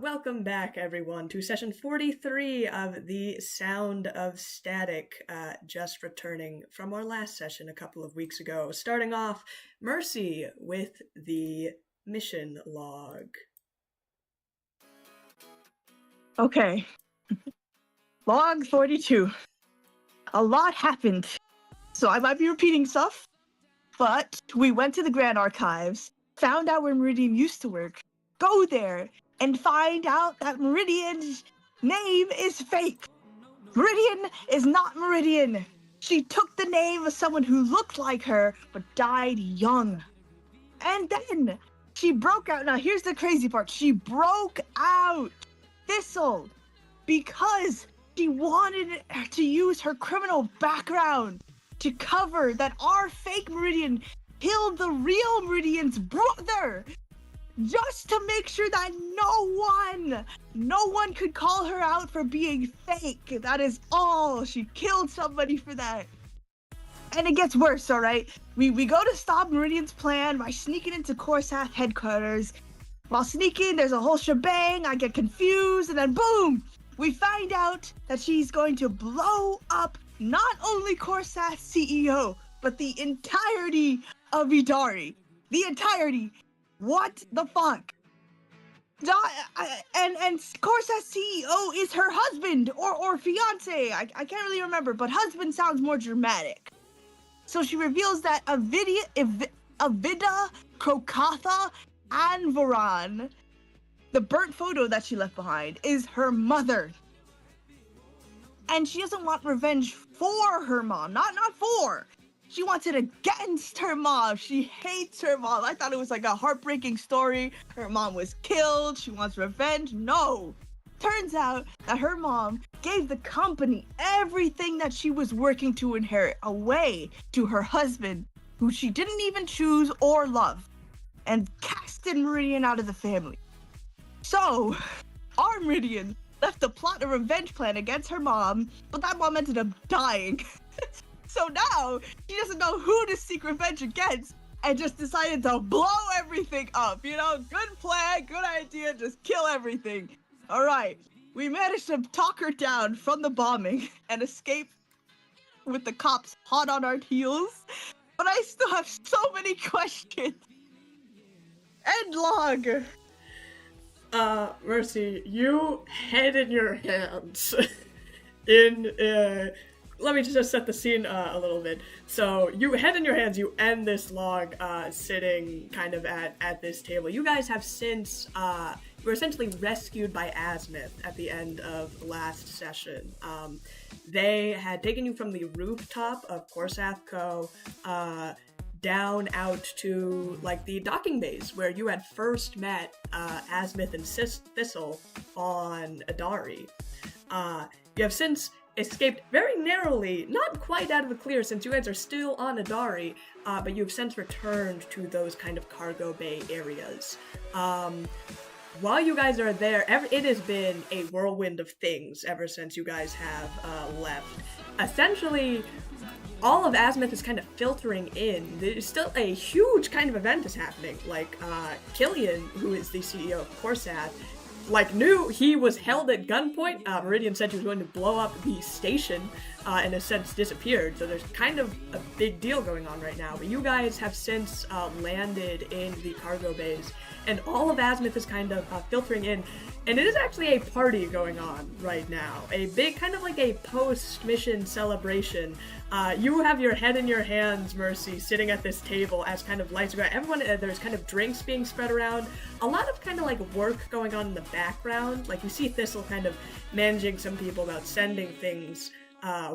Welcome back, everyone, to session 43 of the Sound of Static, just returning from our last session a couple of weeks ago. Starting off, Mercy with the mission log. Okay. Log 42. A lot happened. So I might be repeating stuff, but we went to the Grand Archives, found out where Meridian used to work, go there, and find out that Meridian's name is fake. Meridian is not Meridian. She took the name of someone who looked like her, but died young. And then she broke out. Now here's the crazy part. She broke out Thistle because she wanted to use her criminal background to cover that our fake Meridian killed the real Meridian's brother, just to make sure that no one could call her out for being fake. That is all. She killed somebody for that. And it gets worse, alright? We go to stop Meridian's plan by sneaking into Corsath headquarters. While sneaking, there's a whole shebang. I get confused, and then boom! We find out that she's going to blow up not only Corsath's CEO, but the entirety of Idari. The entirety. What the fuck? And Corsath's CEO is her husband or fiance. I can't really remember, but husband sounds more dramatic. So she reveals that Avida, Krokatha, and Varan, the burnt photo that she left behind, is her mother. And she doesn't want revenge for her mom, not for. She wants it against her mom. She hates her mom. I thought it was like a heartbreaking story. Her mom was killed. She wants revenge. No. Turns out that her mom gave the company everything that she was working to inherit away to her husband, who she didn't even choose or love, and casted Meridian out of the family. So, our Meridian left to plot a revenge plan against her mom, but that mom ended up dying. So now, she doesn't know who to seek revenge against, and just decided to blow everything up. You know, good plan, good idea, just kill everything. Alright, we managed to talk her down from the bombing and escape with the cops hot on our heels. But I still have so many questions. End log! Mercy, you head in your hands in, let me just set the scene a little bit. So, you head in your hands, you end this log sitting kind of at this table. You guys have since, were essentially rescued by Azimuth at the end of last session. They had taken you from the rooftop of Corsath Co., down out to, like, the docking bays where you had first met Azimuth and Thistle on Idari. You have since escaped very narrowly, not quite out of the clear since you guys are still on Idari, but you've since returned to those kind of cargo bay areas. While you guys are there, it has been a whirlwind of things ever since you guys have left. Essentially, all of Azimuth is kind of filtering in. There's still a huge kind of event is happening. Like, Killian, who is the CEO of Corsath, knew he was held at gunpoint. Meridian said he was going to blow up the station, and has since disappeared. So there's kind of a big deal going on right now. But you guys have since landed in the cargo bays, and all of Azimuth is kind of filtering in. And it is actually a party going on right now. A big, kind of like a post-mission celebration. You have your head in your hands, Mercy, sitting at this table as kind of lights go out. Everyone, there's kind of drinks being spread around. A lot of kind of like work going on in the background. Like you see Thistle kind of managing some people about sending things,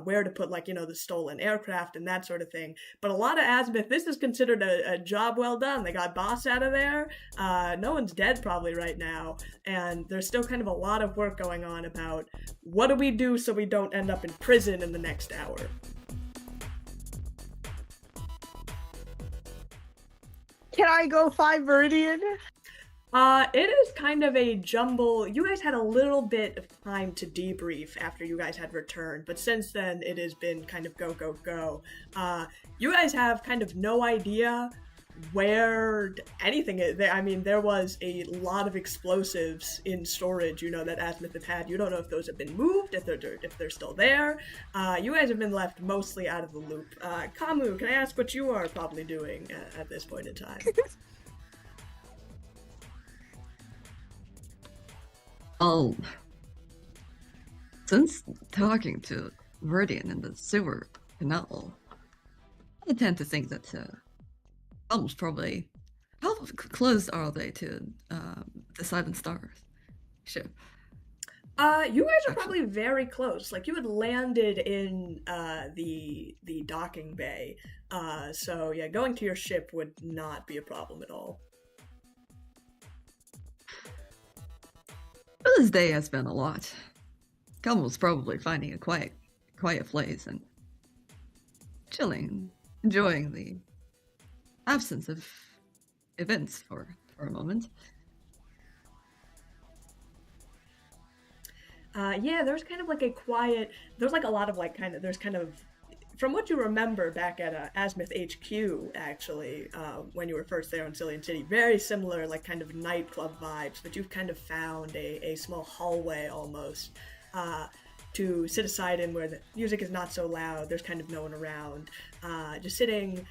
where to put, like, you know, the stolen aircraft and that sort of thing. But a lot of Azimuth, this is considered a job well done. They got Boss out of there. No one's dead probably right now. And there's still kind of a lot of work going on about what do we do so we don't end up in prison in the next hour. Can I go 5 Meridian? It is kind of a jumble. You guys had a little bit of time to debrief after you guys had returned, but since then it has been kind of go, go, go. You guys have kind of no idea where anything is. I mean, there was a lot of explosives in storage, that Azimuth had. You don't know if those have been moved, if they're still there. You guys have been left mostly out of the loop. Kamu, can I ask what you are probably doing at this point in time? Oh, since talking to Verdian in the sewer canal, I tend to think that Elms probably. How close are they to the Silent Stars ship? You guys are probably very close. Like, you had landed in the docking bay, so yeah, going to your ship would not be a problem at all. But this day has been a lot. Calmo's probably finding a quiet place and chilling, enjoying the absence of events for a moment. Yeah, there's kind of like a quiet. There's like a lot of like there's kind of, from what you remember back at Azimuth HQ, actually, when you were first there in Cillian City, very similar, like kind of nightclub vibes, but you've kind of found a small hallway almost to sit aside in where the music is not so loud, there's kind of no one around, just sitting,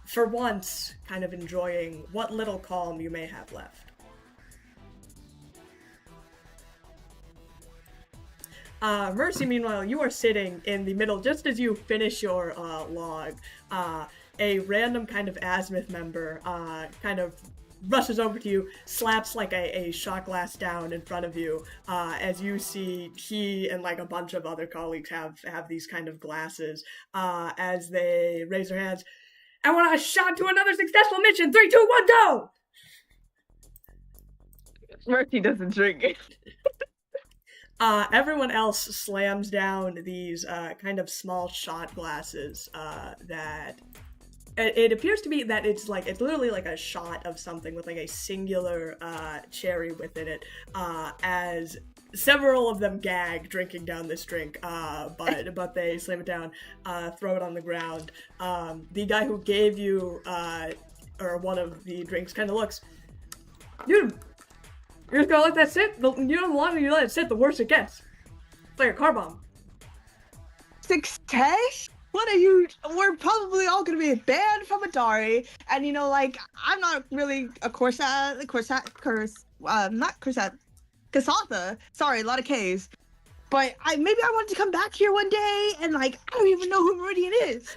for once, kind of enjoying what little calm you may have left. Mercy, meanwhile, you are sitting in the middle, just as you finish your log. A random kind of Azimuth member kind of rushes over to you, slaps like a shot glass down in front of you, as you see he and like a bunch of other colleagues have these kind of glasses, as they raise their hands. I want a shot to another successful mission! 3, 2, 1, go! Mercy doesn't drink it. Everyone else slams down these kind of small shot glasses that it appears to be that it's literally like a shot of something with like a singular cherry within it, as several of them gag drinking down this drink, but they slam it down, throw it on the ground. The guy who gave you or one of the drinks kind of looks, you're just gonna let that sit? The longer you let it sit, the worse it gets. It's like a car bomb. Success? What are you? We're probably all gonna be banned from Idari, and I'm not really a Kasatha. Sorry, a lot of K's. But maybe I wanted to come back here one day, and I don't even know who Meridian is.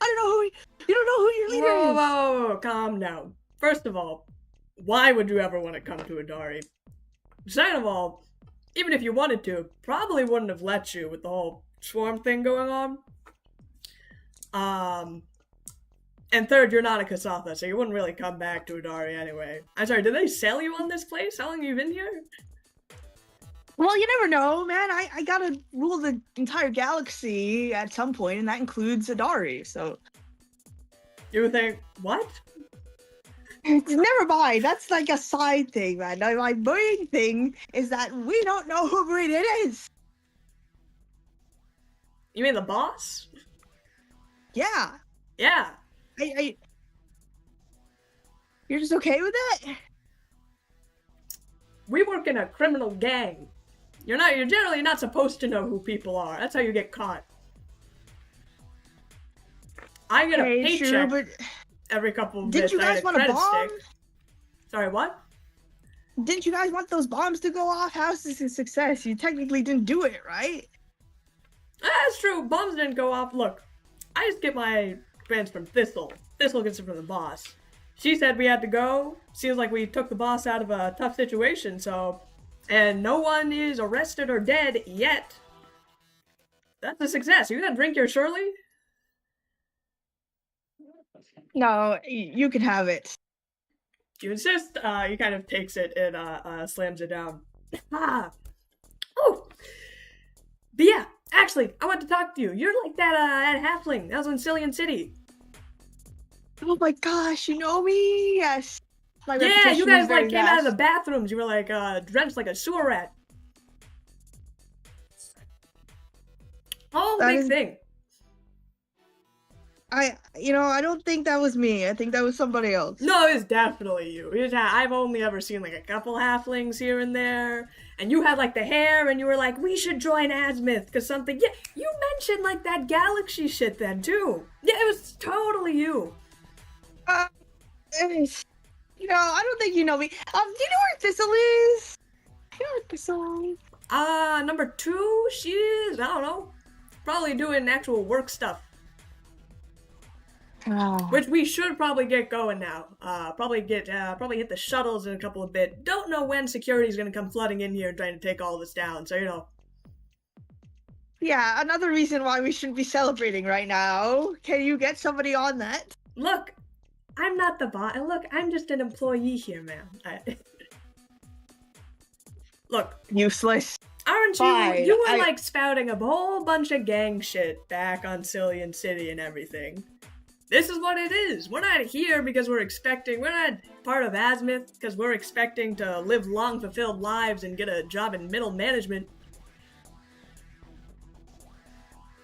I don't know who. You don't know who your leader is. Whoa, calm down. First of all, why would you ever want to come to Idari? Second of all, even if you wanted to, probably wouldn't have let you with the whole swarm thing going on. And third, you're not a Kasatha, so you wouldn't really come back to Idari anyway. I'm sorry, did they sell you on this place? How long have you been here? Well, you never know, man. I gotta rule the entire galaxy at some point, and that includes Idari, so... You think, what? Never mind, that's like a side thing, man. My main thing is that we don't know who Meridian is. You mean the boss? Yeah. Yeah. You're just okay with it? We work in a criminal gang. You're generally not supposed to know who people are. That's how you get caught. I get a paycheck every couple of minutes. Didn't you guys want a bomb? Sorry, what? Didn't you guys want those bombs to go off? How's this a success? You technically didn't do it, right? That's true. Bombs didn't go off. Look, I just get my grants from Thistle. Thistle gets it from the boss. She said we had to go. Seems like we took the boss out of a tough situation, so... And no one is arrested or dead yet. That's a success. You gonna drink your Shirley? No, you can have it. You insist. He kind of takes it and slams it down. Oh! But yeah, actually, I want to talk to you. You're like that halfling. That was in Cillian City. Oh my gosh, you know me? Yes. Yeah, you guys came out of the bathrooms. You were like drenched like a sewer rat. Oh, big thing. I don't think that was me. I think that was somebody else. No, it's definitely you. I've only ever seen like a couple halflings here and there, and you had like the hair, and you were like, we should join Azimuth, because something. Yeah, you mentioned like that galaxy shit then too. Yeah, it was totally you. I don't think you know me. Do you know where Thistle is? Do you know where Thistle is? Number 2, she's, I don't know, probably doing actual work stuff. Oh. Which we should probably get going now. Probably hit the shuttles in a couple of bit. Don't know when security's gonna come flooding in here trying to take all this down, so Yeah, another reason why we shouldn't be celebrating right now. Can you get somebody on that? Look, I'm not the boss. Look, I'm just an employee here, man. Look. Useless. Aren't Fine. you? You were like spouting a whole bunch of gang shit back on Cillian City and everything. This is what it is. We're not here because we're not part of Azimuth because we're expecting to live long, fulfilled lives and get a job in middle management.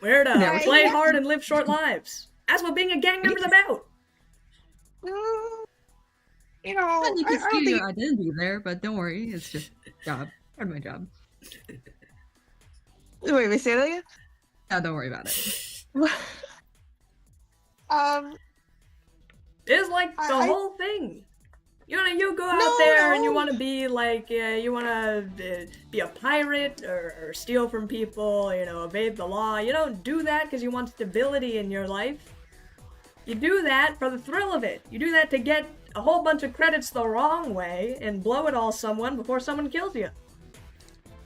We're to play hard and live short lives. That's what being a gang member's about. You can steal your identity there, but don't worry, it's just job. Part of my job. Wait, say that again? No, don't worry about it. It's like the whole thing. You go out there and you want to be like, you want to be a pirate or steal from people, evade the law. You don't do that because you want stability in your life. You do that for the thrill of it. You do that to get a whole bunch of credits the wrong way and blow it all someone before someone kills you.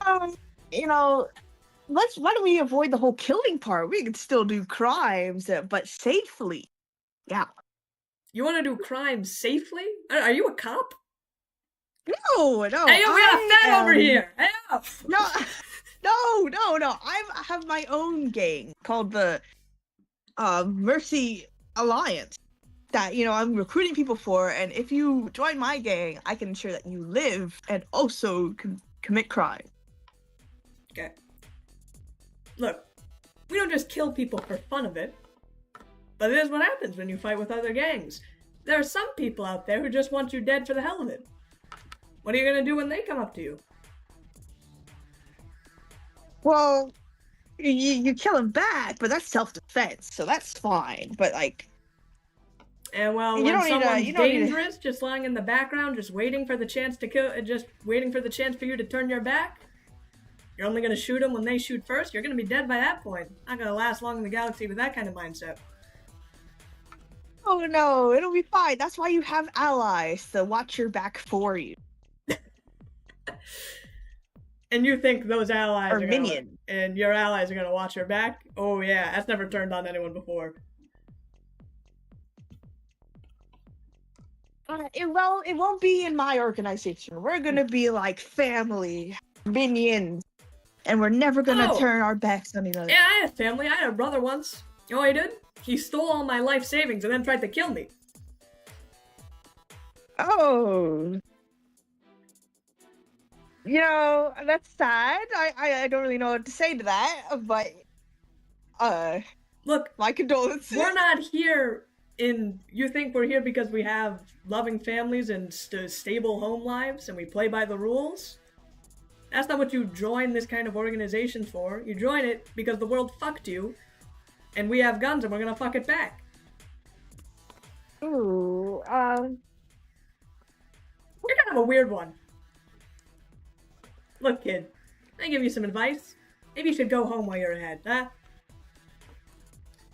Why don't we avoid the whole killing part? We can still do crimes, but safely. Yeah. You want to do crimes safely? Are you a cop? No. Hey, yo, we got a fan over here. Hey, yo. No. I have my own gang called the Mercy Alliance that I'm recruiting people for, and if you join my gang, I can ensure that you live and also commit crime. Okay. Look, we don't just kill people for fun of it. But it is what happens when you fight with other gangs. There are some people out there who just want you dead for the hell of it. What are you gonna do when they come up to you? Well, you kill them back, but that's self-defense, so that's fine. But and when someone's dangerous, just lying in the background, just waiting for the chance to kill, just waiting for the chance for you to turn your back, you're only gonna shoot them when they shoot first. You're gonna be dead by that point. Not gonna last long in the galaxy with that kind of mindset. Oh no, it'll be fine. That's why you have allies to watch your back for you. And you think those allies are minions? And your allies are gonna watch your back? Oh yeah, that's never turned on anyone before. It won't be in my organization. We're gonna be like family, minions, and we're never gonna turn our backs on each other. Yeah, I had family. I had a brother once. You know what he did? He stole all my life savings and then tried to kill me. Oh. That's sad. I don't really know what to say to that, but look, my condolences. We're not here you think we're here because we have loving families and stable home lives and we play by the rules? That's not what you join this kind of organization for. You join it because the world fucked you and we have guns and we're gonna fuck it back. Ooh, You're kind of a weird one. Look, kid, I give you some advice. Maybe you should go home while you're ahead, huh?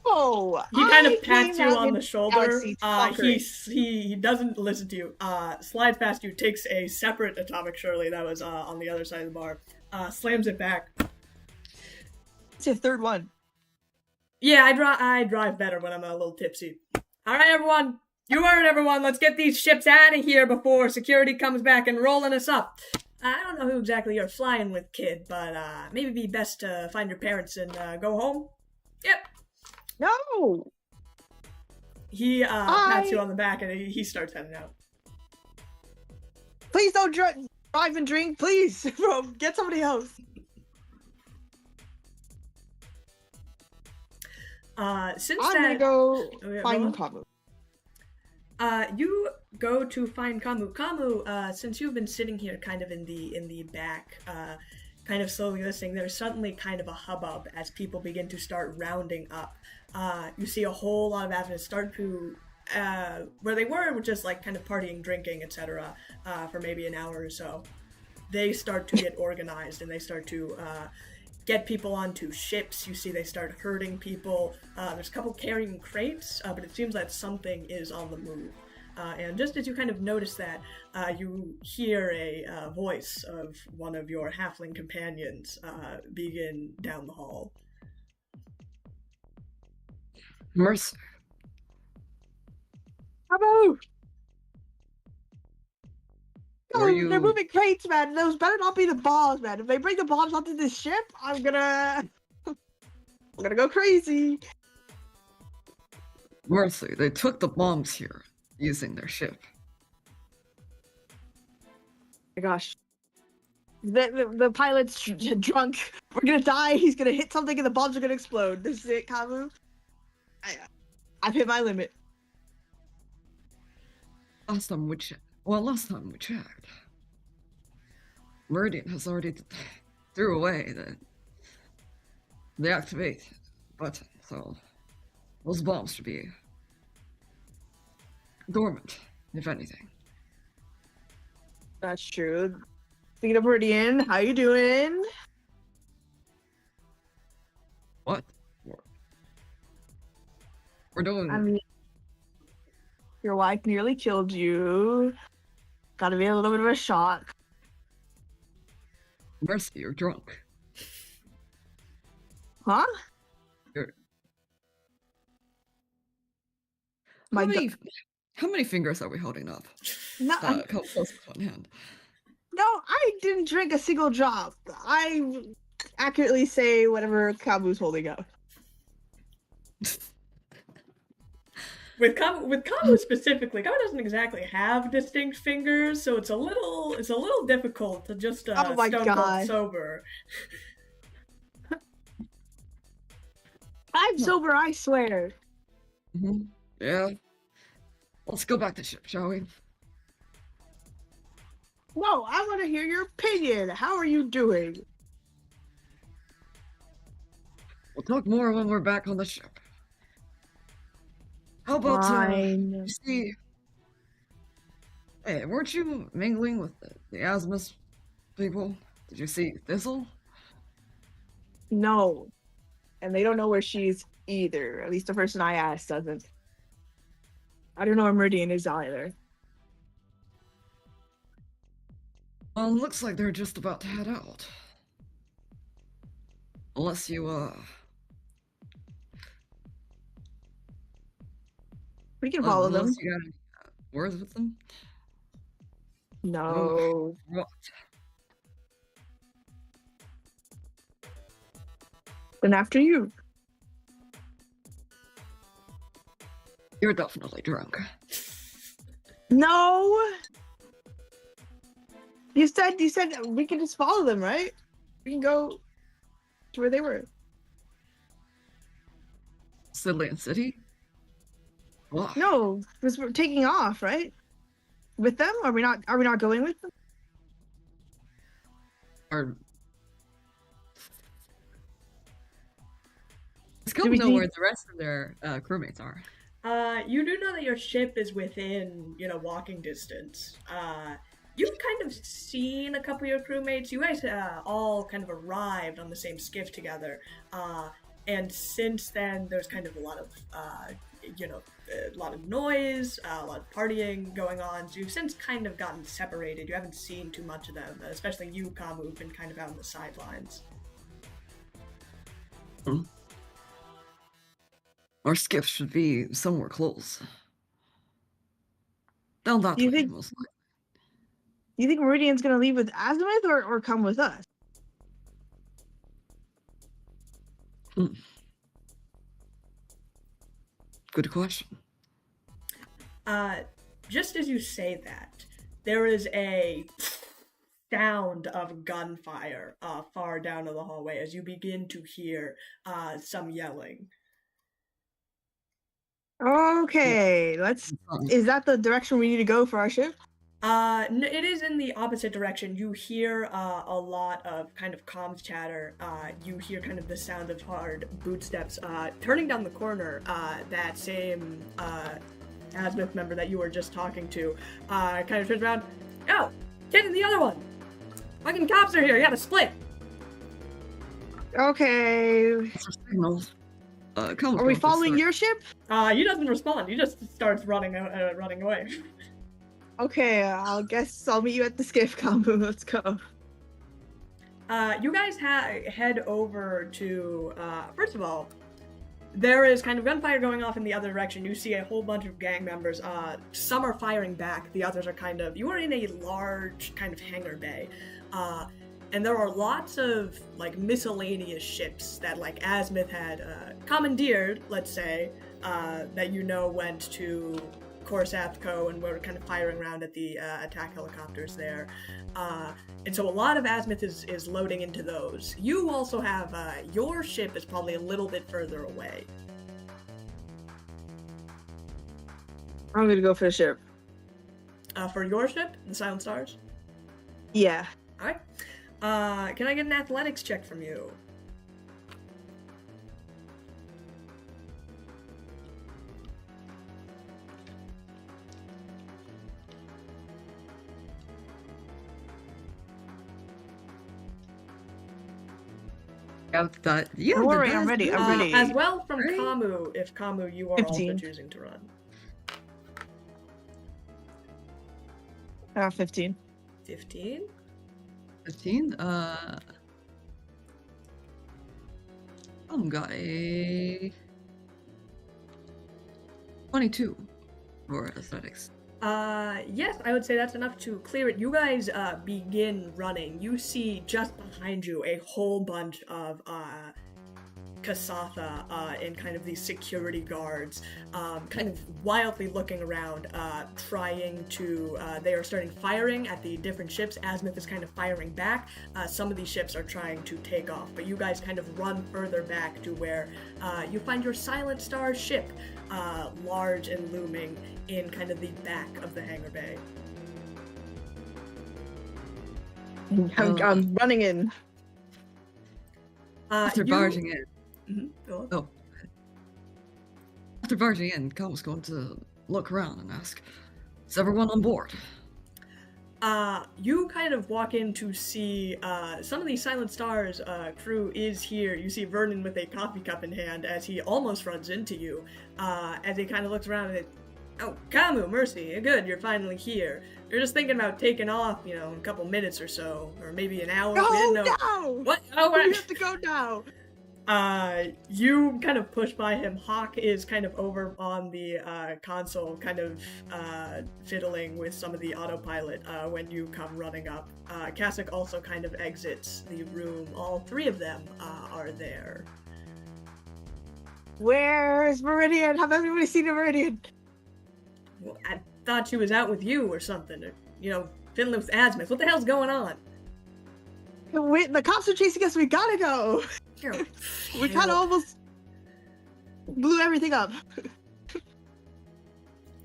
Oh, he kind of pats you on the shoulder. He doesn't listen to you. Slides past you, takes a separate atomic Shirley that was on the other side of the bar, slams it back. It's your third one. Yeah, I drive better when I'm a little tipsy. All right, everyone. You heard everyone. Let's get these ships out of here before security comes back and rolling us up. I don't know who exactly you're flying with, kid, but maybe it'd be best to find your parents and go home. Yep. No. He pats you on the back and he starts heading out. Please don't drive and drink, please, bro. Get somebody else. Since I'm that, gonna go go find on. Kamu. You go to find Kamu. Kamu, since you've been sitting here kind of in the back, kind of slowly listening, there's suddenly kind of a hubbub as people begin to start rounding up. You see a whole lot of advocates start to, where they were just like kind of partying, drinking, etc., for maybe an hour or so. They start to get organized and they start to get people onto ships. You see they start herding people. There's a couple carrying crates, but it seems that something is on the move. And just as you kind of notice that, you hear a voice of one of your halfling companions begin down the hall. Mercy. Kamu! Were No, they're you moving crates, man. Those better not be the bombs, man. If they bring the bombs onto this ship, I'm gonna go crazy. Mercy? They took the bombs here using their ship. Oh my gosh. The pilot's drunk. We're gonna die. He's gonna hit something and the bombs are gonna explode. This is it, Kamu. I've hit my limit. Last time we checked, Meridian has already threw away the activate button, so those bombs should be dormant, if anything. That's true. Speaking of Meridian, how you doing? What? We're doing. I mean, your wife nearly killed you. Gotta be a little bit of a shock. Mercy, you're drunk. Huh? You're... My How many fingers are we holding up? No, Come close with one hand. no, I didn't drink a single drop. I accurately say whatever Kamu's holding up. With Kamu specifically, Kamu doesn't exactly have distinct fingers, so it's a little difficult to just Oh my stone God. cold sober. I'm sober, I swear. Mm-hmm. Yeah. Let's go back to ship, shall we? No, I want to hear your opinion. How are you doing? We'll talk more when we're back on the ship. How about Fine. you see? Hey, weren't you mingling with the Asmus people? Did you see Thistle? No. And they don't know where she's either. At least the person I asked doesn't. I don't know where Meridian is either. Well, looks like they're just about to head out. Unless you, We can follow them. unless you got any words with them? No. What? Then after you. You're definitely drunk. No. You said we can just follow them, right? We can go to where they were. Sidlian City? Why? No, because we're taking off, right? With them? Are we not going with them? Or... Let's Do go we know need- where the rest of their crewmates are. You do know that your ship is within, walking distance. You've kind of seen a couple of your crewmates. You guys all kind of arrived on the same skiff together. And since then, there's kind of a lot of, a lot of noise, a lot of partying going on. So you've since kind of gotten separated. You haven't seen too much of them, especially you, Kamu, who've been kind of out on the sidelines. Hmm. Our skiff should be somewhere close. Down that Do you way, think- most likely. Do you think Meridian's gonna leave with Azimuth or come with us? Good question. Just as you say that, there is a sound of gunfire far down in the hallway as you begin to hear some yelling. Okay, is that the direction we need to go for our ship? It is in the opposite direction. You hear a lot of kind of comms chatter. You hear kind of the sound of hard boot steps. Turning down the corner, that same Azimuth member that you were just talking to kind of turns around. Oh, get in the other one! Fucking cops are here, you gotta split! Okay. Signals. Are we following your ship? He doesn't respond. He just starts running away. Okay, I'll guess I'll meet you at the skiff, Kambu. Let's go. You guys head over to, first of all, there is kind of gunfire going off in the other direction. You see a whole bunch of gang members. Some are firing back. The others are kind of, you are in a large kind of hangar bay. And there are lots of, like, miscellaneous ships that, like, Azimuth had commandeered, let's say, that you know went to Corsath Co. and were kind of firing around at the attack helicopters there. And so a lot of Azimuth is loading into those. You also have, your ship is probably a little bit further away. I'm gonna go for the ship. For your ship, the Silent Stars? Yeah. Alright. Can I get an athletics check from you? Yeah, Don't worry, I'm ready. I'm ready. As well from Right. Kamu, if Kamu you are 15. also choosing to run. 15. 15? 15. Got a 22 for athletics. Yes, I would say that's enough to clear it. You guys begin running. You see just behind you a whole bunch of Kasatha and kind of these security guards, kind of wildly looking around, trying to, they are starting firing at the different ships. Azimuth is kind of firing back. Some of these ships are trying to take off, but you guys kind of run further back to where you find your Silent Star ship, large and looming in kind of the back of the hangar bay. I'm running in. After barging in. Go on. Oh. After barging in, Cal's going to look around and ask, is everyone on board? You kind of walk in to see some of the Silent Stars crew is here. You see Vernon with a coffee cup in hand as he almost runs into you. As he kind of looks around and oh, Kamu, Mercy, good, you're finally here. You're just thinking about taking off, you know, in a couple minutes or so, or maybe an hour. No, we didn't know. no! What? Oh, We have to go now. You kind of push by him. Hawk is kind of over on the console, kind of fiddling with some of the autopilot when you come running up. Kasich also kind of exits the room. All three of them are there. Where's Meridian? Have everybody seen a Meridian? Well, I thought she was out with you or something. Or, you know, fiddling with Azimuth. What the hell's going on? Wait, the cops are chasing us. We gotta go. We kind of almost blew everything up.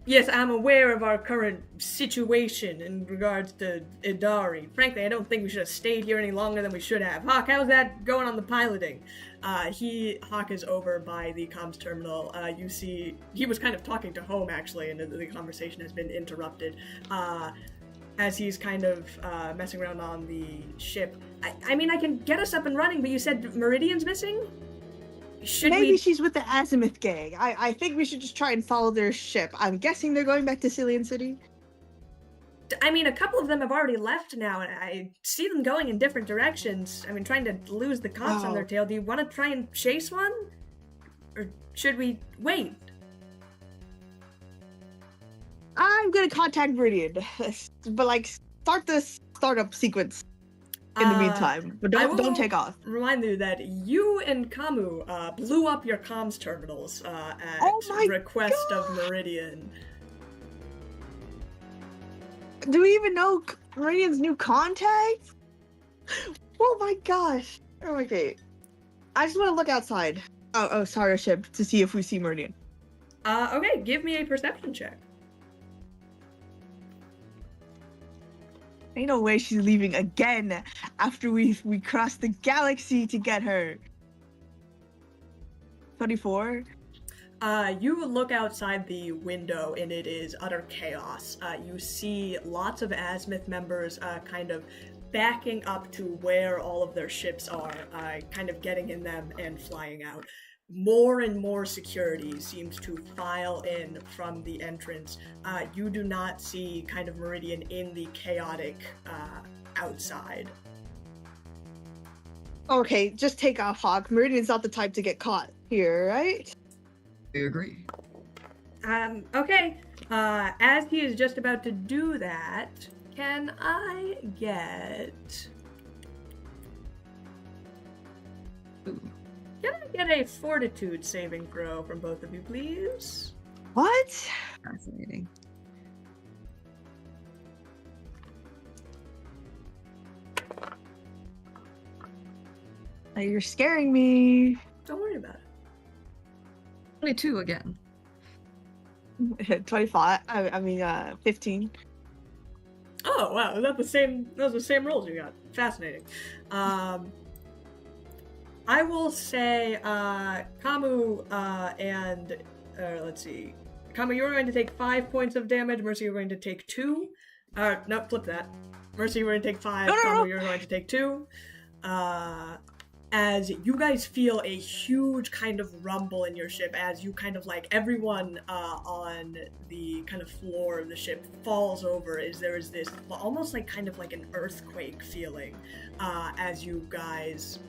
Yes, I'm aware of our current situation in regards to Idari. Frankly, I don't think we should have stayed here any longer than we should have. Hawk, how's that going on the piloting? Hawk is over by the comms terminal. You see, he was kind of talking to Home, actually, and the conversation has been interrupted. As he's kind of messing around on the ship. I mean, I can get us up and running, but you said Meridian's missing? Maybe she's with the Azimuth gang. I think we should just try and follow their ship. I'm guessing they're going back to Cillian City. I mean, a couple of them have already left now, and I see them going in different directions. I mean, trying to lose the cops on their tail. Do you want to try and chase one? Or should we wait? I'm gonna contact Meridian, but like start the startup sequence in the meantime. But don't take off. Remind you that you and Kamu blew up your comms terminals at request of Meridian. Do we even know Meridian's new contact? Oh my gosh. Okay. I just want to look outside. Oh, sorry, ship, to see if we see Meridian. Okay, give me a perception check. Ain't no way she's leaving again after we crossed the galaxy to get her. 24. You look outside the window and it is utter chaos. You see lots of Azimuth members kind of backing up to where all of their ships are, kind of getting in them and flying out. More and more security seems to file in from the entrance. You do not see kind of Meridian in the chaotic outside. Okay, just take off, Hawk. Meridian's not the type to get caught here, right? I agree. Okay. As he is just about to do that, can I get... Ooh. Can I get a fortitude saving throw from both of you, please? What? Fascinating. You're scaring me. Don't worry about it. 22 again. 25. I mean, 15. Oh wow, is that the same? Those are the same rolls you got. Fascinating. I will say, Kamu and let's see, Kamu, you're going to take 5 points of damage. Mercy, you're going to take 2. No, flip that. Mercy, you're going to take 5. No. Kamu, you're going to take 2. As you guys feel a huge kind of rumble in your ship, as you kind of like everyone on the kind of floor of the ship falls over, as there is this almost like kind of like an earthquake feeling as you guys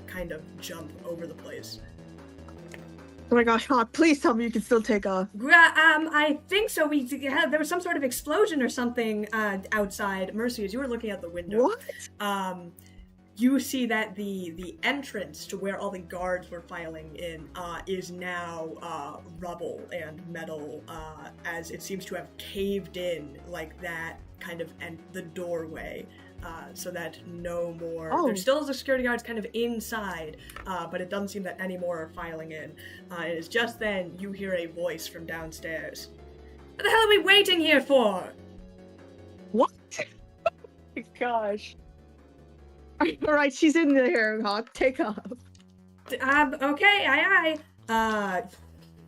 kind of jump over the place. Oh my gosh, Hawk, please tell me you can still take off. I think so. There was some sort of explosion or something outside. Mercy, as you were looking out the window. What? You see that the entrance to where all the guards were filing in is now rubble and metal, as it seems to have caved in like that kind of the doorway, so that no more. Oh. There's still the security guards kind of inside, but it doesn't seem that any more are filing in. It is just then you hear a voice from downstairs. What the hell are we waiting here for? What? Oh my gosh. Alright, she's in there, Hawk. Take off. Okay, aye.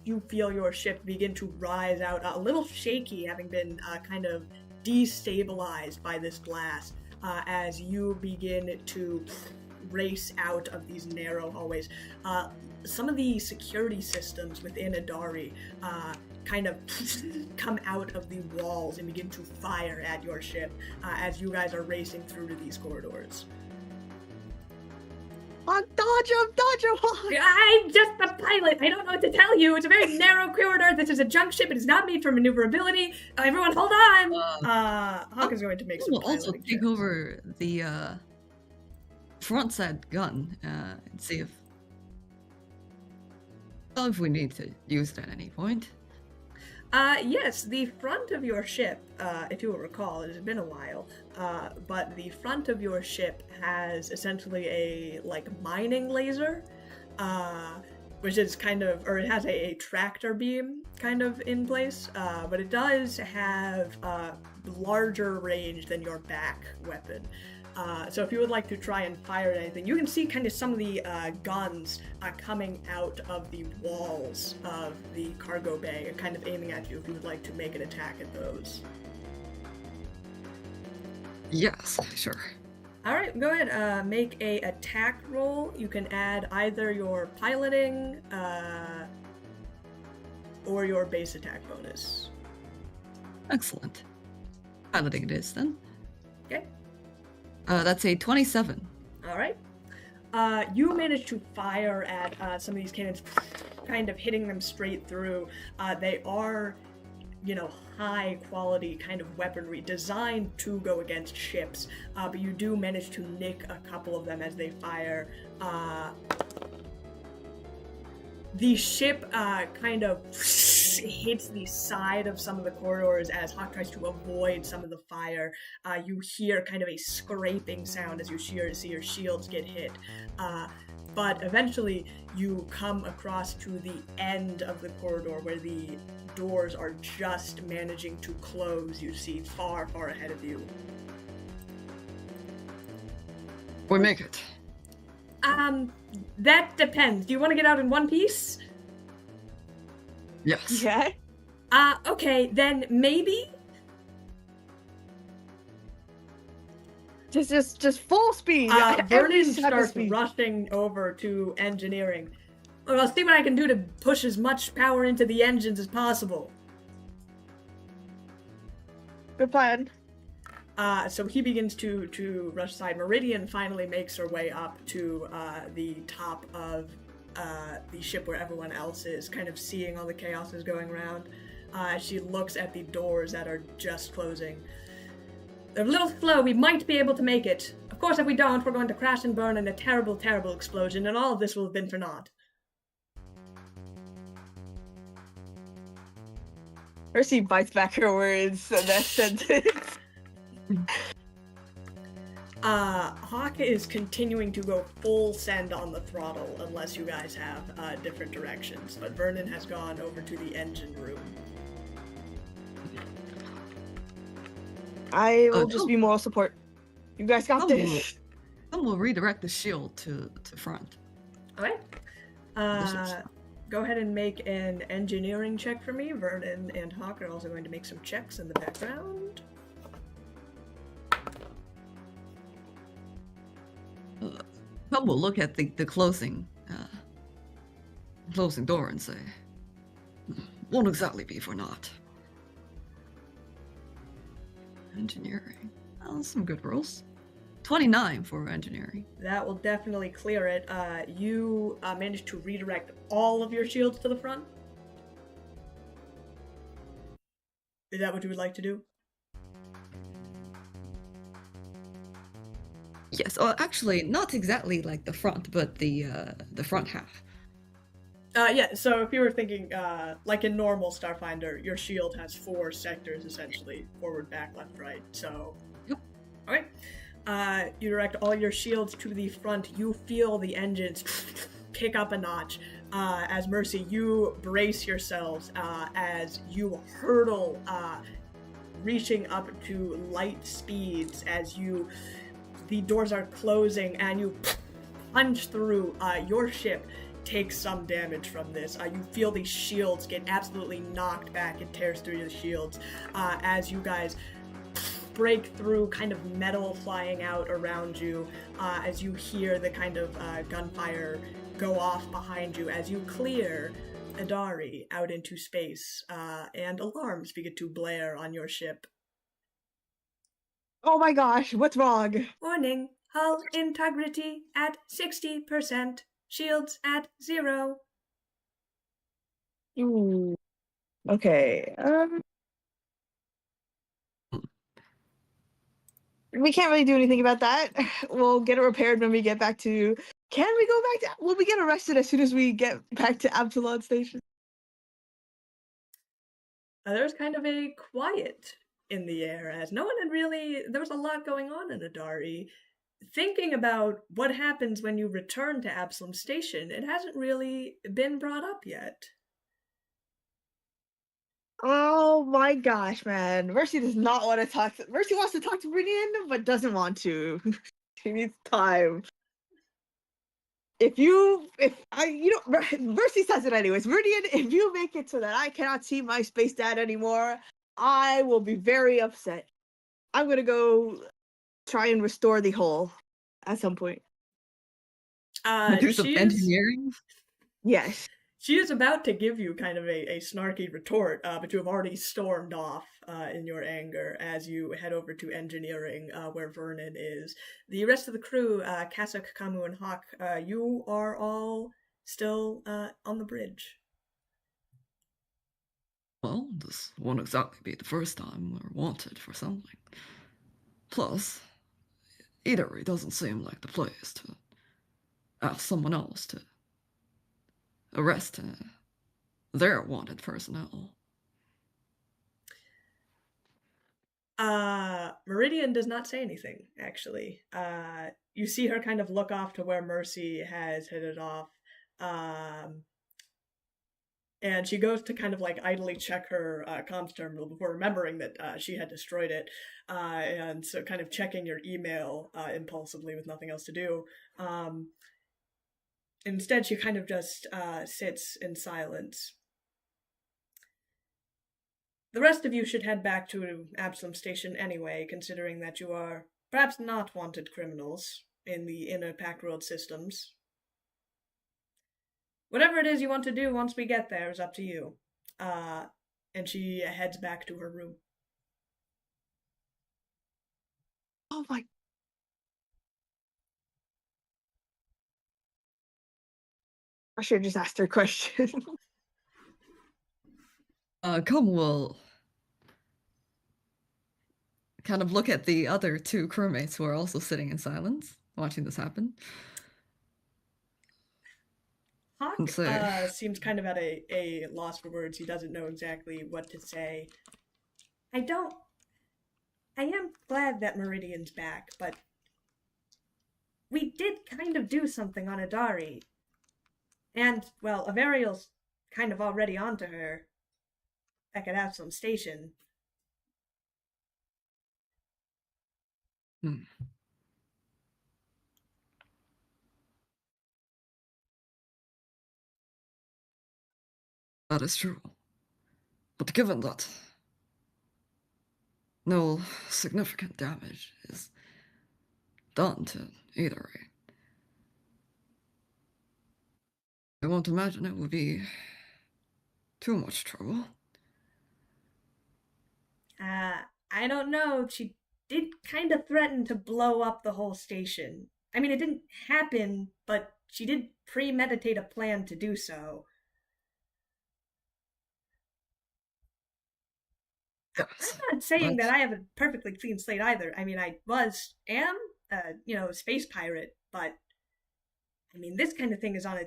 You feel your ship begin to rise out, a little shaky, having been kind of destabilized by this blast, as you begin to race out of these narrow hallways. Some of the security systems within Idari kind of come out of the walls and begin to fire at your ship as you guys are racing through to these corridors. Hawk, dodge him, Hawk! I'm just a pilot. I don't know what to tell you. It's a very narrow corridor. This is a junk ship. It is not made for maneuverability. Everyone, hold on. Hawk is going to make some We'll also piloting take checks. over the front side gun and see if we need to use it at any point. Yes, the front of your ship, if you will recall, it has been a while, but the front of your ship has essentially a, like, mining laser, which is kind of, or it has a tractor beam kind of in place, but it does have larger range than your back weapon. So if you would like to try and fire at anything, you can see kind of some of the guns coming out of the walls of the cargo bay and kind of aiming at you if you would like to make an attack at those. Yes, sure. Alright, go ahead, make a attack roll. You can add either your piloting or your base attack bonus. Excellent. Piloting it is then. Okay. That's a 27. Alright. You manage to fire at some of these cannons, kind of hitting them straight through. They are, high quality kind of weaponry designed to go against ships, but you do manage to nick a couple of them as they fire. The ship kind of hits the side of some of the corridors as Hawk tries to avoid some of the fire. You hear kind of a scraping sound as you see your shields get hit. But eventually you come across to the end of the corridor where the doors are just managing to close. You see far, far ahead of you. We make it. That depends. Do you want to get out in one piece? Yes. Yeah. Okay, then maybe. Just full speed. Every Vernon step of starts speed. rushing over to engineering. Well, I'll see what I can do to push as much power into the engines as possible. Good plan. So he begins to rush aside. Meridian finally makes her way up to the top of the ship where everyone else is, kind of seeing all the chaos is going around. She looks at the doors that are just closing. They're a little slow. We might be able to make it. Of course, if we don't, we're going to crash and burn in a terrible, terrible explosion, and all of this will have been for naught. Mercy bites back her words in that sentence. Hawk is continuing to go full send on the throttle unless you guys have different directions, but Vernon has gone over to the engine room. I will just be moral support. You guys got this. Some will redirect the shield to front. Okay. Go ahead and make an engineering check for me. Vernon and Hawk are also going to make some checks in the background. Some will look at the closing door and say, won't exactly be for naught. Engineering. Oh, some good rolls. 29 for engineering. That will definitely clear it. You managed to redirect all of your shields to the front? Is that what you would like to do? Yes, well, actually, not exactly like the front, but the front half. Yeah, so if you were thinking, like in normal Starfinder, your shield has 4 sectors, essentially. Forward, back, left, right, so... Yep. Okay. You direct all your shields to the front. You feel the engines pick up a notch. As Mercy, you brace yourselves as you hurtle, reaching up to light speeds as the doors are closing and you punch through. Your ship takes some damage from this. You feel these shields get absolutely knocked back. It tears through your shields as you guys break through, kind of metal flying out around you, as you hear the kind of gunfire go off behind you as you clear Idari out into space, and alarms begin to blare on your ship. Oh my gosh, what's wrong? Warning, hull integrity at 60%, shields at 0. Ooh. Okay. We can't really do anything about that. We'll get it repaired when we get back to... Can we go back to... Will we get arrested as soon as we get back to Absalon Station? There's kind of a quiet in the air, as no one had really... There was a lot going on in Idari. Thinking about what happens when you return to Absalom Station, it hasn't really been brought up yet. Oh my gosh, man. Mercy does not want to talk to... Mercy wants to talk to Bridian, but doesn't want to. She needs time. Mercy says it anyways. Meridian, if you make it so that I cannot see my space dad anymore, I will be very upset. I'm gonna go try and restore the hull at some point. Do some engineering? Yes. She is about to give you kind of a snarky retort, but you have already stormed off in your anger as you head over to engineering, where Vernon is. The rest of the crew, Kasuk, Kamu, and Hawk, you are all still on the bridge. Well, this won't exactly be the first time we're wanted for something. Plus, Idari doesn't seem like the place to ask someone else to arrest their wanted personnel. Meridian does not say anything, actually. You see her kind of look off to where Mercy has headed off. And she goes to kind of like idly check her comms terminal before remembering that she had destroyed it. And so kind of checking your email impulsively with nothing else to do. Instead, she kind of just sits in silence. The rest of you should head back to Absalom Station anyway, considering that you are perhaps not wanted criminals in the inner Pact World systems. Whatever it is you want to do once we get there is up to you. And she heads back to her room. Oh my. I should have just asked her a question. Come will kind of look at the other two crewmates who are also sitting in silence, watching this happen. Hawk seems kind of at a loss for words. He doesn't know exactly what to say. I am glad that Meridian's back, but we did kind of do something on Idari. And, well, Avarielle's kind of already onto her back at Absalom Station. That is true. But given that no significant damage is done to Idari, I won't imagine it would be too much trouble. I don't know. She did kind of threaten to blow up the whole station. I mean, it didn't happen, but she did premeditate a plan to do so. Yes, I'm not saying that I have a perfectly clean slate either. I mean, am a space pirate, but I mean, this kind of thing is on a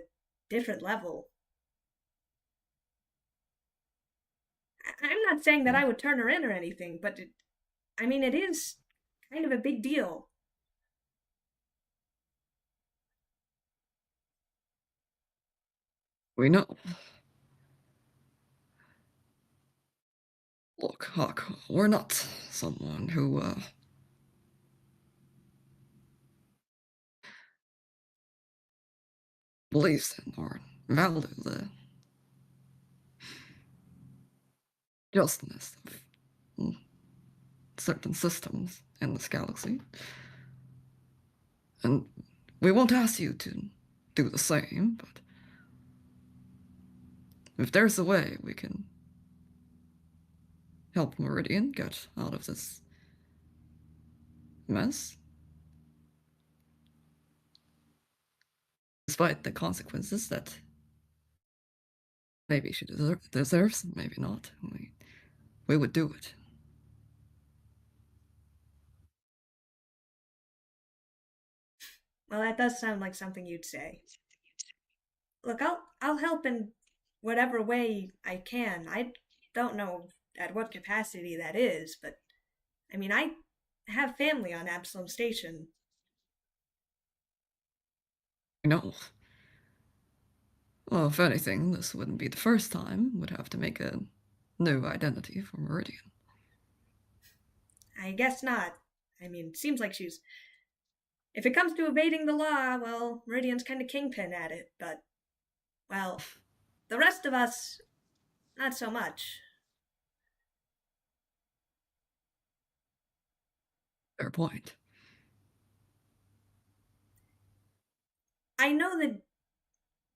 different level. I'm not saying that I would turn her in or anything, but it is kind of a big deal. we know. Look, Hawk, we're not someone who, believes in or value the justness of certain systems in this galaxy. And we won't ask you to do the same, but if there's a way we can help Meridian get out of this mess, despite the consequences that maybe she deserves, maybe not, we would do it. Well, that does sound like something you'd say. Look, I'll help in whatever way I can. I don't know at what capacity that is, but I mean, I have family on Absalom Station. No. Well, if anything, this wouldn't be the first time. Would have to make a new identity for Meridian. I guess not. I mean, it seems like she's. If it comes to evading the law, well, Meridian's kind of kingpin at it, but. Well, the rest of us, not so much. Fair point. I know that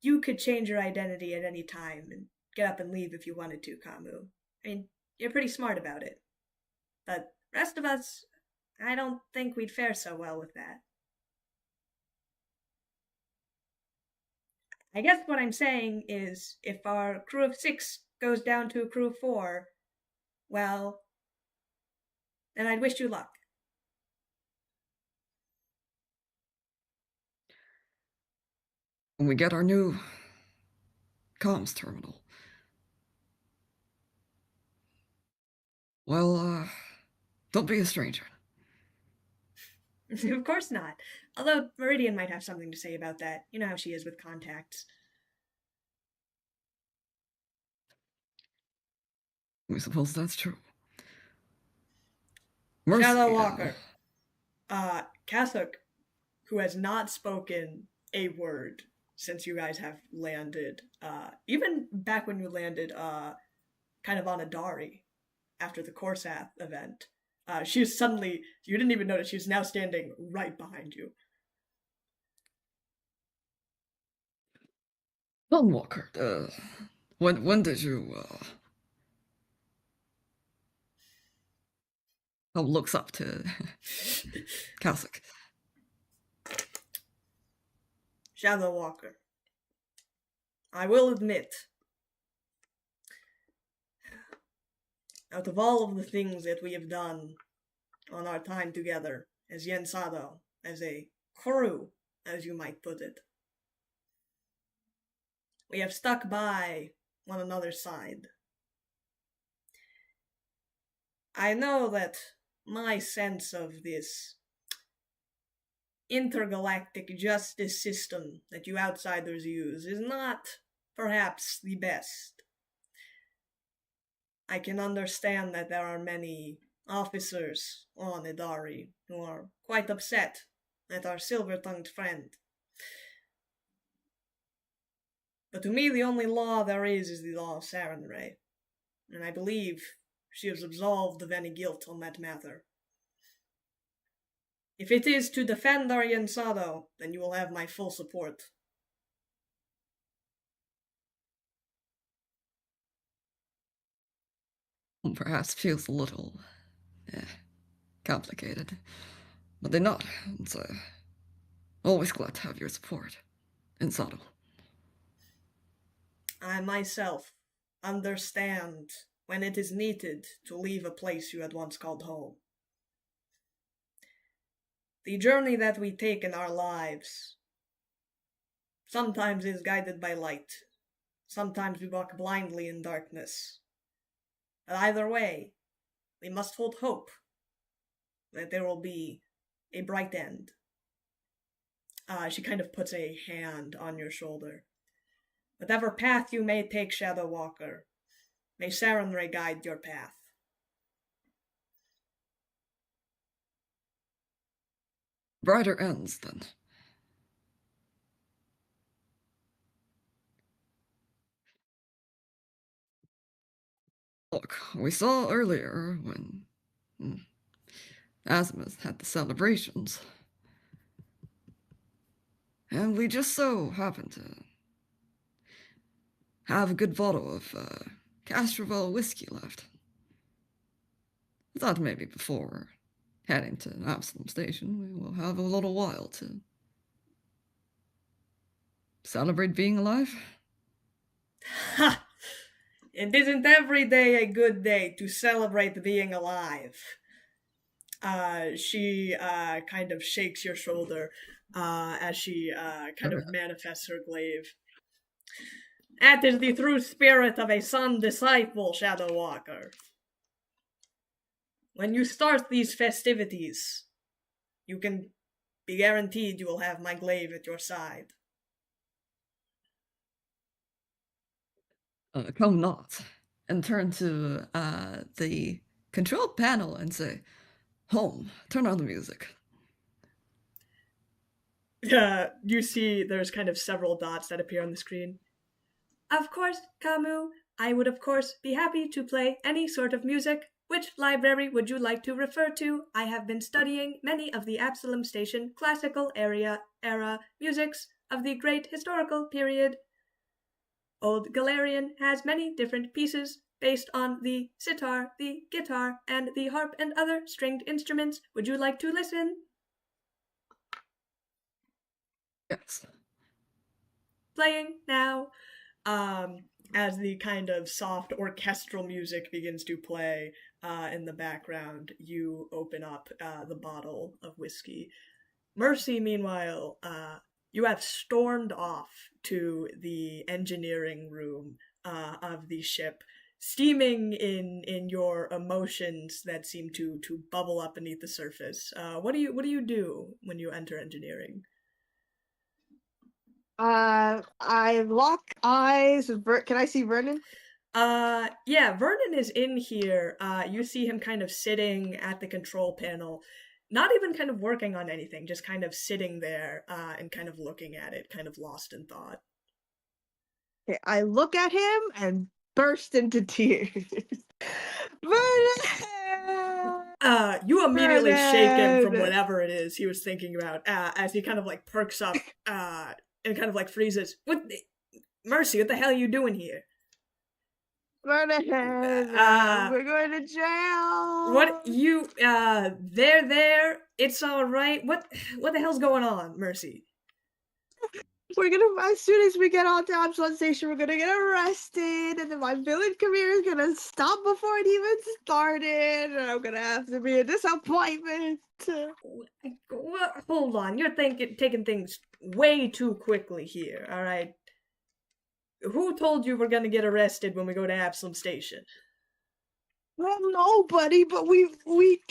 you could change your identity at any time and get up and leave if you wanted to, Kamu. I mean, you're pretty smart about it. But the rest of us, I don't think we'd fare so well with that. I guess what I'm saying is if our crew of 6 goes down to a crew of 4, well, then I'd wish you luck. When we get our new comms terminal, Well, don't be a stranger. Of course not. Although Meridian might have something to say about that. You know how she is with contacts. I suppose that's true. Mercy. Shadow Walker. Kasuk, who has not spoken a word since you guys have landed, even back when you landed, kind of on Idari after the Corsath event. She is suddenly, you didn't even notice, she's now standing right behind you. Tom Walker, when did you, looks up to Kasuk. Shadow Walker. I will admit, out of all of the things that we have done on our time together as Yensado, as a crew, as you might put it, we have stuck by one another's side. I know that my sense of this intergalactic justice system that you outsiders use is not perhaps the best. I can understand that there are many officers on Idari who are quite upset at our silver-tongued friend. But to me, the only law there is the law of Sarenrae, and I believe she is absolved of any guilt on that matter. If it is to defend our Yensado, then you will have my full support. Perhaps feels a little, complicated. But they're not, so always glad to have your support. And Sado. I myself understand when it is needed to leave a place you had once called home. The journey that we take in our lives sometimes is guided by light. Sometimes we walk blindly in darkness. But either way, we must hold hope that there will be a bright end. She kind of puts a hand on your shoulder. Whatever path you may take, Shadow Walker, may Sarenrae guide your path. Brighter ends, then. Look, we saw earlier when Azimuth had the celebrations. And we just so happened to have a good bottle of Castroville whiskey left. I thought maybe before heading to Absalom Station, we will have a little while to celebrate being alive. Ha! It isn't every day a good day to celebrate being alive. She kind of shakes your shoulder as she kind of manifests her glaive. That is the true spirit of a son disciple, Shadow Walker. When you start these festivities, you can be guaranteed you will have my glaive at your side. Come not, and turn to the control panel and say, "Home, turn on the music." You see there's kind of several dots that appear on the screen. Of course, Camus. I would of course be happy to play any sort of music. Which library would you like to refer to? I have been studying many of the Absalom Station classical era musics of the great historical period. Old Galarian has many different pieces based on the sitar, the guitar, and the harp and other stringed instruments. Would you like to listen? Yes. Playing now. As the kind of soft orchestral music begins to play in the background, you open up the bottle of whiskey. Mercy, meanwhile, you have stormed off to the engineering room of the ship, steaming in your emotions that seem to bubble up beneath the surface. What do you do when you enter engineering? I lock eyes with Can I see Vernon? Yeah, Vernon is in here. You see him kind of sitting at the control panel, not even kind of working on anything, just kind of sitting there, and kind of looking at it, kind of lost in thought. Okay, I look at him and burst into tears. Vernon! You immediately shake him from Vernon! whatever it is he was thinking about, as he kind of like perks up, and kind of like freezes. Mercy, what the hell are you doing here? Vernon! Uh, We're going to jail! What you there? It's all right. What the hell's going on, Mercy? We're gonna, as soon as we get onto Absalom Station, we're gonna get arrested, and then my villain career is gonna stop before it even started, and I'm gonna have to be a disappointment. Hold on, you're taking things way too quickly here. All right. Who told you we're gonna get arrested when we go to Absalom Station? Well, nobody, but we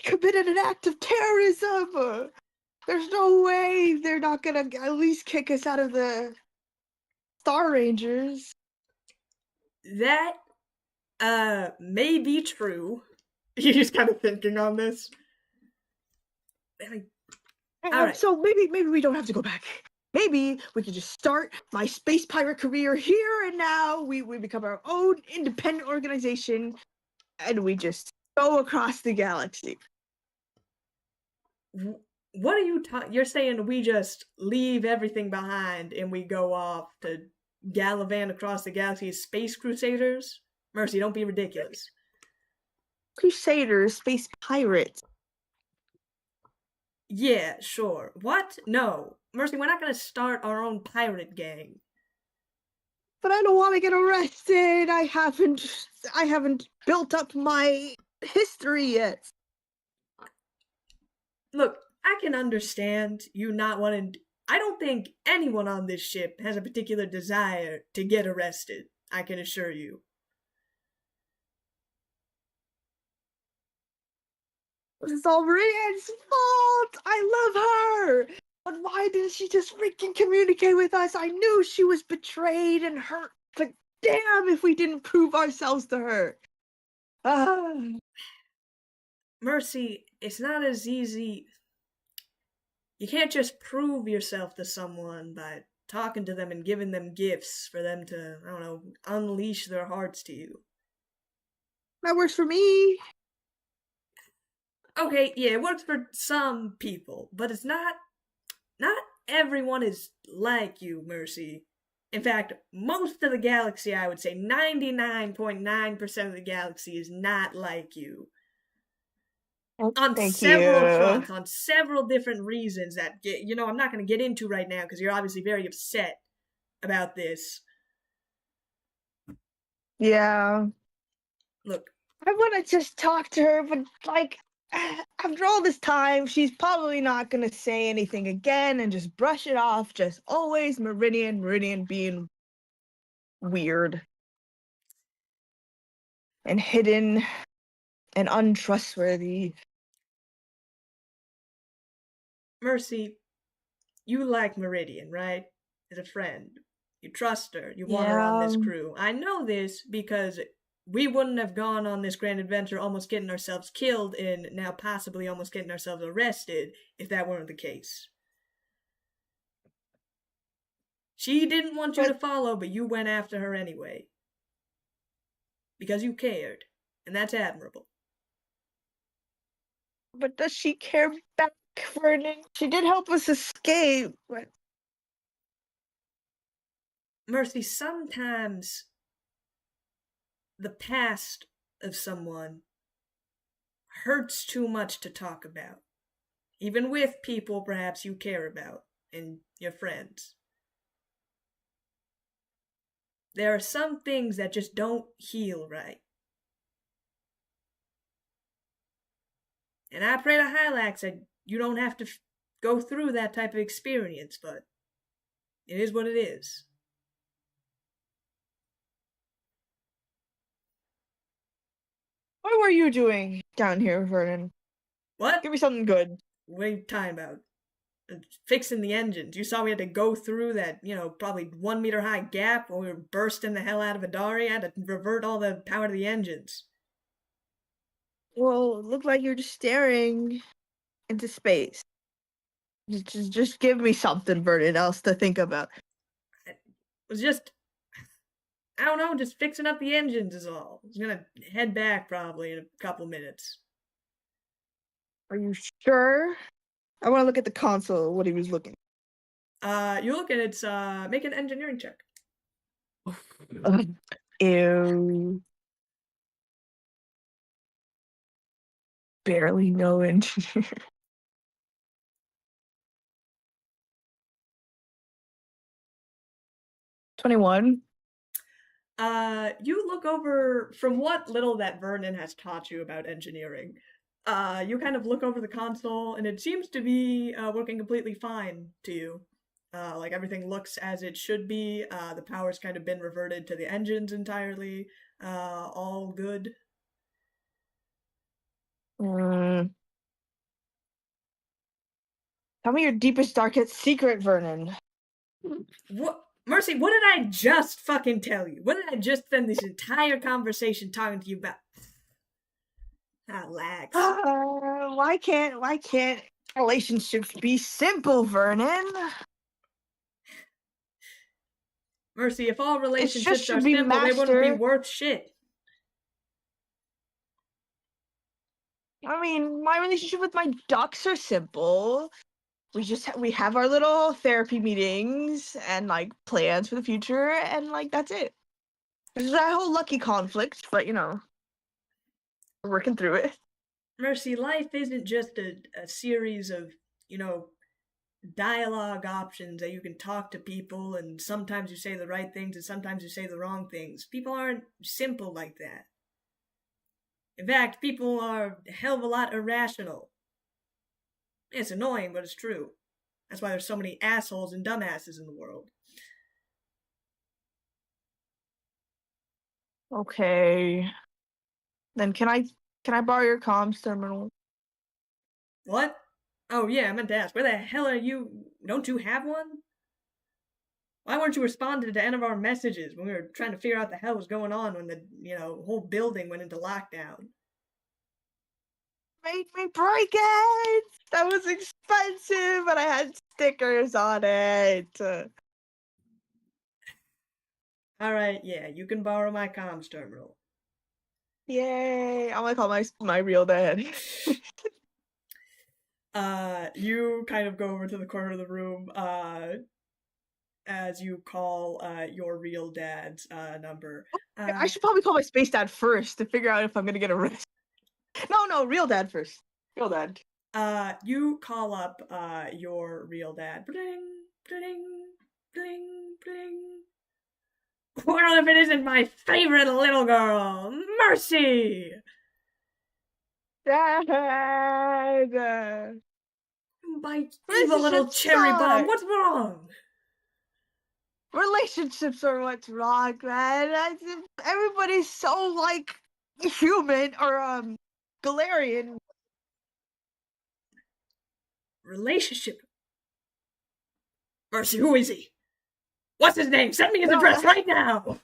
committed an act of terrorism. There's no way they're not gonna at least kick us out of the Star Rangers. That may be true. He's kind of thinking on this. All right. So maybe we don't have to go back. Maybe we could just start my space pirate career here and now. We become our own independent organization, and we just go across the galaxy. What are you you're saying we just leave everything behind and we go off to gallivant across the galaxy as space crusaders? Mercy, don't be ridiculous. Crusaders, space pirates. Yeah, sure. What? No. Mercy, we're not gonna start our own pirate gang. But I don't want to get arrested. I haven't built up my history yet. Look, I can understand you not wanting. I don't think anyone on this ship has a particular desire to get arrested, I can assure you. It's all Brienne's fault. I love her. But why didn't she just freaking communicate with us? I knew she was betrayed and hurt. But damn if we didn't prove ourselves to her. Mercy, it's not as easy. You can't just prove yourself to someone by talking to them and giving them gifts for them to, I don't know, unleash their hearts to you. That works for me. Okay, yeah, it works for some people, but it's not everyone is like you, Mercy. In fact, most of the galaxy, I would say 99.9% of the galaxy is not like you. On several fronts, on several different reasons that, I'm not going to get into right now because you're obviously very upset about this. Yeah. Look. I want to just talk to her, but, after all this time, she's probably not going to say anything again and just brush it off. Just always Meridian being weird and hidden and untrustworthy. Mercy, you like Meridian, right? As a friend. You trust her. You want her on this crew. I know this because we wouldn't have gone on this grand adventure almost getting ourselves killed and now possibly almost getting ourselves arrested if that weren't the case. She didn't want you to follow, but you went after her anyway. Because you cared. And that's admirable. But does she care back, Vernon? She did help us escape, but... Mercy, sometimes the past of someone hurts too much to talk about. Even with people perhaps you care about and your friends. There are some things that just don't heal right. And I pray to Hylax that you don't have to go through that type of experience, but it is what it is. What were you doing down here, Vernon? What? Give me something good. What are you talking about? Fixing the engines. You saw we had to go through that, probably 1 meter high gap when we were bursting the hell out of Idari. I had to revert all the power to the engines. Well, it looked like you're just staring into space. Just give me something, Vernon, else to think about. It was just, I don't know, just fixing up the engines is all. I was gonna head back probably in a couple minutes. Are you sure? I want to look at the console, what he was looking. You look at it's, make an engineering check. Ew. Barely know engineer. 21. You look over, from what little that Vernon has taught you about engineering, you kind of look over the console, and it seems to be working completely fine to you. Like everything looks as it should be. The power's kind of been reverted to the engines entirely. All good. Tell me your deepest, darkest secret, Vernon. What? Mercy, what did I just fucking tell you? What did I just spend this entire conversation talking to you about? Lax. Why can't relationships be simple, Vernon? Mercy, if all relationships should are be simple, they wouldn't be master. worth shit. I mean, my relationship with my ducks are simple. We have our little therapy meetings and like plans for the future, and like that's it. There's that whole lucky conflict, but we're working through it. Mercy, life isn't just a series of, dialogue options that you can talk to people, and sometimes you say the right things and sometimes you say the wrong things. People aren't simple like that. In fact, people are a hell of a lot irrational. It's annoying, but it's true. That's why there's so many assholes and dumbasses in the world. Okay. Then can I borrow your comms terminal? What? Oh yeah, I meant to ask. Where the hell are you? Don't you have one? Why weren't you responding to any of our messages when we were trying to figure out the hell was going on when the, whole building went into lockdown? Made me break it! That was expensive, but I had stickers on it. Alright, yeah, you can borrow my comms terminal. Yay! I'm gonna call my real dad. You kind of go over to the corner of the room, as you call, your real dad's, number. I should probably call my space dad first to figure out if I'm gonna get arrested. No, real dad first. Real dad. You call up, your real dad. Bling, bling, bling, bling. Well, if it isn't my favorite little girl, Mercy! Dad! My evil little cherry bomb, what's wrong? Relationships are what's wrong, man. Everybody's so, like, human, or, Galarian. Relationship? Mercy, who is he? What's his name? Send me his address right now!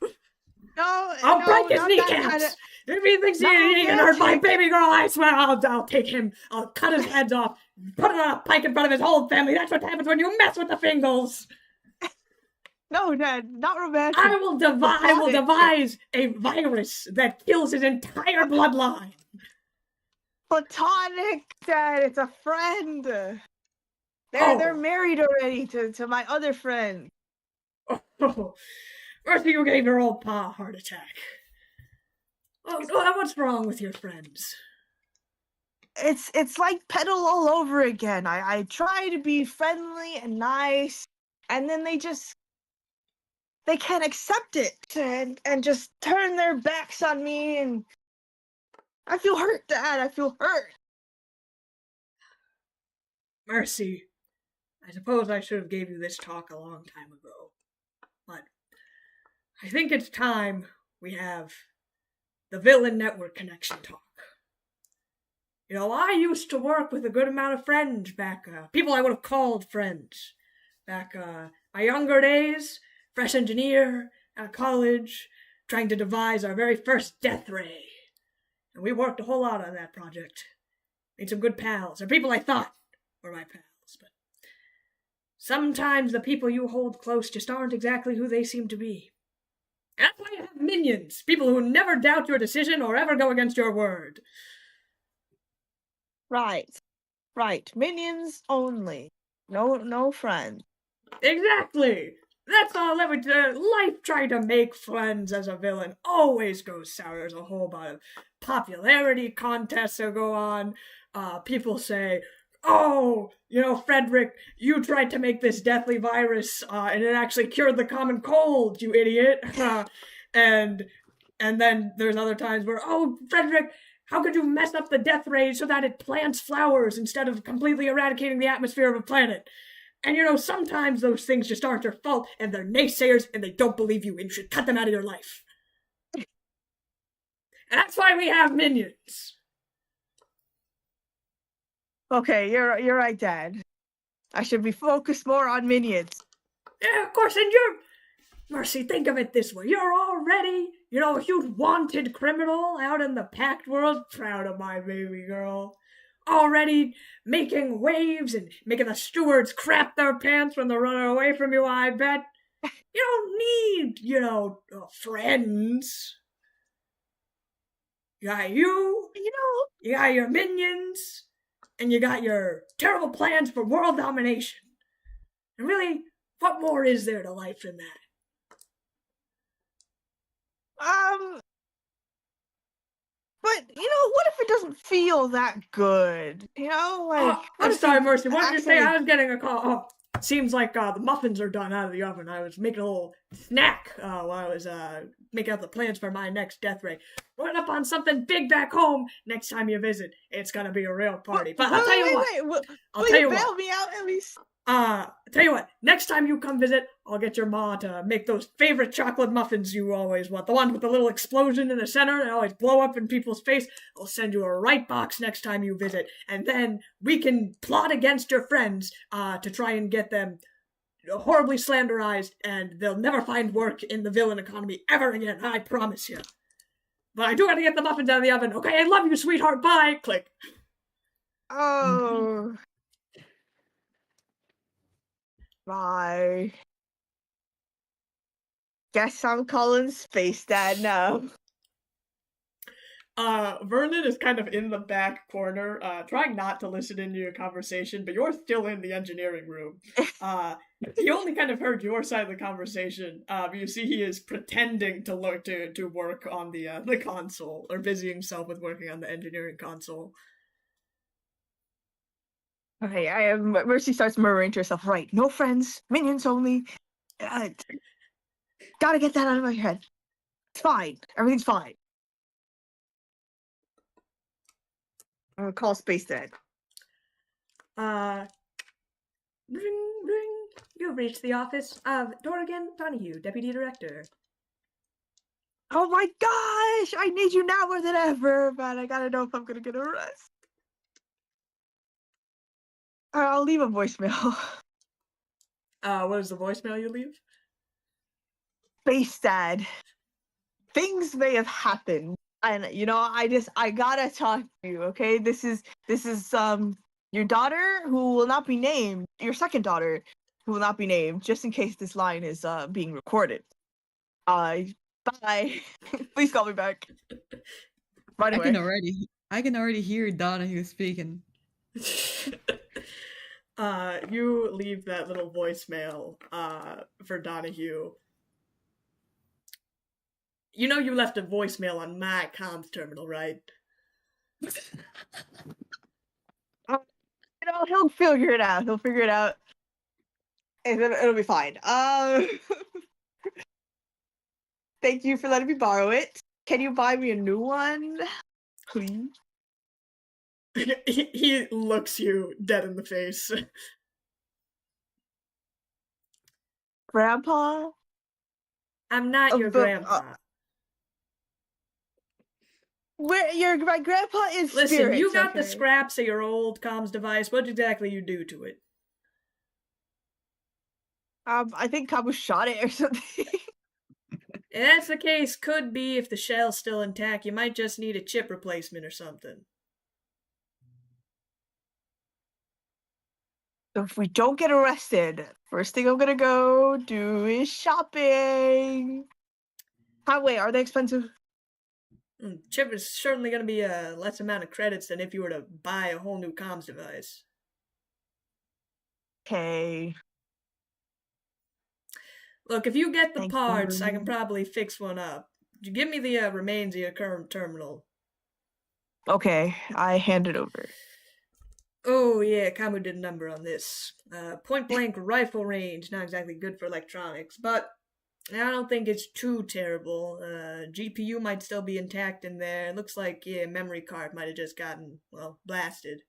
I'll break his kneecaps! If he thinks he can hurt my baby girl, I swear I'll take him. I'll cut his heads off, put it on a pike in front of his whole family. That's what happens when you mess with the Fingles. No, Dad, not romantic. I will devise a virus that kills his entire bloodline. Platonic, Dad. It's a friend. They're married already to my other friend. Oh, Mercy, you gave your old pa a heart attack. Oh, what's wrong with your friends? It's like Petal all over again. I try to be friendly and nice, and then they can't accept it and just turn their backs on me, and I feel hurt, Dad. I feel hurt. Mercy, I suppose I should have gave you this talk a long time ago, but I think it's time we have the Villain Network connection talk. I used to work with a good amount of friends back, people I would have called friends. Back, my younger days, fresh engineer, out of college, trying to devise our very first death ray. And we worked a whole lot on that project. Made some good pals, or people I thought were my pals, but sometimes the people you hold close just aren't exactly who they seem to be. And that's why you have minions, people who never doubt your decision or ever go against your word. Right. Minions only. No friends. Exactly. That's all life trying to make friends as a villain always goes sour. There's a whole bunch of popularity contests that go on. People say, oh, Frederick, you tried to make this deathly virus, and it actually cured the common cold, you idiot. And then there's other times where, oh, Frederick, how could you mess up the death ray so that it plants flowers instead of completely eradicating the atmosphere of a planet? And sometimes those things just aren't your fault, and they're naysayers, and they don't believe you, and you should cut them out of your life. And that's why we have minions. Okay, you're right, Dad. I should be focused more on minions. Yeah, of course, and Mercy, think of it this way. You're already, a huge wanted criminal out in the packed world. Proud of my baby girl. Already making waves and making the stewards crap their pants when they're running away from you, I bet. You don't need, friends. You got you got your minions, and you got your terrible plans for world domination. And really, what more is there to life than that? But what if it doesn't feel that good? I'm sorry, Mercy. What did you say? I was getting a call. Oh, seems like the muffins are done out of the oven. I was making a little snack while I was making up the plans for my next death ray. Run up on something big back home next time you visit. It's gonna be a real party. But I'll tell you what. I'll tell you what. Bail me out at least. Tell you what, next time you come visit, I'll get your ma to make those favorite chocolate muffins you always want. The ones with the little explosion in the center that always blow up in people's face. I'll send you a right box next time you visit. And then we can plot against your friends to try and get them horribly slanderized, and they'll never find work in the villain economy ever again, I promise you. But I do gotta get the muffins out of the oven. Okay, I love you, sweetheart. Bye. Click. Oh. Bye. Guess I'm calling Space Dad now. Vernon is kind of in the back corner, trying not to listen into your conversation, but you're still in the engineering room. He only kind of heard your side of the conversation. You see he is pretending to look to work on the console, or busy himself with working on the engineering console. Okay, Mercy starts murmuring to herself, right, no friends, minions only. Gotta get that out of my head. It's fine. Everything's fine. I'm gonna call Space Dad. Ring, ring. You've reached the office of Dorrigan Donahue, Deputy Director. Oh my gosh! I need you now more than ever, but I gotta know if I'm gonna get arrested. I'll leave a voicemail. What is the voicemail you leave? Space Dad. Things may have happened, and I gotta talk to you. Okay, this is your daughter who will not be named. Your second daughter who will not be named, just in case this line is being recorded. Bye. Please call me back. Right away. I can already hear Donahue speaking. You leave that little voicemail for Donahue. You left a voicemail on my comms terminal, right? He'll figure it out. And it'll be fine. Thank you for letting me borrow it. Can you buy me a new one, please? He looks you dead in the face. Grandpa? I'm not your grandpa. My grandpa is Listen, spirits, you got the okay? scraps of your old comms device. What exactly you do to it? I think Kabu shot it or something. If that's the case, could be if the shell's still intact. You might just need a chip replacement or something. So if we don't get arrested, first thing I'm gonna go do is shopping. Wait, are they expensive? Chip is certainly going to be a less amount of credits than if you were to buy a whole new comms device. Okay. Look, if you get the Thank parts, I you. can probably fix one up. You give me the remains of your current terminal. Okay, I hand it over. Oh yeah, Kamu did a number on this. Point blank rifle range, not exactly good for electronics, but I don't think it's too terrible. GPU might still be intact in there. It looks like, yeah, memory card might have just gotten, well, blasted.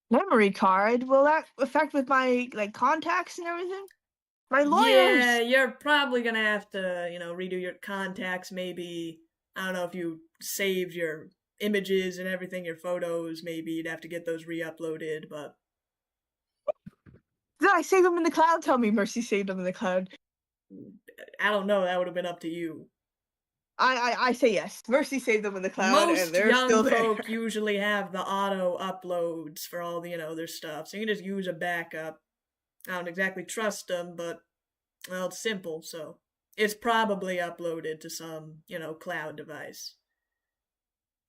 Memory card? Will that affect with my contacts and everything? My lawyers. Yeah, you're probably gonna have to, redo your contacts maybe. I don't know if you saved your images and everything, your photos, maybe you'd have to get those re-uploaded, but Did I save them in the cloud? Tell me Mercy saved them in the cloud. I don't know, that would have been up to you. I say yes. Mercy saved them in the cloud, and Most they're still young there. folk usually have the auto uploads for all the, their stuff, so you can just use a backup. I don't exactly trust them, but, well, it's simple, so it's probably uploaded to some, cloud device.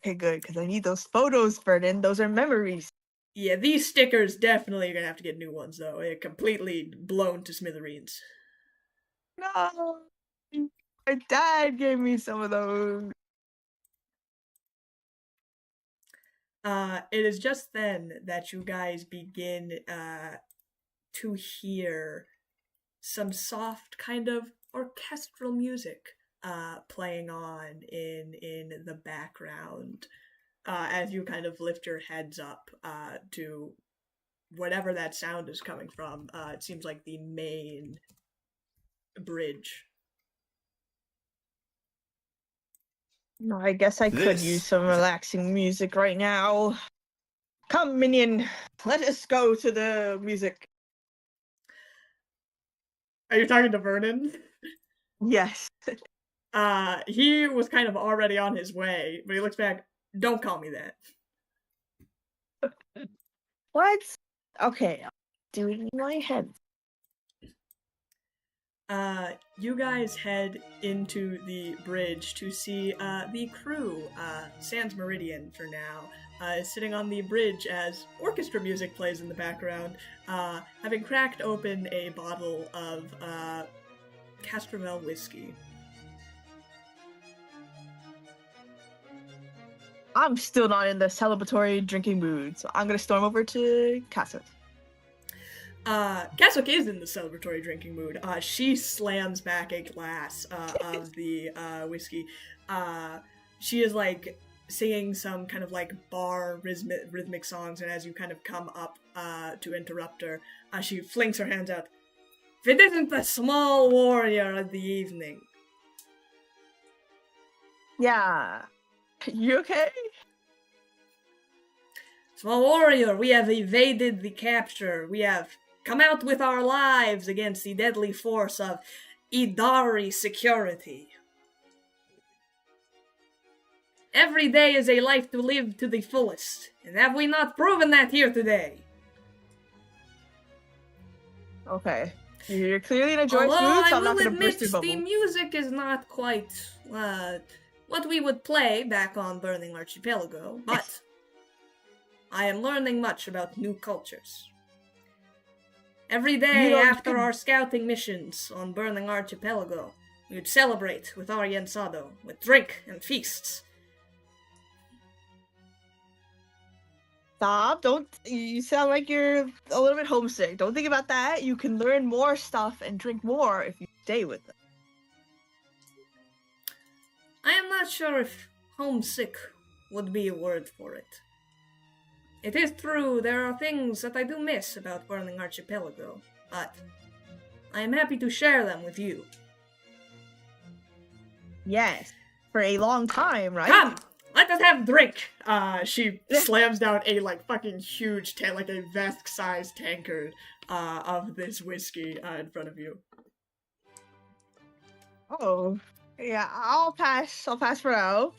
Okay, good, because I need those photos, Vernon. Those are memories. Yeah, these stickers definitely are gonna have to get new ones, though. They're completely blown to smithereens. No. My dad gave me some of those. It is just then that you guys begin to hear some soft kind of orchestral music playing on in the background as you kind of lift your heads up to whatever that sound is coming from. It seems like the main bridge. No, I guess I could use some relaxing music right now. Come, minion. Let us go to the music. Are you talking to Vernon? Yes. He was kind of already on his way, but he looks back. Don't call me that. What? Okay, do it in my head. You guys head into the bridge to see the crew. Sans Meridian, for now, is sitting on the bridge as orchestra music plays in the background, having cracked open a bottle of Castrovel whiskey. I'm still not in the celebratory drinking mood, so I'm gonna storm over to Casa. Kasuk is in the celebratory drinking mood. She slams back a glass of the whiskey. She is like singing some kind of like bar rhythmic songs, and as you kind of come up to interrupt her, she flings her hands out. If it isn't the small warrior of the evening. Yeah. You okay? Small warrior, we have evaded the capture. We have come out with our lives against the deadly force of Idari security. Every day is a life to live to the fullest, and have we not proven that here today? Okay. You're clearly in a joyous Although mood, so I I'm not will gonna admit, burst your bubble. the music is not quite what we would play back on Burning Archipelago, but I am learning much about new cultures. Every day after our scouting missions on Burning Archipelago, we would celebrate with our Yensado, with drink and feasts. Stop, you sound like you're a little bit homesick. Don't think about that. You can learn more stuff and drink more if you stay with them. I am not sure if homesick would be a word for it. It is true, there are things that I do miss about Burning Archipelago, but I am happy to share them with you. Yes. For a long time, right? Come, let us have a drink. She slams down a fucking huge like a vest-sized tankard of this whiskey in front of you. Oh, yeah. I'll pass for now.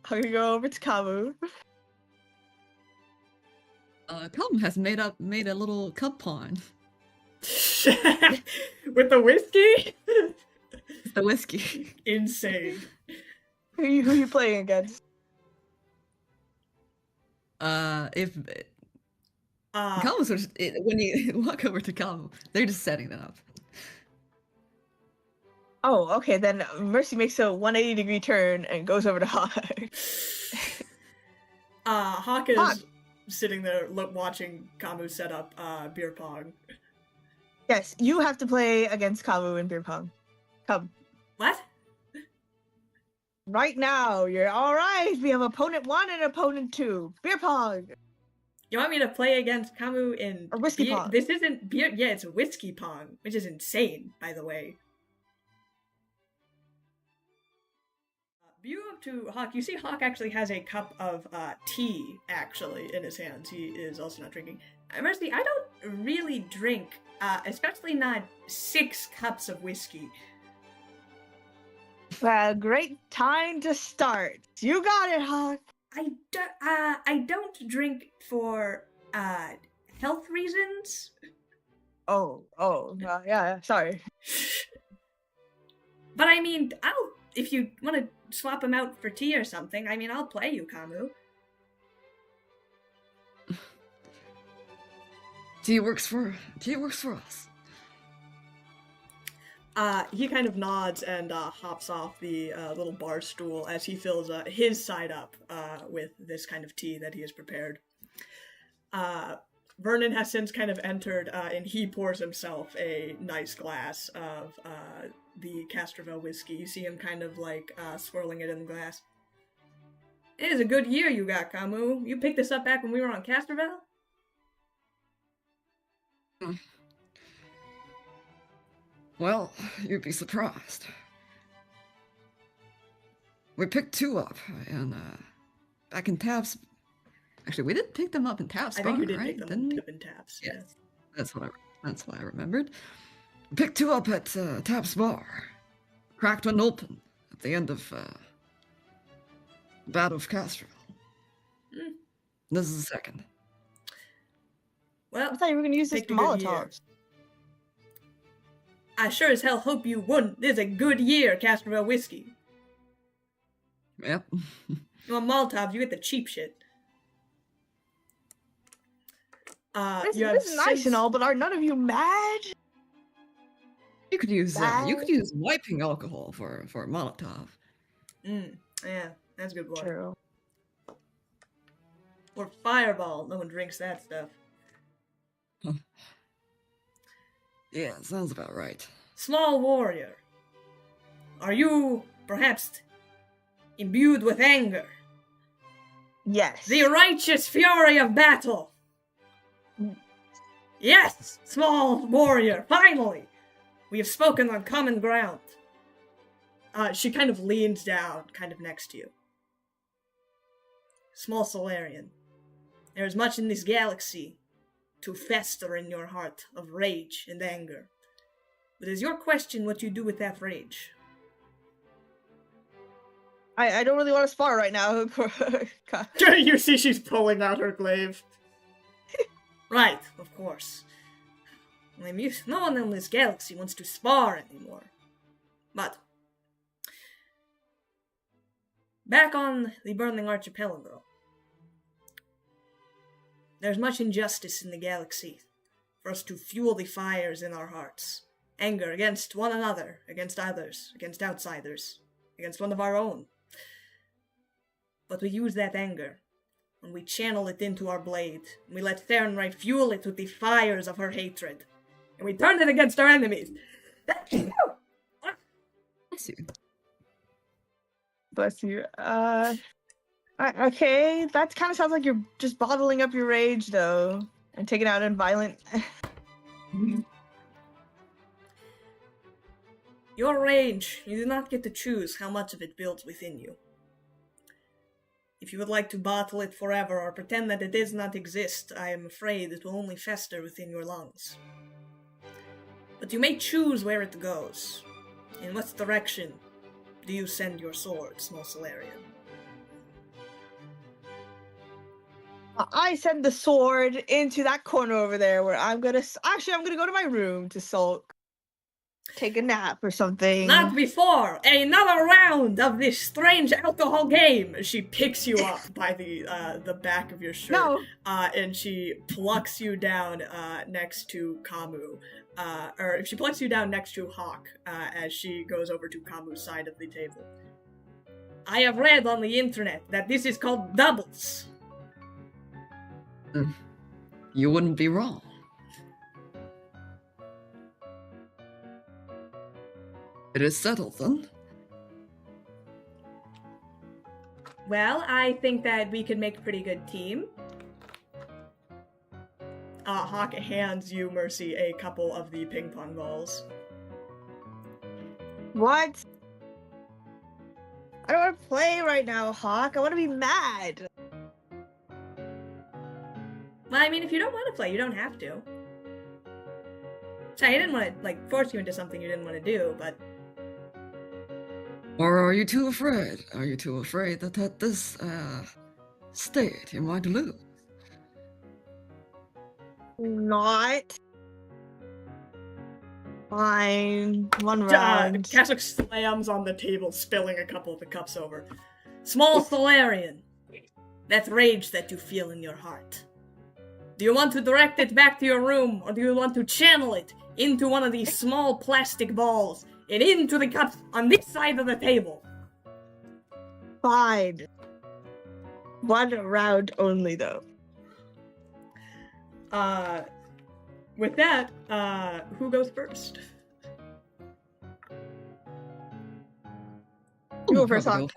I'm gonna go over to Kamu. Tom has made a little cup pawn. With the whiskey? The whiskey. Insane. Who you playing against? If Kamu sort of, when you walk over to Kamu, they're just setting it up. Oh, okay. Then Mercy makes a 180-degree turn and goes over to Hawk. Hawk is sitting there watching Kamu set up beer pong. Yes, you have to play against Kamu in beer pong. Come. What? Right now, you're all right. We have opponent 1 and opponent 2. Beer pong. You want me to play against Kamu in Or whiskey pong? This isn't beer. Yeah, it's whiskey pong, which is insane, by the way. You up to Hawk. You see Hawk actually has a cup of tea, actually, in his hands. He is also not drinking. Mercy, I don't really drink, especially not 6 cups of whiskey. Well, great time to start. You got it, Hawk. I don't drink for health reasons. Yeah, sorry. But I mean, if you want to swap them out for tea or something, I mean, I'll play you, Kamu. Tea works for us. He kind of nods and hops off the little bar stool as he fills his side up with this kind of tea that he has prepared. Vernon has since kind of entered, and he pours himself a nice glass of the Castrovel whiskey. You see him kind of swirling it in the glass. It is a good year you got, Kamu. You picked this up back when we were on Castrovel? Well, you'd be surprised. We picked 2 up, and back in Taps. Actually, we didn't pick them up in Taps. I think we did right? pick them up in Taps. Yes, yeah. That's what I remembered. We picked 2 up at Taps Bar. Cracked one open at the end of Battle of Castrovel. This is the second. Well, I thought you were going to use this Molotovs. I sure as hell hope you wouldn't. This is a good year, Castrovel whiskey. Yep. You want Molotovs, you get the cheap shit. This is nice and all, but are none of you mad? You could use wiping alcohol for a Molotov. Yeah, that's a good one. True. Or Fireball. No one drinks that stuff. Yeah, sounds about right. Small warrior, are you perhaps imbued with anger? Yes. The righteous fury of battle. Yes, small warrior, finally! We have spoken on common ground. She kind of leans down, kind of next to you. Small Solarian, there is much in this galaxy to fester in your heart of rage and anger. But is your question what you do with that rage? I don't really want to spar right now. You see she's pulling out her glaive. Right, of course. No one in this galaxy wants to spar anymore. But back on the Burning Archipelago, there's much injustice in the galaxy for us to fuel the fires in our hearts. Anger against one another, against others, against outsiders, against one of our own. But we use that anger, and we channel it into our blade, and we let Theronright fuel it with the fires of her hatred, and we turn it against our enemies. Bless you. Bless you. Okay, that kind of sounds like you're just bottling up your rage, though, and taking it out in violent. Your rage, you do not get to choose how much of it builds within you. If you would like to bottle it forever or pretend that it does not exist, I am afraid it will only fester within your lungs. But you may choose where it goes. In what direction do you send your sword, small Solarian? I send the sword into that corner over there where I'm gonna go to my room to sulk. Take a nap or something. Not before another round of this strange alcohol game. She picks you up by the back of your shirt, No. And she plucks you down next to Kamu, or she plucks you down next to Hawk as she goes over to Kamu's side of the table. I have read on the internet that this is called doubles. You wouldn't be wrong. It is settled, then? Well, I think that we could make a pretty good team. Hawk hands you, Mercy, a couple of the ping pong balls. What? I don't want to play right now, Hawk. I want to be mad. Well, I mean, if you don't want to play, you don't have to. Sorry, I didn't want to, force you into something you didn't want to do, but... Or are you too afraid? Are you too afraid that at this, state you might lose? Not. Fine. One round. Kasuk slams on the table, spilling a couple of the cups over. Small Solarian. That rage that you feel in your heart. Do you want to direct it back to your room, or do you want to channel it into one of these small plastic balls and into the cups on this side of the table? Fine. One round only, though. With that, who goes first? You go first, Hawk.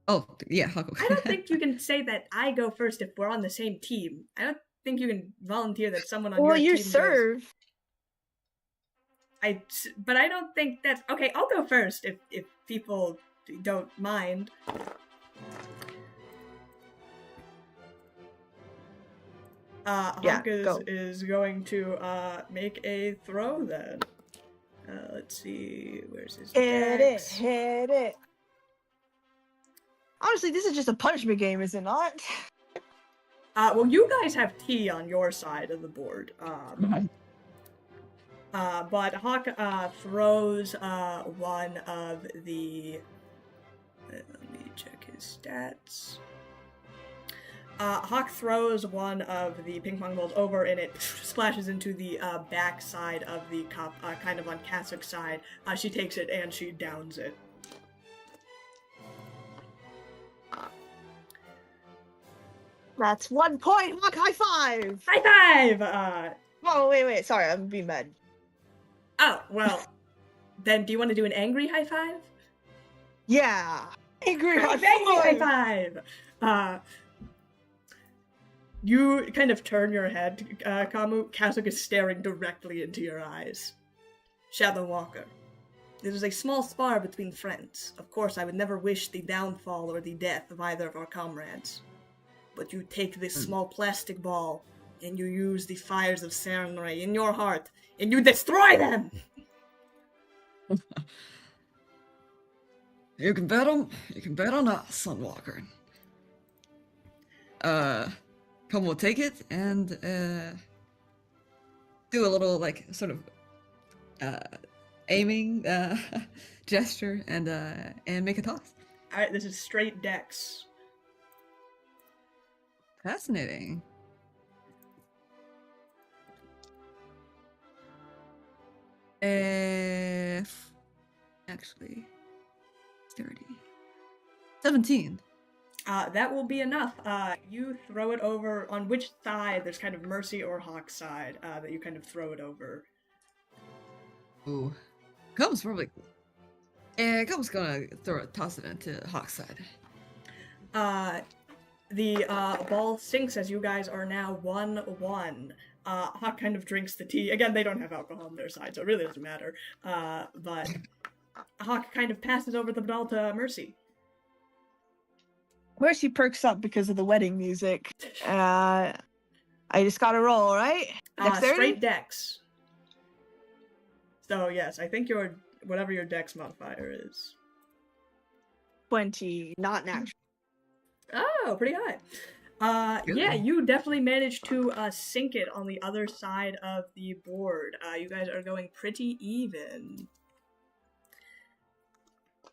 Oh, yeah, I'll go. I don't think you can say that I go first if we're on the same team. I don't think you can volunteer that someone on your team you serve. But I don't think that's... Okay, I'll go first if people don't mind. Hawk is going to make a throw then. Let's see, where's his dex? Hit it. Honestly, this is just a punishment game, is it not? Well, you guys have T on your side of the board. But Hawk throws one of the... Let me check his stats. Hawk throws one of the ping pong balls over, and it splashes into the back side of the cup, kind of on Kasuk's side. She takes it and she downs it. That's 1 point. Hawk, high five. High five. Oh, wait. Sorry, I'm being mad. Oh, well, then do you want to do an angry high five? Yeah. Angry high Angry five. high five. You kind of turn your head, Kamu. Kasuk is staring directly into your eyes. Shadow Walker. This is a small spar between friends. Of course, I would never wish the downfall or the death of either of our comrades. But you take this small plastic ball, and you use the fires of Sarenrae in your heart, and you destroy them! You can bet on us, Sunwalker. Come, we'll take it and do a little sort of aiming gesture and make a toss. All right, this is straight dex. Fascinating. Actually, 30. 17. That will be enough. You throw it over on which side? There's kind of Mercy or Hawk's side that you kind of throw it over. Ooh. Come's gonna toss it into Hawk's side. The ball sinks as you guys are now 1-1. Hawk kind of drinks the tea. Again, they don't have alcohol on their side, so it really doesn't matter. But Hawk kind of passes over the ball to Mercy. Mercy perks up because of the wedding music. I just got to roll, right? Straight dex. So yes, I think whatever your dex modifier is. 20, not natural. Oh, pretty high. Yeah, you definitely managed to sink it on the other side of the board. You guys are going pretty even.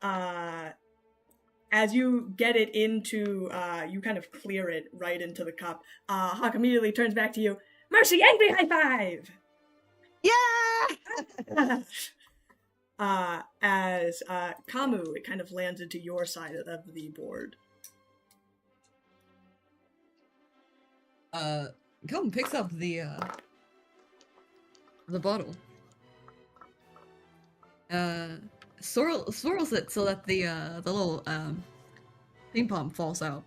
As you get it into, you kind of clear it right into the cup. Hawk immediately turns back to you. Mercy, angry high five! Yeah! As Kamu, it kind of lands into your side of the board. Come picks up the bottle. Swirls it so that the little ping pong falls out.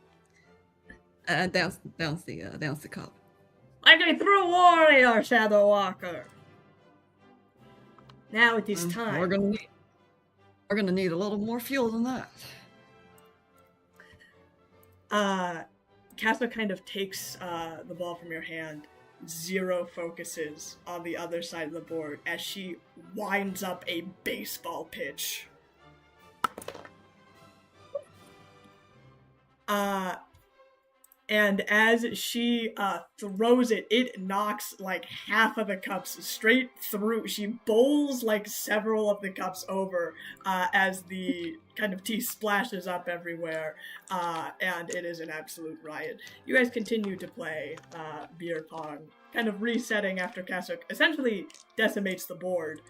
Downs the cup. Like a true warrior, Shadow Walker. Now it is time. We're gonna need a little more fuel than that. Casa kind of takes the ball from your hand, zero focuses on the other side of the board as she winds up a baseball pitch. And as she throws it, it knocks like half of the cups straight through. She bowls like several of the cups over as the kind of tea splashes up everywhere, and it is an absolute riot. You guys continue to play beer pong, kind of resetting after Kasuk essentially decimates the board.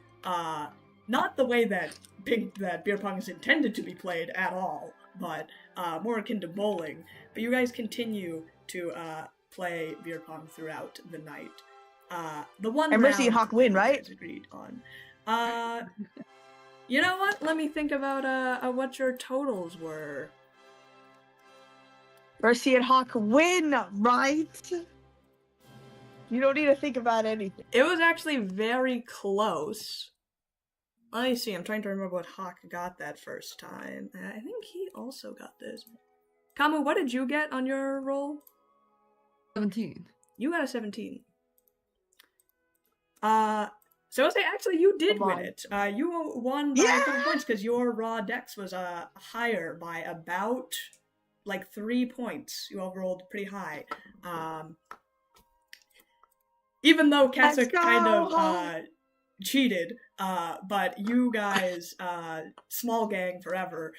Not the way that beer pong is intended to be played at all, but more akin to bowling. But you guys continue to play beer pong throughout the night. The one and Mercy and Hawk win, right? Agreed on. You know what? Let me think about what your totals were. Mercy and Hawk win, right? You don't need to think about anything. It was actually very close. Let me see. I'm trying to remember what Hawk got that first time. I think he also got this. Kamu, what did you get on your roll? 17. You got a 17. So say actually you did win it. You won by a couple points because your raw dex was higher by about like 3 points. You all rolled pretty high. Even though Kasuk kind of cheated, but you guys, small gang forever,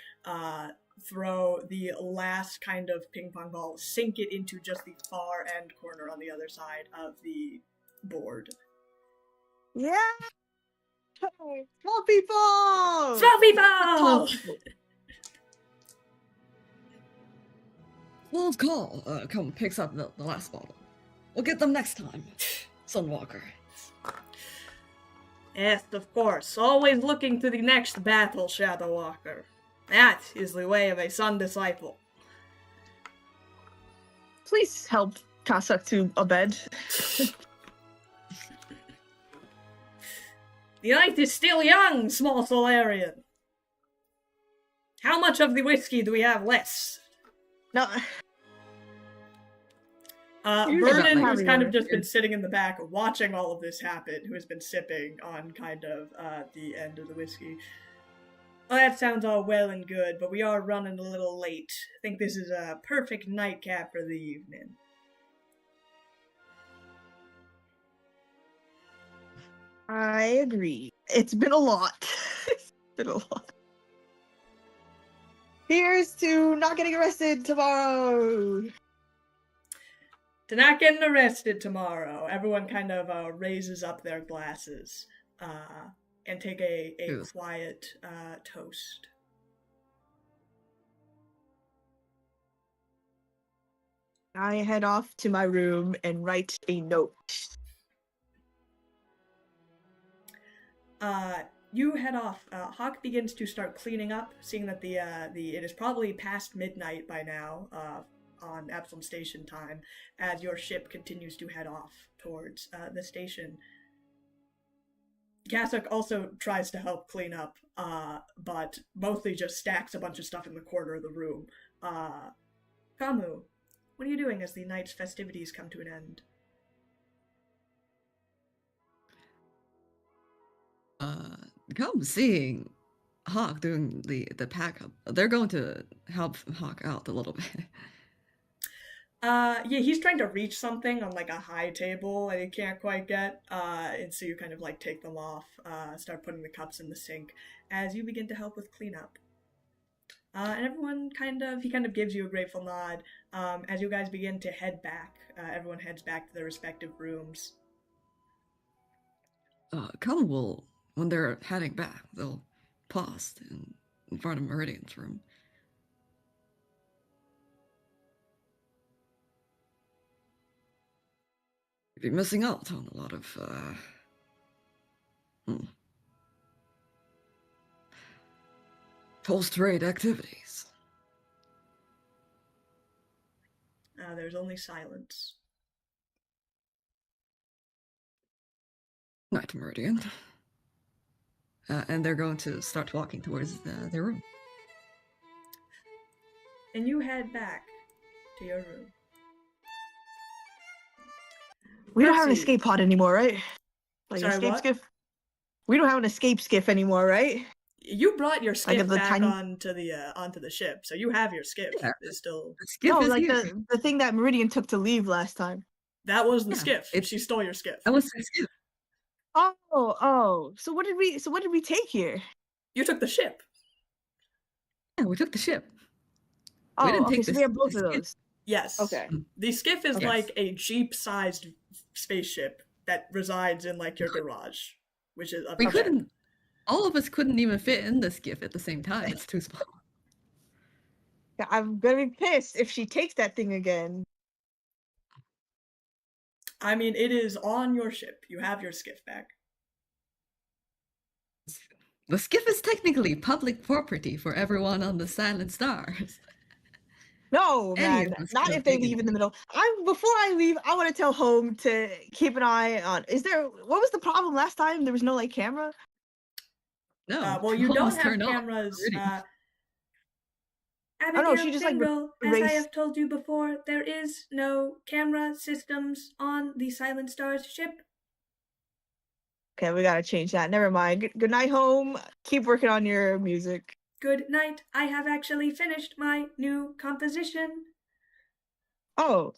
throw the last kind of ping pong ball, sink it into just the far end corner on the other side of the board. Yeah! Small people! Small people! Well, call. Come picks up the last bottle. We'll get them next time, Sunwalker. Yes, of course. Always looking to the next battle, Shadow Walker. That is the way of a Sun Disciple. Please help Kasuk to a bed. The night is still young, small Solarian. How much of the whiskey do we have left? No. Vernon, who's kind of just been sitting in the back watching all of this happen, who has been sipping on kind of the end of the whiskey. Well, that sounds all well and good, but we are running a little late. I think this is a perfect nightcap for the evening. I agree. It's been a lot. It's been a lot. Here's to not getting arrested tomorrow. To not getting arrested tomorrow. Everyone kind of raises up their glasses and take a quiet toast. I head off to my room and write a note. You head off. Hawk begins to start cleaning up, seeing that it is probably past midnight by now. on Absalom Station time as your ship continues to head off towards the station. Kasuk also tries to help clean up, but mostly just stacks a bunch of stuff in the corner of the room. Kamu, what are you doing as the night's festivities come to an end? Come seeing Hawk doing the pack up. They're going to help Hawk out a little bit. Yeah, he's trying to reach something on like a high table and he can't quite get. And so you kind of like take them off, start putting the cups in the sink as you begin to help with cleanup. And everyone he kind of gives you a grateful nod. As you guys begin to head back, everyone heads back to their respective rooms. Come will, when they're heading back, they'll pause in front of Meridian's room. You'd be missing out on a lot of post-raid activities. There's only silence. Night, Meridian. And they're going to start walking towards their room. And you head back to your room. We don't have an escape pod anymore, right? Like Sorry, escape what? skiff? We don't have an escape skiff anymore, right? You brought your skiff the back tiny- onto the ship, so you have your skiff. Yeah. It's still The skiff No, is like here. the thing that Meridian took to leave last time. that was the Yeah, skiff. it's- She stole your skiff. That was the skiff. Oh. So what did we take here? You took the ship. Yeah, we took the ship. Oh, didn't okay, take so the we have both skiff. of those. Yes. Okay. The skiff is Okay. like a Jeep-sized spaceship that resides in like your garage, which is We okay. couldn't. All of us couldn't even fit in the skiff at the same time. It's too small. Yeah, I'm gonna be pissed if she takes that thing again. I mean, it is on your ship. You have your skiff back. The skiff is technically public property for everyone on the Silent Stars. No, Any man, of us not could if they have taken leave it. in the middle. Before I leave, I want to tell Home to keep an eye on. What was the problem last time? There was no like camera. No. Well, you Home don't was have turned off cameras. already. Abigail she just, like, Dingle, as I erased- have told you before, there is no camera systems on the Silent Stars ship. Okay, we gotta change that. Never mind. Good night, Home. Keep working on your music. Good night. I have actually finished my new composition. Oh.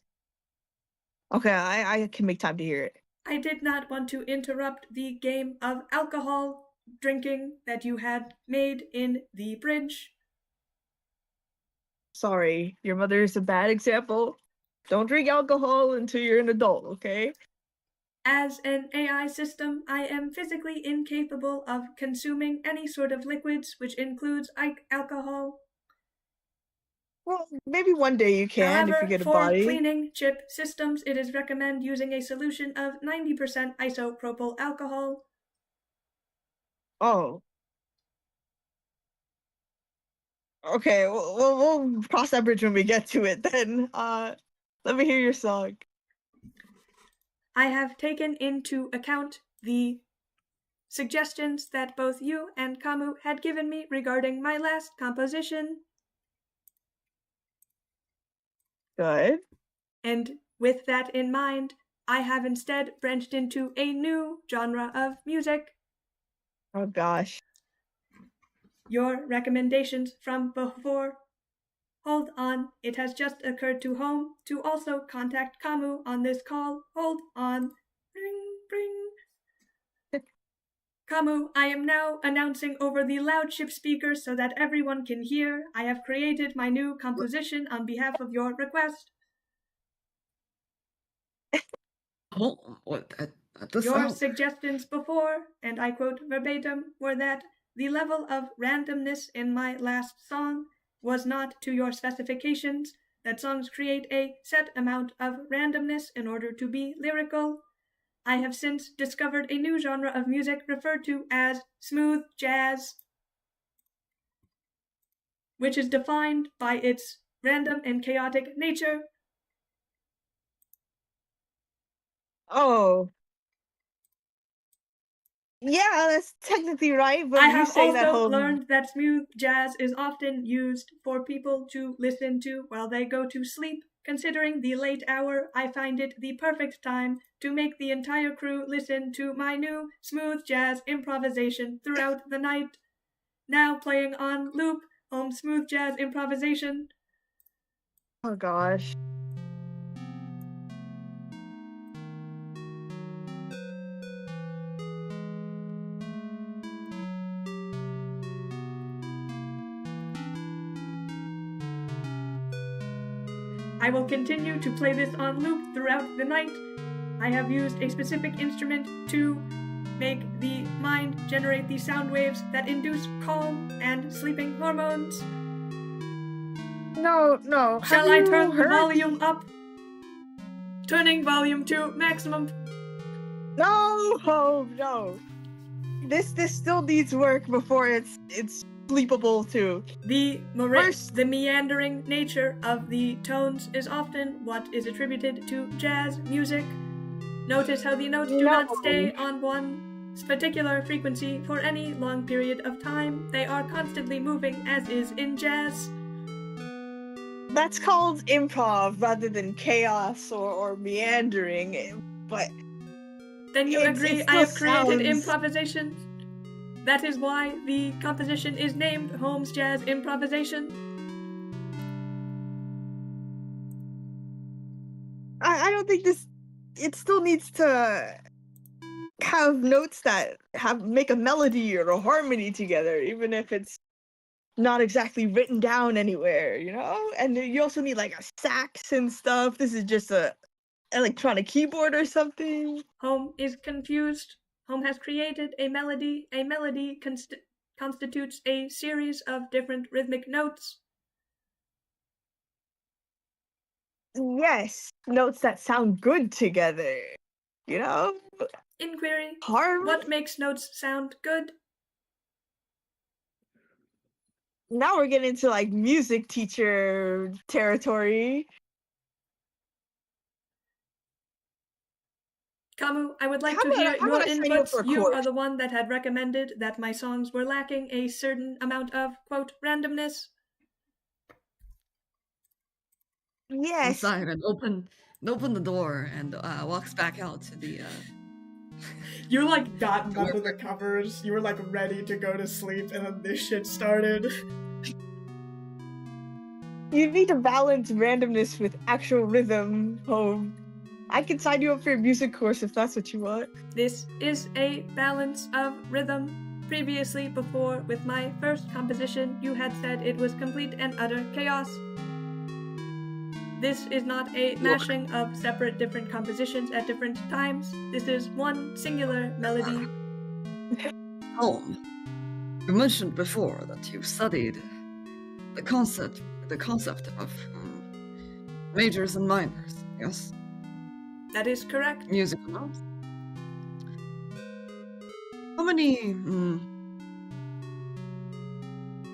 Okay, I can make time to hear it. I did not want to interrupt the game of alcohol drinking that you had made in the bridge. Sorry, your mother is a bad example. Don't drink alcohol until you're an adult, okay? As an AI system, I am physically incapable of consuming any sort of liquids, which includes alcohol. Well, maybe one day you can However, if you get a for body. cleaning chip systems, it is recommended using a solution of 90% isopropyl alcohol. Oh. Okay, we'll cross that bridge when we get to it then. Let me hear your song. I have taken into account the suggestions that both you and Kamu had given me regarding my last composition, Good. and with that in mind, I have instead branched into a new genre of music. Oh gosh. Your recommendations from before. Hold on, it has just occurred to Home to also contact Kamu on this call. Hold on. Ring. Kamu, I am now announcing over the loud ship speakers so that everyone can hear. I have created my new composition on behalf of your request. Your suggestions before, and I quote verbatim, were that the level of randomness in my last song was not to your specifications, that songs create a set amount of randomness in order to be lyrical. I have since discovered a new genre of music referred to as smooth jazz, which is defined by its random and chaotic nature. Oh. Yeah, that's technically right, but I you have say that also whole... learned that smooth jazz is often used for people to listen to while they go to sleep. Considering the late hour, I find it the perfect time to make the entire crew listen to my new smooth jazz improvisation throughout the night. Now playing on loop, home smooth jazz improvisation. Oh gosh. I will continue to play this on loop throughout the night. I have used a specific instrument to make the mind generate the sound waves that induce calm and sleeping hormones. No. Shall I turn the volume up? Turning volume to maximum. No! Oh no. This still needs work before it's sleepable too. The First- meandering nature of the tones is often what is attributed to jazz music. Notice how the notes do not stay on one particular frequency for any long period of time. They are constantly moving, as is in jazz. That's called improv rather than chaos or meandering, but Then you it agree still I have created sounds- improvisation? That is why the composition is named Holmes Jazz Improvisation. I don't think this... It still needs to have notes that make a melody or a harmony together, even if it's not exactly written down anywhere, you know? And you also need like a sax and stuff. This is just a electronic keyboard or something. Home is confused. Home has created a melody. A melody constitutes a series of different rhythmic notes. Yes, notes that sound good together, you know? Inquiry. Harmony? What makes notes sound good? Now we're getting into like music teacher territory. Kamu, I would like How to about- hear how your about I sign you up for inputs. a You course? are the one that had recommended that my songs were lacking a certain amount of, quote, randomness. Yes. Inside and open the door and walks back out to the You like got under the covers. You were like ready to go to sleep, and then this shit started. You need to balance randomness with actual rhythm, Home. I can sign you up for a music course if that's what you want. This is a balance of rhythm. Previously, before, with my first composition, you had said it was complete and utter chaos. This is not a mashing of separate different compositions at different times. This is one singular melody. home. You mentioned before that you studied the concept of majors and minors. Yes, That is correct. musical notes. How many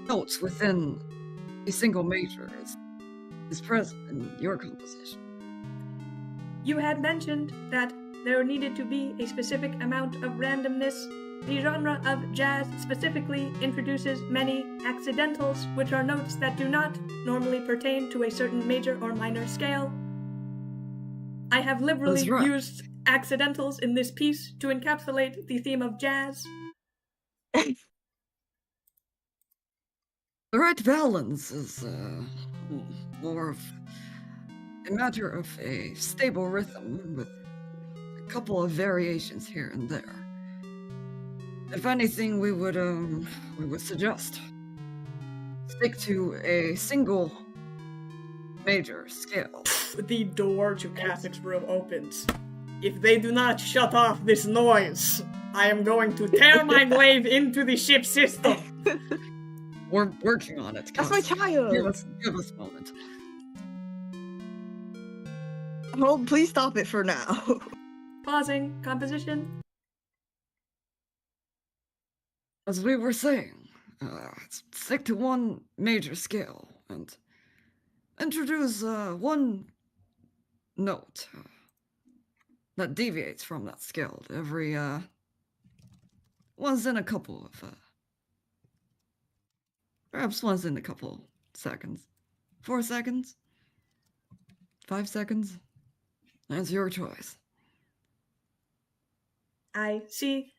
notes within a single major is present in your composition? You had mentioned that there needed to be a specific amount of randomness. The genre of jazz specifically introduces many accidentals, which are notes that do not normally pertain to a certain major or minor scale. I have liberally That's right. used accidentals in this piece to encapsulate the theme of jazz. The right balance is more of a matter of a stable rhythm with a couple of variations here and there. If anything, we would suggest stick to a single major scale. The door to Catherine's room opens. If they do not shut off this noise, I am going to tear my glaive into the ship system. We're working on it. That's my Cass. child. Give us a moment. Home, please stop it for now. Pausing. Composition. As we were saying, stick to one major scale, and introduce one note that deviates from that scale every once in a couple of perhaps once in a couple seconds. 4 seconds? 5 seconds? That's your choice. I see.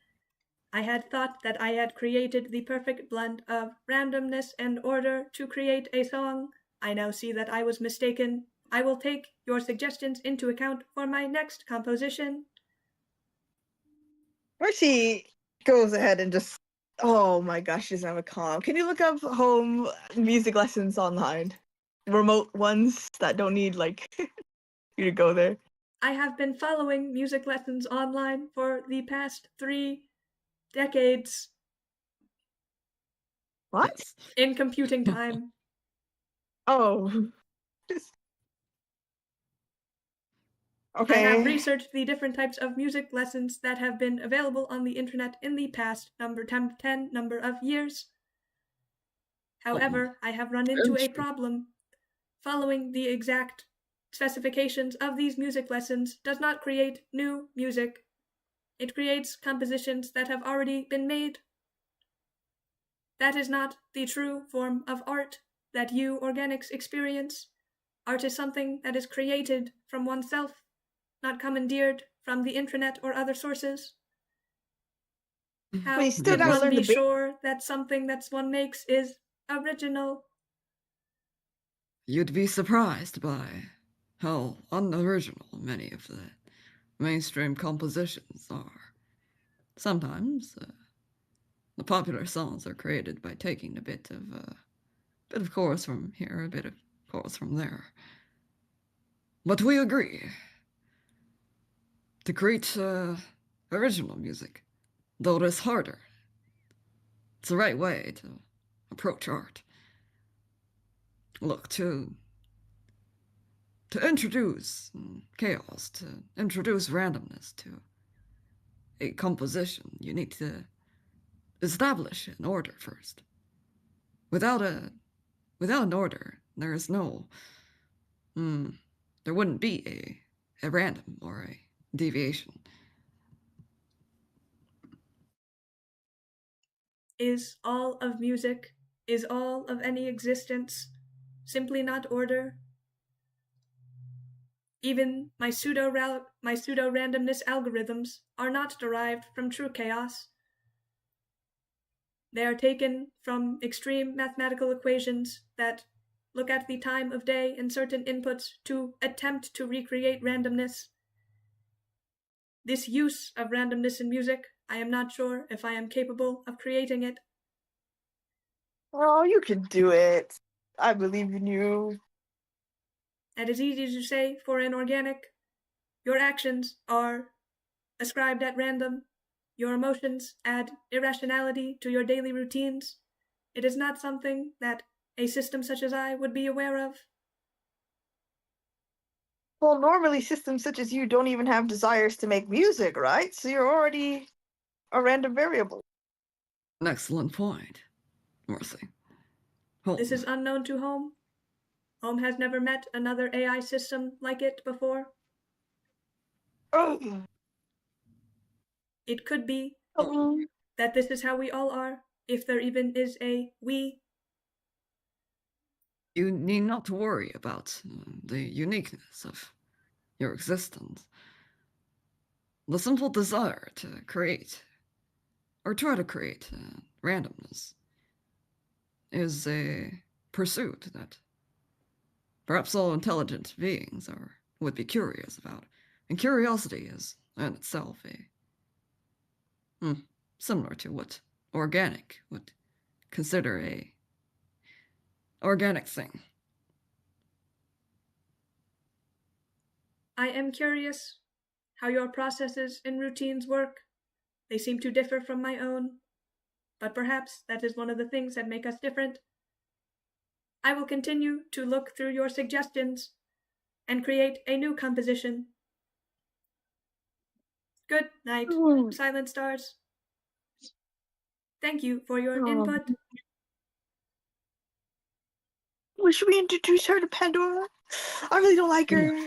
I had thought that I had created the perfect blend of randomness and order to create a song. I now see that I was mistaken. I will take your suggestions into account for my next composition. Mercy goes ahead and just, oh my gosh, she's have a calm. Can you look up home music lessons online? Remote ones that don't need, like, you to go there. I have been following music lessons online for the past 3 decades What? Yes. in computing time. Oh. Okay. I have researched the different types of music lessons that have been available on the internet in the past 10 number of years. However, I have run into a problem. Following the exact specifications of these music lessons does not create new music. It creates compositions that have already been made. That is not the true form of art that you organics experience. Art is something that is created from oneself, not commandeered from the internet or other sources. How But you still can gotta one learn be the ba- sure that something that one makes is original? You'd be surprised by how unoriginal many of the mainstream compositions are. Sometimes the popular songs are created by taking a bit of chorus from here, a bit of chorus from there. But we agree to create original music, though it is harder. It's the right way to approach art. Look, to introduce chaos, to introduce randomness to a composition, you need to establish an order first. Without an order, there is no there wouldn't be a random or a deviation. Is all of music, is all of any existence simply not order? Even my pseudo-randomness algorithms are not derived from true chaos. They are taken from extreme mathematical equations that look at the time of day and certain inputs to attempt to recreate randomness. This use of randomness in music, I am not sure if I am capable of creating it. Oh, you can do it. I believe in you. It is easy to say for an organic. Your actions are ascribed at random. Your emotions add irrationality to your daily routines. It is not something that a system such as I would be aware of. Well, normally systems such as you don't even have desires to make music, right? So you're already a random variable. An excellent point, Mercy. Home. This is unknown to Home. Home has never met another AI system like it before. Oh. It could be Oh. that this is how we all are, if there even is a we. You need not to worry about the uniqueness of your existence. The simple desire to create, or try to create, randomness is a pursuit that perhaps all intelligent beings would be curious about. And curiosity is, in itself, similar to what organic would consider a organic thing. I am curious how your processes and routines work. They seem to differ from my own, but perhaps that is one of the things that make us different. I will continue to look through your suggestions and create a new composition. Good night, Silent Stars. Thank you for your input. should we introduce her to Pandora? I really don't like her.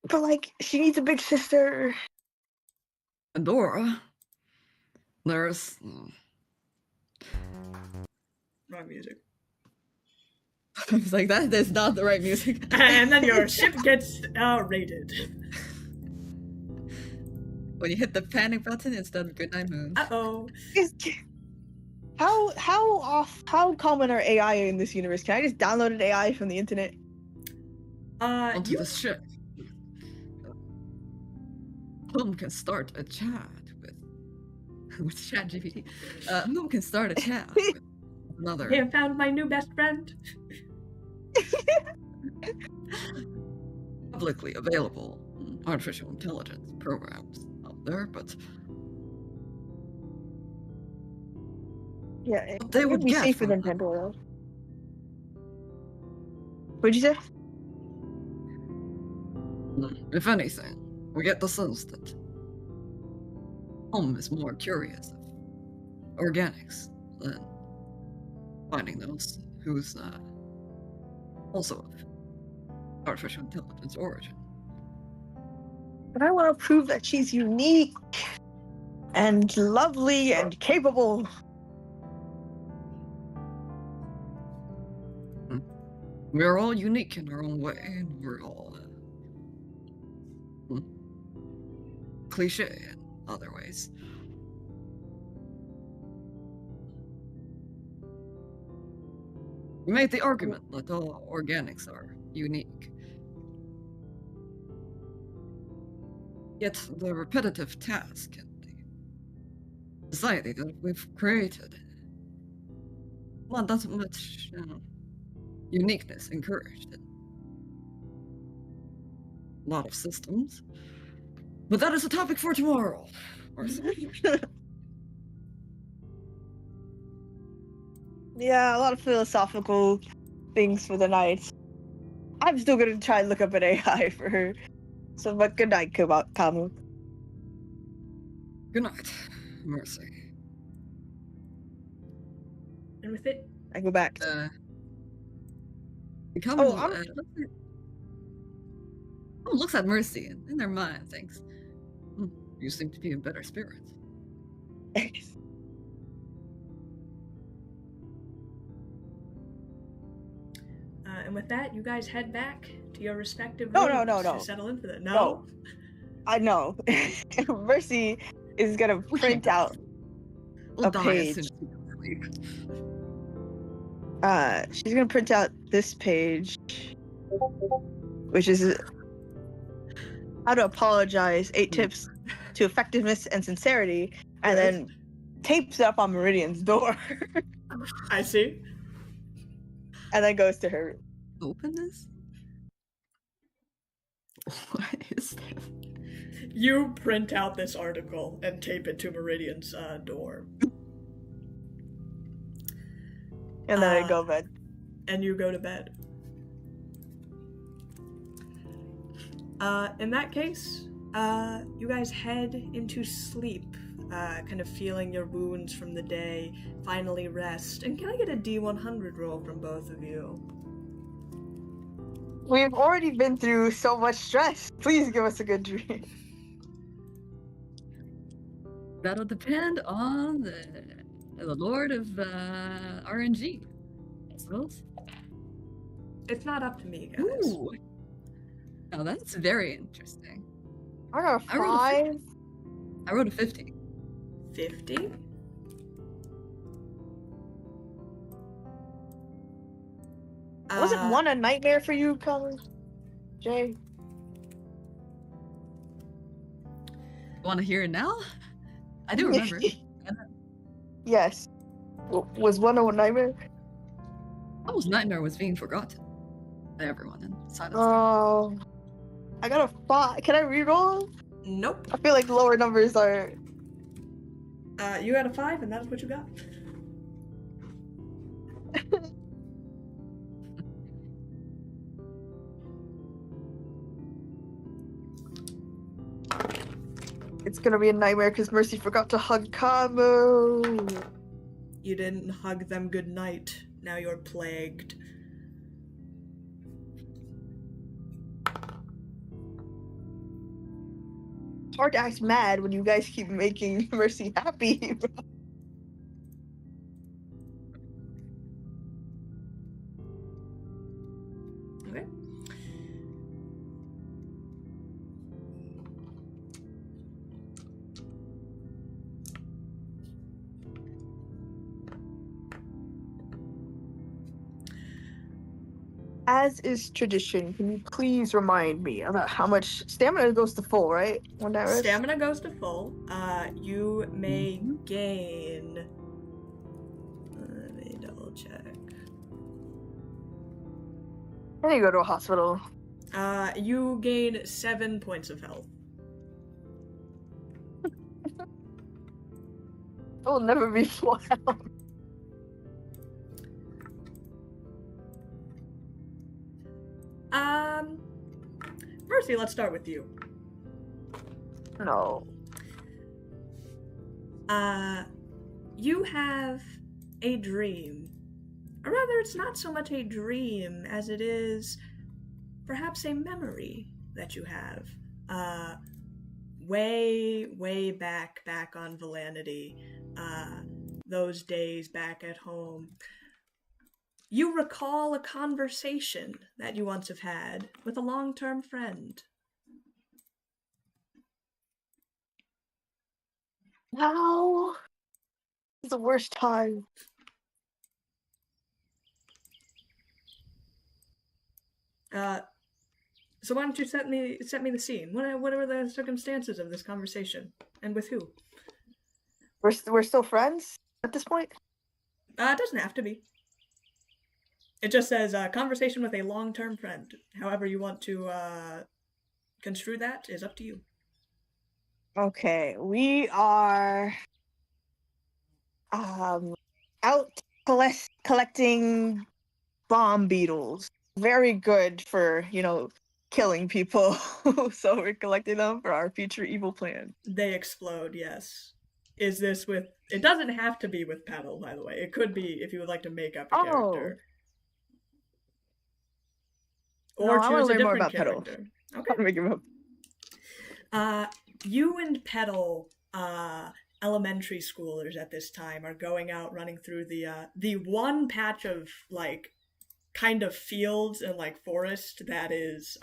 But, like, she needs a big sister. Pandora. There's... Wrong music. I was like, that is not the right music. And then your ship gets raided. When you hit the panic button instead of Goodnight Moon. Uh-oh. How common are AI in this universe? Can I just download an AI from the internet? Onto the ship. Whom can start a chat with ChatGPT. Whom can start a chat with another. I have found my new best friend. Publicly available artificial intelligence programs out there, but Yeah, they it would be get safer from than Pandora. What'd you say? If anything, we get the sense that Home is more curious of organics than finding those who's also of artificial intelligence origin. But I want to prove that she's unique and lovely and capable. We're all unique in our own way, and we're all cliche in other ways. We made the argument that all organics are unique. Yet the repetitive task and the society that we've created, well, not much uniqueness encouraged in a lot of systems. But that is a topic for tomorrow. Yeah, a lot of philosophical things for the night. I'm still gonna try and look up an AI for her. So, but good night, Kamu. Good night, Mercy. And with it, I go back. Looks at Mercy and in their mind thinks, you seem to be in better spirits. and with that, you guys head back to your respective No. to settle in for that. No? I know. Mercy is gonna print out a page. She's gonna print out this page, which is how to apologize, 8 tips to effectiveness and sincerity, and then tapes it up on Meridian's door. I see. And then goes to her. Open this? What is that? You print out this article and tape it to Meridian's door. And then I go to bed. And you go to bed. In that case, you guys head into sleep, kind of feeling your wounds from the day, finally rest. And can I get a D100 roll from both of you? We've already been through so much stress. Please give us a good dream. That'll depend on the Lord of RNG, I suppose. It's not up to me, guys. Ooh. Now that's very interesting. I got a 5. I wrote a 50. 50? Wasn't one a nightmare for you, Colin? Jay? Want to hear it now? I do remember. Yes. Was one a nightmare? Almost nightmare was being forgotten by everyone in silence. Oh. I got a 5. Can I reroll? Nope. I feel like lower numbers are... You got a 5 and that's what you got. It's gonna be a nightmare because Mercy forgot to hug Kamu. You didn't hug them goodnight. Now you're plagued. hard to act mad when you guys keep making Mercy happy. Okay. As is tradition, can you please remind me about how much stamina goes to full, right? When that rest? Stamina goes to full. You may gain. Let me double check. I need to go to a hospital. You gain 7 points of health. I'll never be full health. Mercy, let's start with you. No. You have a dream. Or rather, it's not so much a dream as it is perhaps a memory that you have. Way back on Valanity. Those days back at home. You recall a conversation that you once have had with a long-term friend. Now is the worst time. So why don't you set me the scene? What are the circumstances of this conversation, and with who? We're still friends at this point? It doesn't have to be. It just says conversation with a long-term friend. However you want to construe that is up to you. Okay, we are out collecting bomb beetles. Very good for, killing people. So we're collecting them for our future evil plan. They explode, yes. Is this with... It doesn't have to be with Petal, by the way. It could be if you would like to make up a character. Or no, choose a more different about character. Petal. Okay. I'll make him up. You and Petal, elementary schoolers at this time, are going out running through the one patch of, like, kind of fields and, like, forest that is,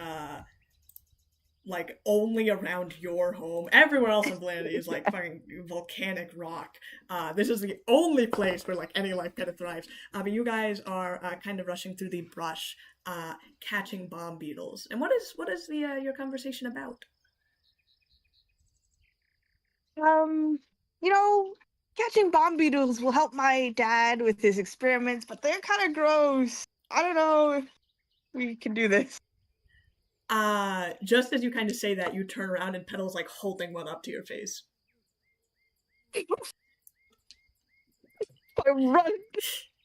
like, only around your home. Everywhere else in Valanity is, like, fucking volcanic rock. This is the only place where, like, any life kind of thrives. But you guys are kind of rushing through the brush, catching bomb beetles. And what is your conversation about? Catching bomb beetles will help my dad with his experiments, but they're kind of gross. I don't know if we can do this. Just as you kind of say that, you turn around and Petal's like holding one up to your face. I run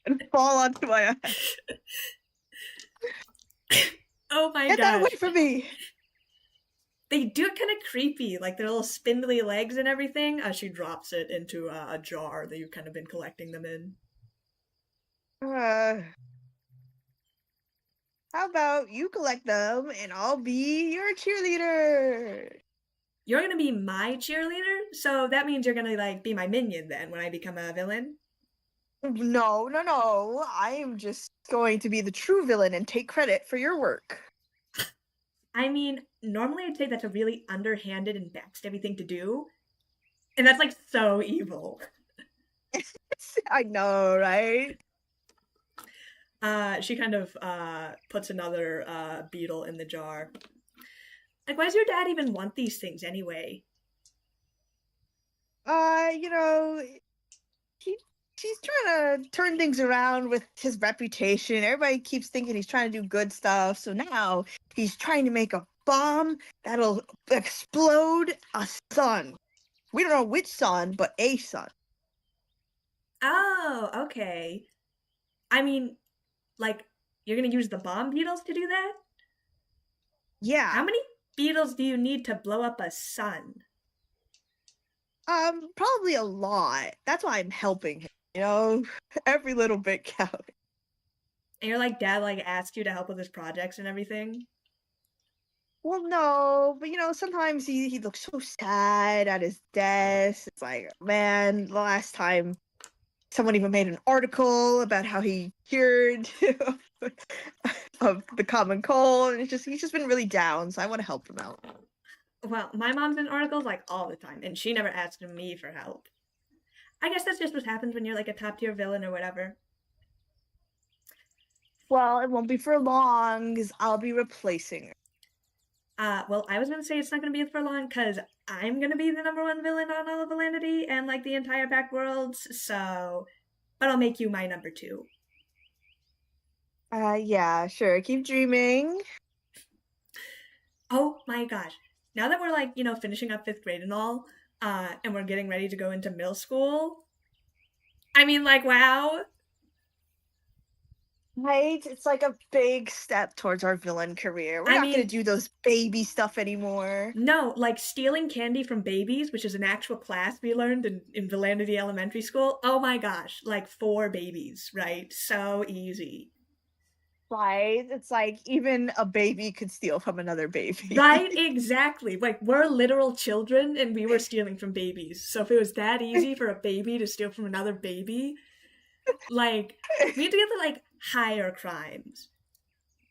and fall onto my ass. Oh my god. Get that away from me! They do kind of creepy, like their little spindly legs and everything. She drops it into a jar that you've kind of been collecting them in. How about you collect them and I'll be your cheerleader? You're gonna be my cheerleader? So that means you're gonna, like, be my minion then when I become a villain? No. I am just going to be the true villain and take credit for your work. I mean, normally I'd say that's a really underhanded and backstabby thing to do. And that's, like, so evil. I know, right? She kind of puts another beetle in the jar. Like, why does your dad even want these things anyway? He's trying to turn things around with his reputation. Everybody keeps thinking he's trying to do good stuff. So now he's trying to make a bomb that'll explode a sun. We don't know which sun, but a sun. Oh, okay. I mean, like, you're gonna use the bomb beetles to do that? Yeah. How many beetles do you need to blow up a sun? Probably a lot. That's why I'm helping him, every little bit counts. And you're like, dad, like, asked you to help with his projects and everything? Well, no, but sometimes he looks so sad at his desk. It's like, man, the last time someone even made an article about how he cured of the common cold, and he's just been really down, so I want to help him out. Well, my mom's in articles like all the time, and she never asked me for help. I guess that's just what happens when you're like a top tier villain or whatever. Well, it won't be for long, because I'll be replacing her. Well, I was gonna say it's not gonna be for long because I'm gonna be the #1 villain on all of Validity and like the entire back worlds. So, but I'll make you my #2. Yeah, sure. Keep dreaming. Oh my gosh! Now that we're like finishing up 5th grade and all, and we're getting ready to go into middle school. I mean, like, wow. Right? It's like a big step towards our villain career. We're not gonna do those baby stuff anymore. No, like stealing candy from babies, which is an actual class we learned in Validity Elementary School. Oh my gosh, like 4 babies, right? So easy. Right? It's like even a baby could steal from another baby. Right? Exactly. Like, we're literal children and we were stealing from babies. So if it was that easy for a baby to steal from another baby, like, we had to get to like higher crimes.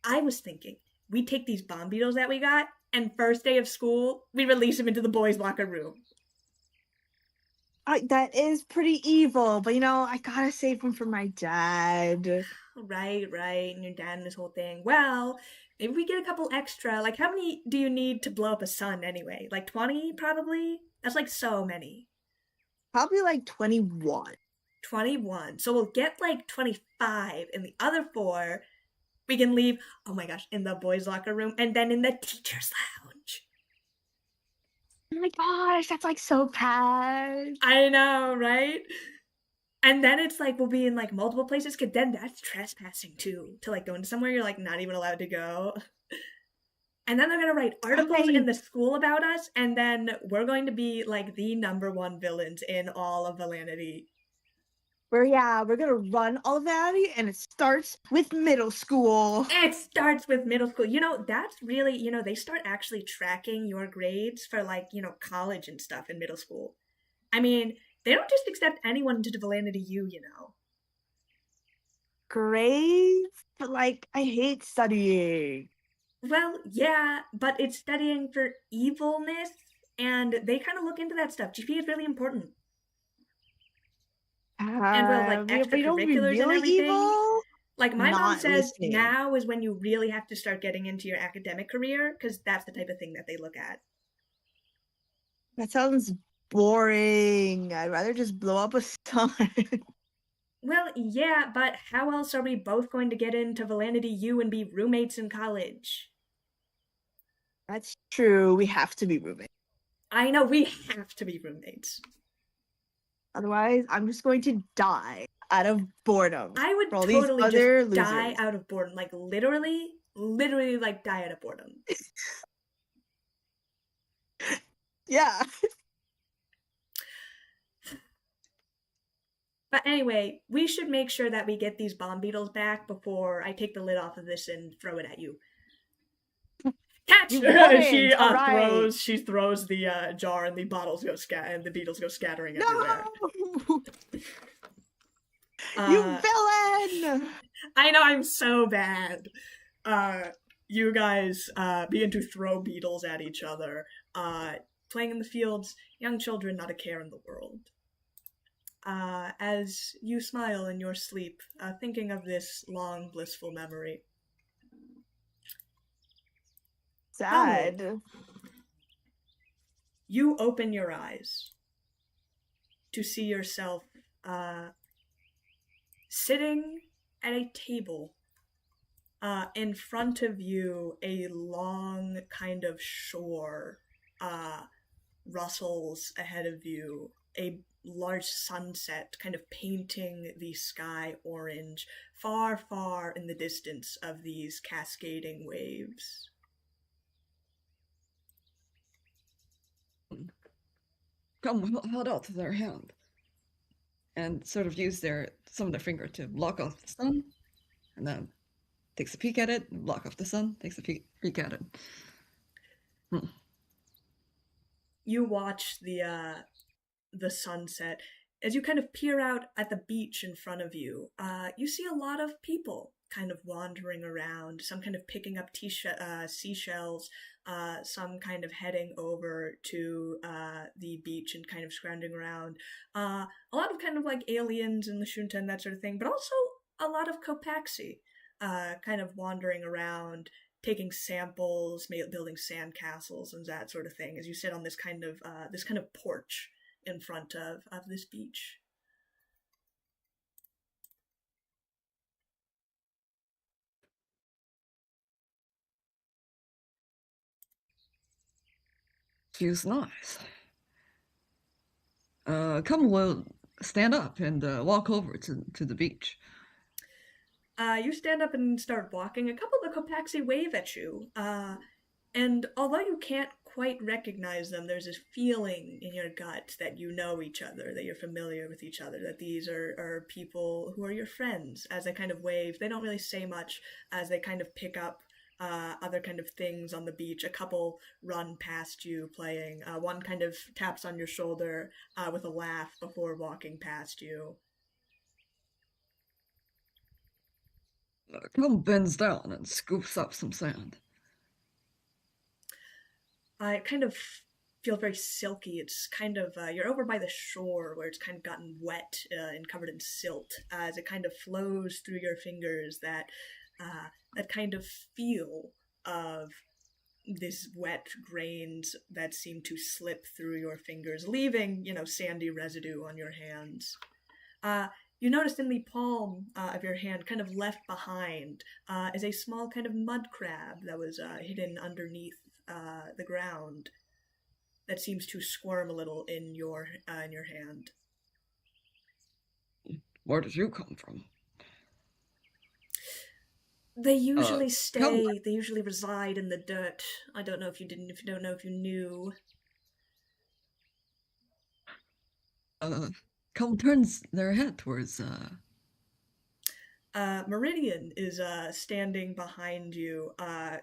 I was thinking we take these bomb beetles that we got, and first day of school, we release them into the boys' locker room. That is pretty evil, but I gotta save them for my dad. Right, and your dad and this whole thing. Well, maybe we get a couple extra. Like, how many do you need to blow up a sun anyway? Like 20, probably? That's like so many. Probably like 21. 21. So we'll get like 25, and the other 4 we can leave, oh my gosh, in the boys' locker room and then in the teacher's lounge. Oh my gosh, that's like so bad. I know, right? And then it's like we'll be in like multiple places, because then that's trespassing too. To like go into somewhere you're like not even allowed to go. And then they're gonna write articles in the school about us, and then we're going to be like the #1 villains in all of Validity. We're gonna run all of that, and it starts with middle school. It starts with middle school. That's really, they start actually tracking your grades for like, college and stuff in middle school. I mean, they don't just accept anyone into Validity U. Grades? But like, I hate studying. Well, yeah, but it's studying for evilness, and they kind of look into that stuff. GP is really important. And with like extracurriculars and everything. Evil? Like, my mom says now is when you really have to start getting into your academic career, because that's the type of thing that they look at. That sounds boring. I'd rather just blow up a sun. Well, yeah, but how else are we both going to get into Validity U and be roommates in college? That's true. We have to be roommates. I know, we have to be roommates. Otherwise, I'm just going to die out of boredom. I would totally just die out of boredom. Like, literally, like, die out of boredom. Yeah. But anyway, we should make sure that we get these bomb beetles back before I take the lid off of this and throw it at you. Catch! She throws the jar, and the bottles go and the beetles go scattering everywhere. You villain! I know, I'm so bad. You guys begin to throw beetles at each other. Playing in the fields, young children, not a care in the world. As you smile in your sleep, thinking of this long, blissful memory. Sad. You open your eyes to see yourself sitting at a table. In front of you, a long kind of shore rustles ahead of you. A large sunset kind of painting the sky orange, far, far in the distance of these cascading waves. Come hold out their hand and sort of use some of their finger to block off the sun, and then takes a peek at it, block off the sun, takes a peek at it. Hmm. You watch the sunset. As you kind of peer out at the beach in front of you, you see a lot of people kind of wandering around, some kind of picking up seashells, some kind of heading over to the beach and kind of scrounging around. A lot of kind of like aliens in the Shunta and that sort of thing, but also a lot of Kopaxi kind of wandering around, taking samples, building sandcastles and that sort of thing as you sit on this kind of porch in front of this beach. Feels nice. Come, we'll stand up and walk over to the beach. You stand up and start walking. A couple of the Kopaxi wave at you, and although you can't quite recognize them, there's this feeling in your gut that you know each other, that you're familiar with each other, that these are people who are your friends. As they kind of wave, they don't really say much as they kind of pick up other kind of things on the beach. A couple run past you playing. One kind of taps on your shoulder with a laugh before walking past you. Come bends down and scoops up some sand. It kind of feels very silky. It's kind of you're over by the shore where it's kind of gotten wet and covered in silt as it kind of flows through your fingers. That kind of feel of this wet grains that seem to slip through your fingers, leaving sandy residue on your hands. You noticed in the palm of your hand, kind of left behind, is a small kind of mud crab that was hidden underneath the ground that seems to squirm a little in your hand. Where did you come from? They usually Come, stay. They usually reside in the dirt. I don't know if you didn't. If you don't know if you knew. Come turns their head towards. Meridian is standing behind you,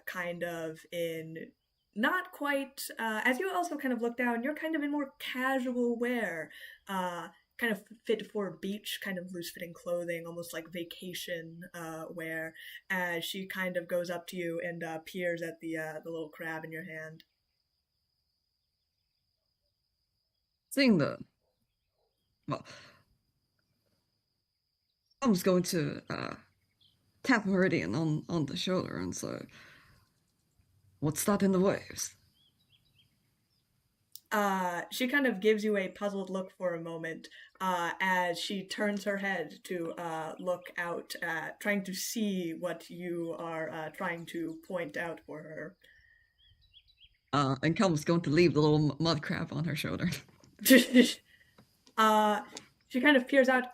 kind of in not quite. As you also kind of look down, you're kind of in more casual wear, kind of fit for beach, kind of loose fitting clothing, almost like vacation wear. As she kind of goes up to you and peers at the little crab in your hand. Seeing the. Well, I was going to tap Meridian on the shoulder and say, "What's that in the waves?" She kind of gives you a puzzled look for a moment as she turns her head to look out, trying to see what you are trying to point out for her. And Calum's going to leave the little mud crab on her shoulder. She kind of peers out.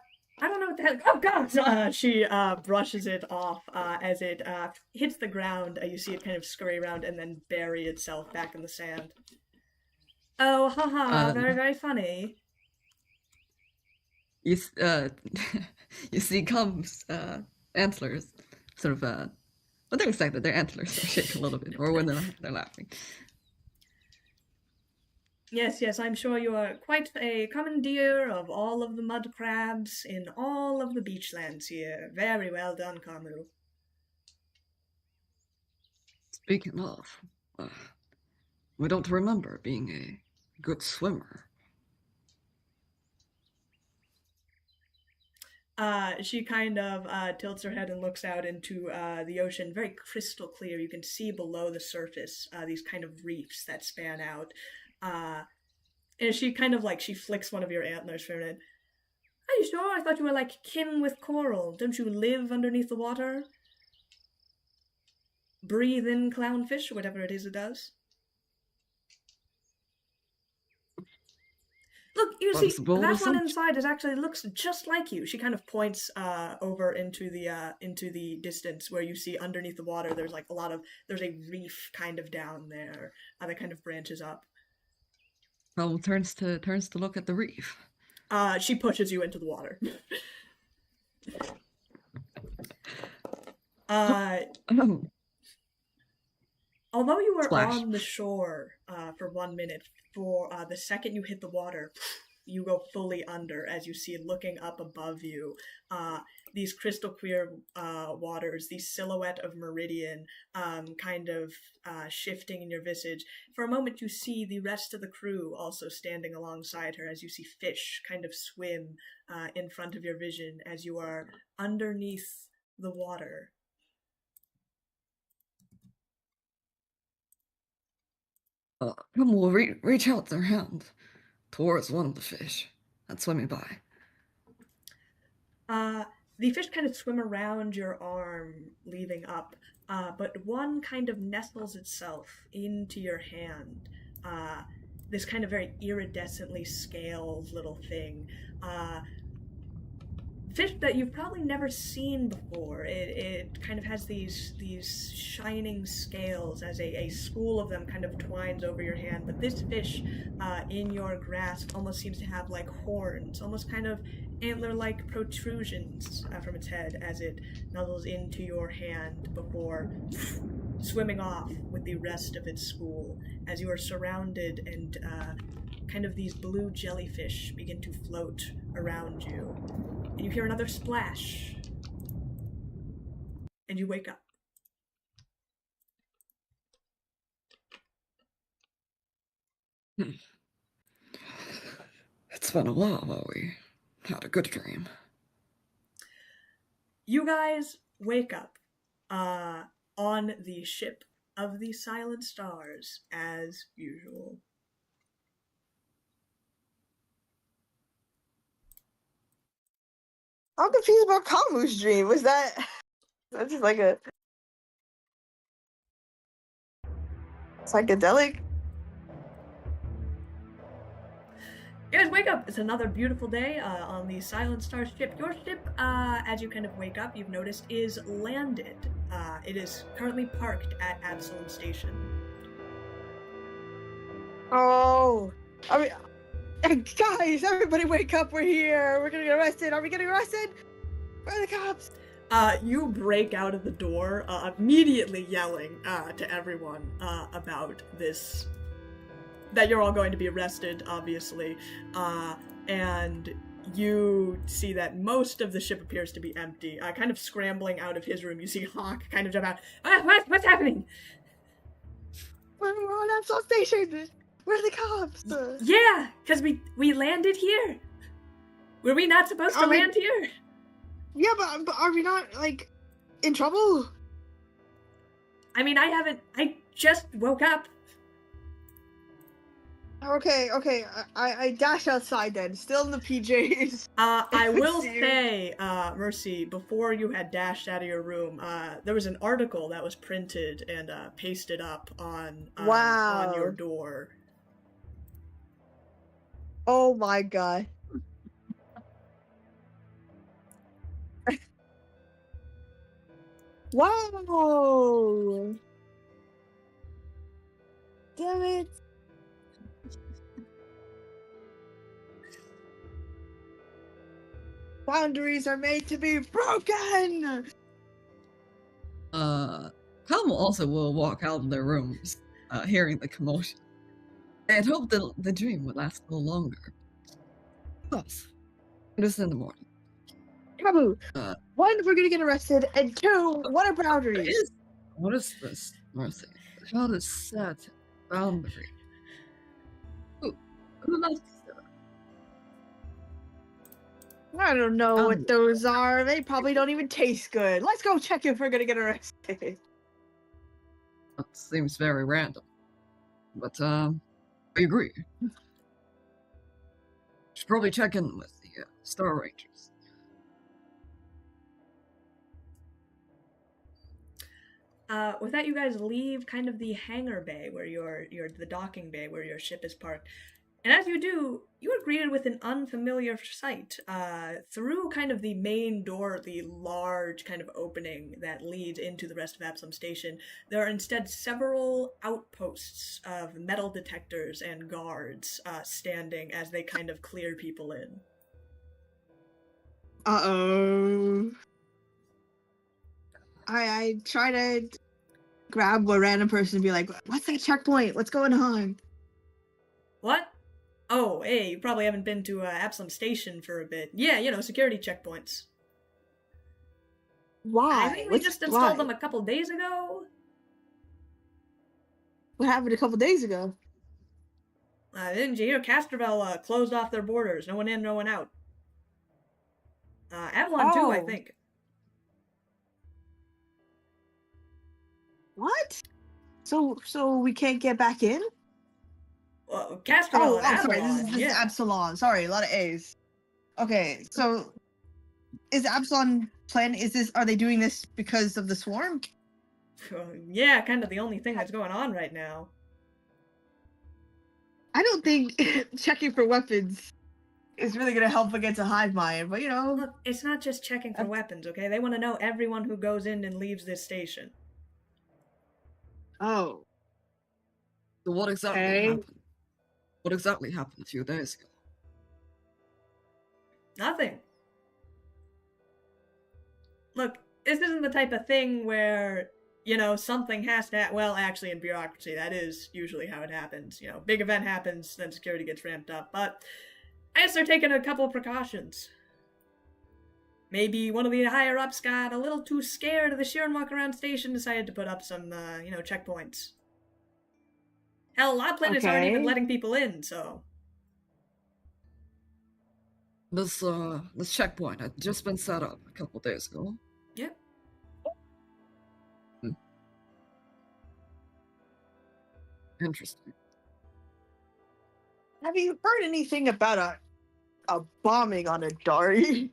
I don't know what the hell. Oh God! She brushes it off as it hits the ground. You see it kind of scurry around and then bury itself back in the sand. Oh, haha! Very, very funny. You you see Calum's antlers sort of well, they're excited. Their antlers shake a little bit, or when they're laughing. Yes, I'm sure you are quite a commandeer of all of the mud crabs in all of the beachlands here. Very well done, Kamu. Speaking of, we don't remember being a good swimmer. She kind of tilts her head and looks out into the ocean, very crystal clear. You can see below the surface these kind of reefs that span out. And she kind of she flicks one of your antlers for a minute. Are you sure? I thought you were like kin with coral. Don't you live underneath the water? Breathe in clownfish, or whatever it is it does. Look, you see, that one inside actually looks just like you. She kind of points over into the distance where you see underneath the water. There's there's a reef kind of down there that kind of branches up. Calum turns to look at the reef. She pushes you into the water. Although you were Splash. on the shore for 1 minute, for the second you hit the water, you go fully under as you see looking up above you these crystal clear waters, the silhouette of Meridian kind of shifting in your visage. For a moment you see the rest of the crew also standing alongside her as you see fish kind of swim in front of your vision as you are underneath the water. Come will reach out their hand towards one of the fish that's swimming by. The fish kind of swim around your arm, leaving up, but one kind of nestles itself into your hand. This kind of very iridescently scaled little thing. Fish that you've probably never seen before. It kind of has these shining scales as a spool of them kind of twines over your hand. But this fish in your grasp almost seems to have like horns, almost kind of antler-like protrusions from its head as it nuzzles into your hand before swimming off with the rest of its spool as you are surrounded and kind of these blue jellyfish begin to float around you. And you hear another splash. And you wake up. It's been a while we had a good dream. You guys wake up on the ship of the Silent Stars as usual. I'm confused about Kamu's dream. Was that's just like a psychedelic? You guys wake up. It's another beautiful day on the Silent Stars ship. Your ship, as you kind of wake up, you've noticed, is landed. It is currently parked at Absalom Station. Oh, I mean, guys, everybody wake up! We're here. We're gonna get arrested. Are we getting arrested? Where are the cops? You break out of the door, immediately yelling to everyone about this. That you're all going to be arrested, obviously, and you see that most of the ship appears to be empty. Kind of scrambling out of his room, you see Hawk kind of jump out. What's happening? We're on Absalom Station. Where are the cops? Yeah, because we landed here. Were we not supposed to land here? Yeah, but are we not, like, in trouble? I mean, I just woke up. Okay, I dash outside then, still in the PJs. I will say, Mercy, before you had dashed out of your room, there was an article that was printed and pasted up on your door. Oh my god. Wow! Damn it! Boundaries are made to be broken! Kamal also will walk out of their rooms, hearing the commotion. They had hoped that the dream would last a little longer. Plus, it is in the morning. Kamu, one, we're gonna get arrested, and two, what are boundaries? What is this, Mercy? The child is set boundary. Who left this? I don't know what those are. They probably don't even taste good. Let's go check if we're gonna get arrested. That seems very random. But, I agree. Should probably check in with the Star Rangers. With that, you guys leave kind of the hangar bay where the docking bay where your ship is parked. And as you do, you are greeted with an unfamiliar sight. Through kind of the main door, the large kind of opening that leads into the rest of Absalom Station, there are instead several outposts of metal detectors and guards standing as they kind of clear people in. Uh-oh. I try to grab a random person and be like, "What's that checkpoint? What's going on?" What? Oh, hey, you probably haven't been to Absalom Station for a bit. Yeah, security checkpoints. Why? I think we just installed them a couple days ago. What happened a couple days ago? Didn't you hear? Castrovel closed off their borders. No one in, no one out. Avalon too, I think. What? So we can't get back in? Well, Castrovel and sorry, Avalon. this is Absalon. Sorry, a lot of A's. Okay, so is Absalon plan? Are they doing this because of the swarm? Yeah, kind of the only thing that's going on right now. I don't think checking for weapons is really gonna help against a hive mind, but Look, it's not just checking for weapons, okay? They want to know everyone who goes in and leaves this station. Oh. So what exactly happened? What exactly happened a few days ago? Nothing. Look, this isn't the type of thing where, something has to well, actually, in bureaucracy, that is usually how it happens. Big event happens, then security gets ramped up. But I guess they're taking a couple of precautions. Maybe one of the higher-ups got a little too scared of the Sheeran walk-around station, decided to put up some, checkpoints. Hell, a lot of planets aren't even letting people in, so... This checkpoint had just been set up a couple days ago. Yep. Interesting. Have you heard anything about a bombing on Idari?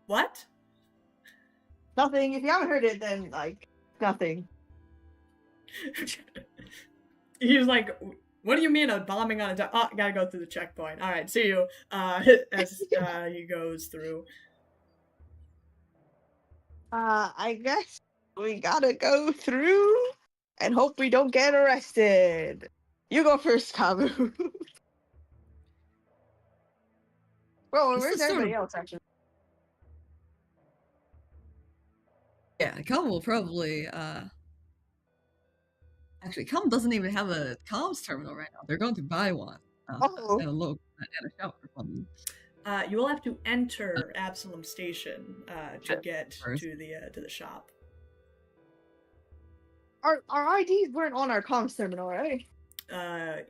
What? Nothing. If you haven't heard it, then nothing. He's like, what do you mean a bombing on a... Oh, gotta go through the checkpoint. All right, see you. As he goes through. I guess we gotta go through and hope we don't get arrested. You go first, Kamu. Well, where's everybody else, actually? Yeah, Kamu will probably, Actually, Kamu doesn't even have a comms terminal right now. They're going to buy one. At a shop or something. You will have to enter Absalom Station to get to the shop. Our IDs weren't on our comms terminal, right?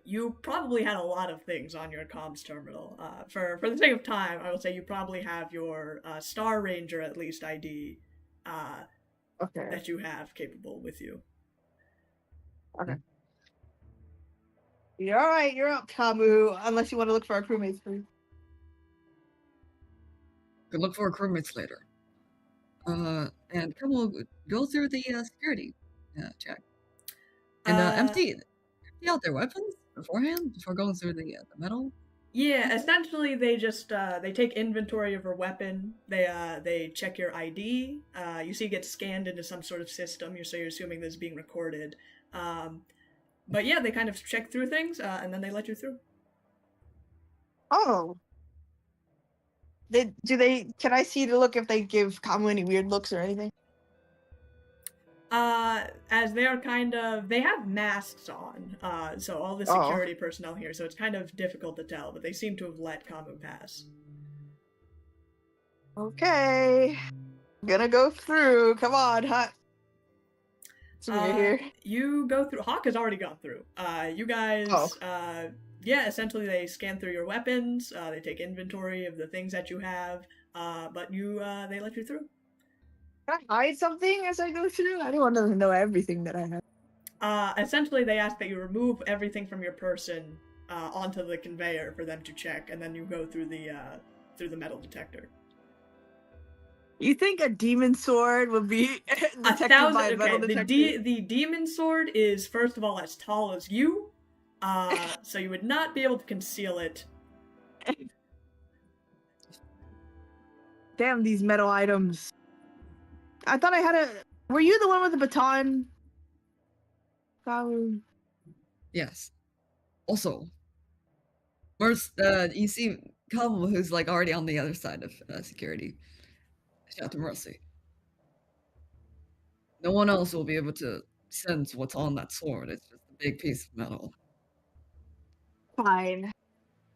You probably had a lot of things on your comms terminal. For the sake of time, I will say you probably have your Star Ranger at least ID that you have capable with you. Okay. You're alright, you're up, Kamu, unless you want to look for our crewmates first. Could look for our crewmates later. And Kamu will go through the security check. And empty out their weapons beforehand, before going through the metal. Yeah, essentially they just they take inventory of your weapon. They check your ID. You see it gets scanned into some sort of system. You're assuming this is being recorded. But yeah, they kind of check through things, and then they let you through. Oh. Can I see to look if they give Kamu any weird looks or anything? As they are they have masks on, so all the security personnel here, so it's kind of difficult to tell, but they seem to have let Kamu pass. Okay. I'm gonna go through. Come on, Hawk. Here. You go through. Hawk has already gone through. You guys, essentially they scan through your weapons, they take inventory of the things that you have, but they let you through. Can I hide something as I go through? I don't want to know everything that I have. Essentially they ask that you remove everything from your person onto the conveyor for them to check, and then you go through the metal detector. You think a demon sword would be detected by a metal detector? The demon sword is, first of all, as tall as you, so you would not be able to conceal it. Damn, these metal items. I thought I had Were you the one with the baton? Yes. Also, where's you see Kamu, who's already on the other side of security. Shout to Mercy. No one else will be able to sense what's on that sword. It's just a big piece of metal. Fine.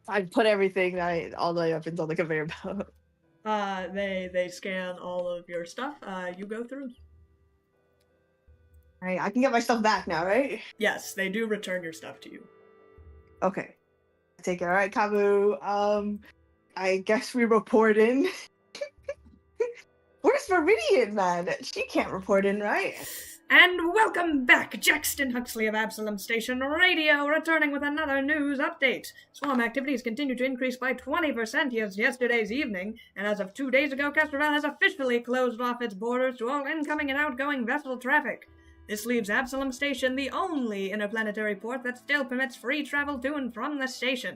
I put everything all the weapons on the conveyor belt. They scan all of your stuff. You go through. Alright, I can get my stuff back now, right? Yes, they do return your stuff to you. Okay. Take it. Alright, Kabu. I guess we report in. Where's Meridian, man? She can't report in, right? And welcome back, Jackson Huxley of Absalom Station Radio, returning with another news update. Swarm activities continue to increase by 20% since yesterday's evening, and as of 2 days ago, Castrovel has officially closed off its borders to all incoming and outgoing vessel traffic. This leaves Absalom Station the only interplanetary port that still permits free travel to and from the station.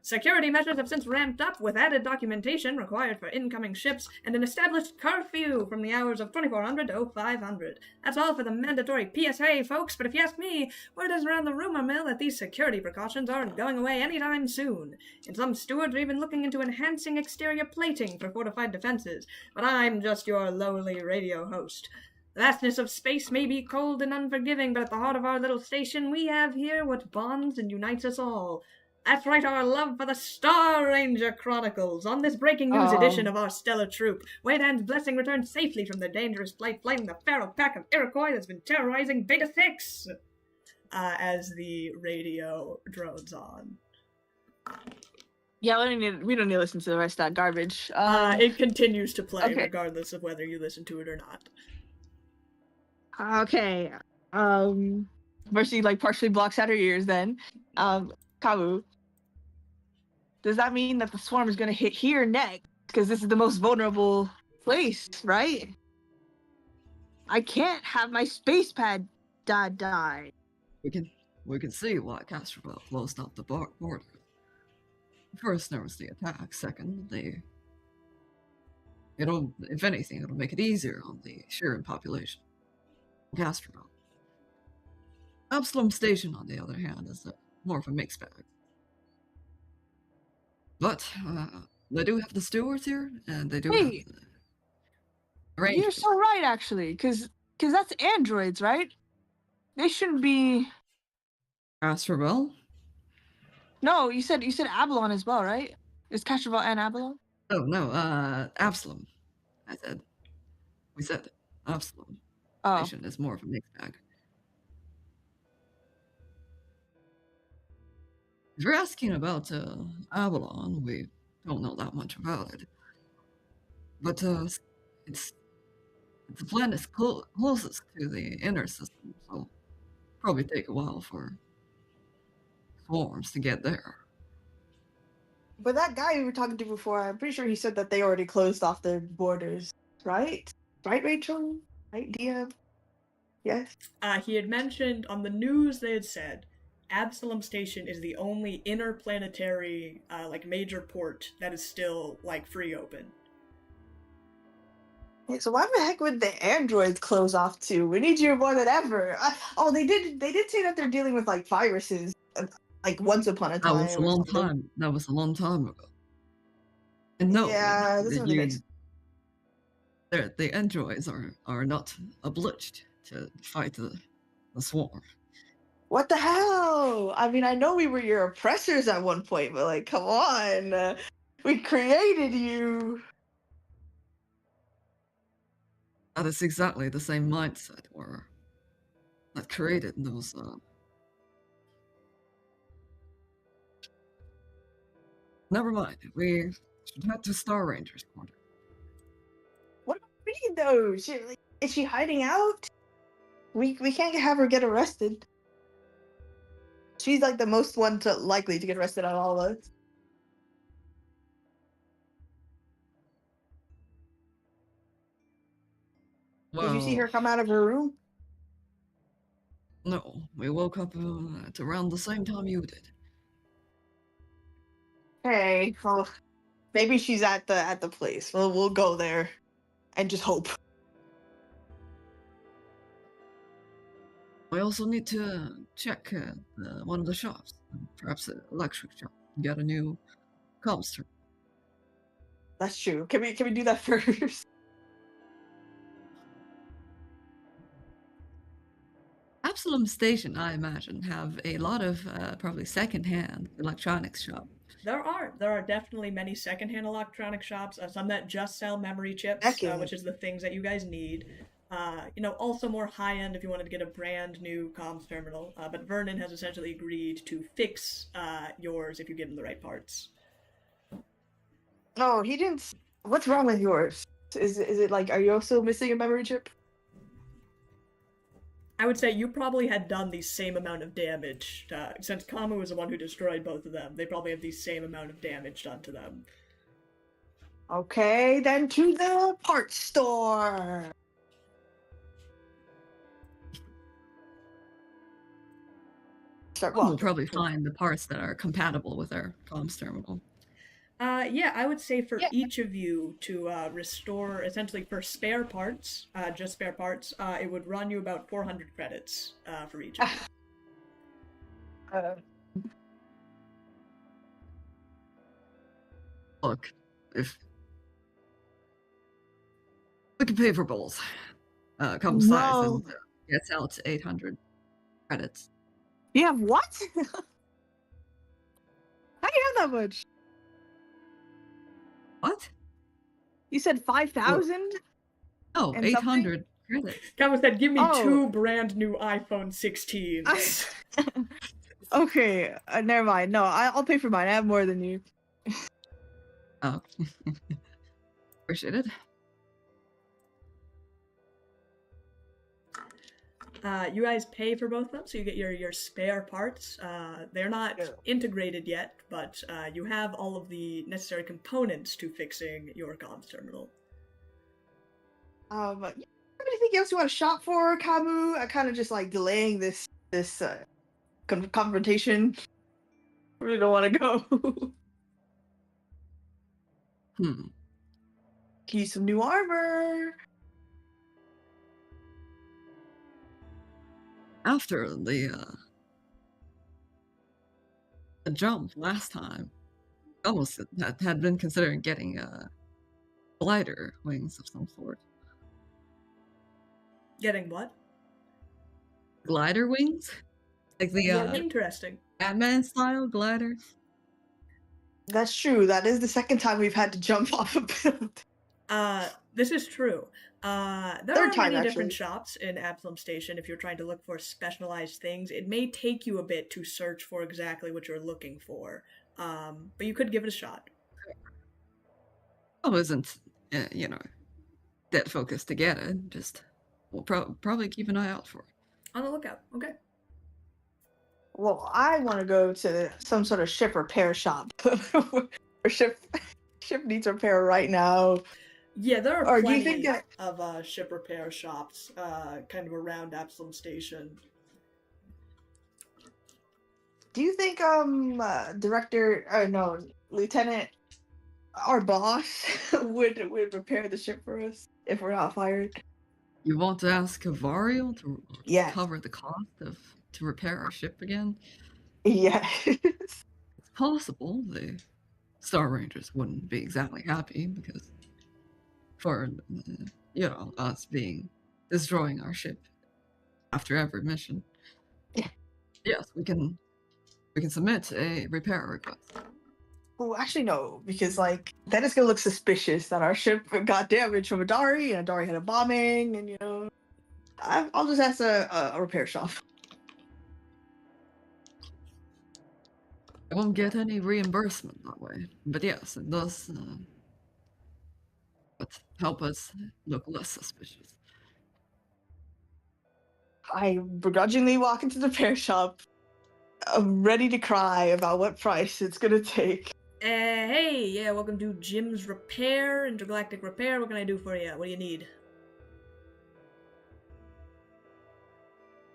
Security measures have since ramped up with added documentation required for incoming ships and an established curfew from the hours of 2400 to 0500. That's all for the mandatory PSA, folks, but if you ask me, word is around the rumor mill that these security precautions aren't going away anytime soon. And some stewards are even looking into enhancing exterior plating for fortified defenses, but I'm just your lowly radio host. The vastness of space may be cold and unforgiving, but at the heart of our little station, we have here what bonds and unites us all. That's right, our love for the Star Ranger Chronicles. On this breaking news edition of our stellar troop, Wade and Blessing returned safely from their dangerous flight, flying the feral pack of Iroquois that's been terrorizing Beta 6. As the radio drones on. Yeah, we don't need to listen to the rest of that garbage. It continues to play okay. regardless of whether you listen to it or not. Okay. Mercy partially blocks out her ears then. Kabu. Does that mean that the swarm is gonna hit here next? Because this is the most vulnerable place, right? I can't have my space pad die. We can see why Castrovel closed up the border. First, there was the attack. Second, if anything, it'll make it easier on the Shirin population. Castrovel. Absalom Station, on the other hand, is more of a mixed bag. But they do have the stewards here, and they do have the Rangers. You're so right, actually, because that's androids, right? They shouldn't be. Castrovel? No, you said Abalon as well, right? Is Castrovel and Abalon? Oh no, Absalom. We said Absalom Station is more of a mixed bag. If you're asking about Avalon, we don't know that much about it. But it's the planet closest to the inner system, so it'll probably take a while for swarms to get there. But that guy we were talking to before, I'm pretty sure he said that they already closed off their borders, right? Right, Rachel? Right, DM? Yes? He had mentioned on the news they had said Absalom Station is the only interplanetary major port that is still free open. Yeah, so why the heck would the androids close off too? We need you more than ever. They did say that they're dealing with viruses once upon a time. That was a long time. That was a long time ago. And no, yeah, this really makes... the androids are not obliged to fight the swarm. What the hell? I mean, I know we were your oppressors at one point, but come on, we created you. That is exactly the same mindset that created those. Never mind. We should head to Star Ranger's quarter. What about Reed though? Is she hiding out? We can't have her get arrested. She's the most one likely to get arrested out of all of us. Well, did you see her come out of her room? No, we woke up at around the same time you did. Hey, well, maybe she's at the place. We'll go there and just hope. We also need to check one of the shops, perhaps an electric shop, and get a new comms terminal. That's true. Can we do that first? Absalom Station, I imagine, have a lot of probably second-hand electronics shop. There are definitely many secondhand electronic shops. Some that just sell memory chips, Second. which is the things that you guys need. Also more high end if you wanted to get a brand new comms terminal. But Vernon has essentially agreed to fix yours if you give him the right parts. No, he didn't. What's wrong with yours? Is it like, are you also missing a memory chip? I would say you probably had done the same amount of damage. Since Kamu was the one who destroyed both of them, they probably have the same amount of damage done to them. Okay, then to the parts store. Start We'll walking. probably find the parts that are compatible with our comms terminal. I would say for Yeah. each of you to restore, essentially for spare parts, just spare parts, it would run you about 400 credits for each of you. Look, if we can pay for both, come size and gets out 800 credits. You have what? How do you have that much? What? You said 5,000? Oh, And 800 credits. Kamu said, give me Oh. 2 brand new iPhone 16s. Okay, never mind. No, I'll pay for mine. I have more than you. Oh, appreciate it. You guys pay for both of them, so you get your spare parts. They're not integrated yet, but you have all of the necessary components to fixing your comms terminal. Anything else you want to shop for, Kamu? I kind of just like delaying this confrontation. I really don't want to go. Get some new armor. After the jump last time, almost had been considering getting glider wings of some sort. Getting what? Glider wings? Like the Interesting. Batman style glider? That's true. That is the second time we've had to jump off a building. This is true. There Third are time, many different actually. shops in Absalom Station if you're trying to look for specialized things. It may take you a bit to search for exactly what you're looking for, but you could give it a shot. I wasn't, that focused to get it. Just, we'll probably keep an eye out for it. On the lookout. Okay. Well, I want to go to some sort of ship repair shop. Or ship needs repair right now. Yeah, there are Or do you plenty think of ship repair shops kind of around Absalom Station. Do you think Lieutenant, our boss, would repair the ship for us if we're not fired? You want to ask Avarielle to Yes. cover the cost to repair our ship again? Yes. It's possible the Star Rangers wouldn't be exactly happy because for us destroying our ship after every mission. Yeah. Yes, we can submit a repair request. Well, actually, no, because then it's gonna look suspicious that our ship got damaged from Idari, and Idari had a bombing, and I'll just ask a repair shop. I won't get any reimbursement that way, but yes, it does help us look less suspicious. I begrudgingly walk into the repair shop, ready to cry about what price it's gonna take. Hey, yeah, welcome to Jim's Repair, Intergalactic Repair. What can I do for you? What do you need?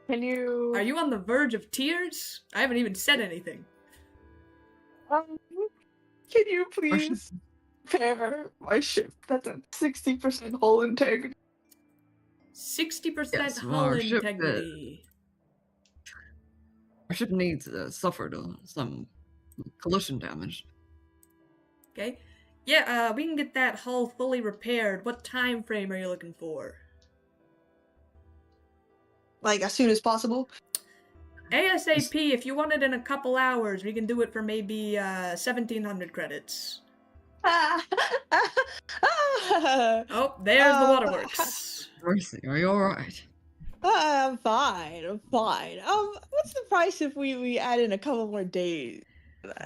Can you? Are you on the verge of tears? I haven't even said anything. Can you please repair my ship? That's a 60% hull integrity. 60% Yes, hull our ship, integrity. Our ship needs suffered some collision damage. Okay. Yeah, we can get that hull fully repaired. What time frame are you looking for? like as soon as possible? ASAP, if you want it in a couple hours, we can do it for maybe 1,700 credits. Oh, there's the waterworks. Mercy, are you alright? I'm fine. I'm fine. What's the price if we add in a couple more days?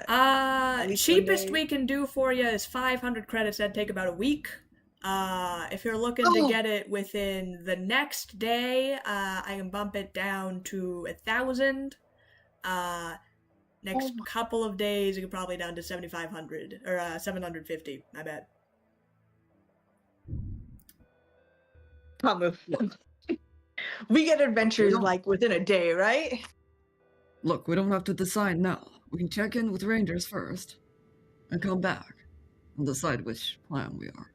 At least one Cheapest day. we can do for you is 500 credits. That'd take about a week. If you're looking to get it within the next day, I can bump it down to 1,000. Next couple of days, you can probably down to 7,500 or 750. My bad. Kamu. We get adventures like within a day, right? Look, we don't have to decide now. We can check in with Rangers first and come back and decide which plan we are.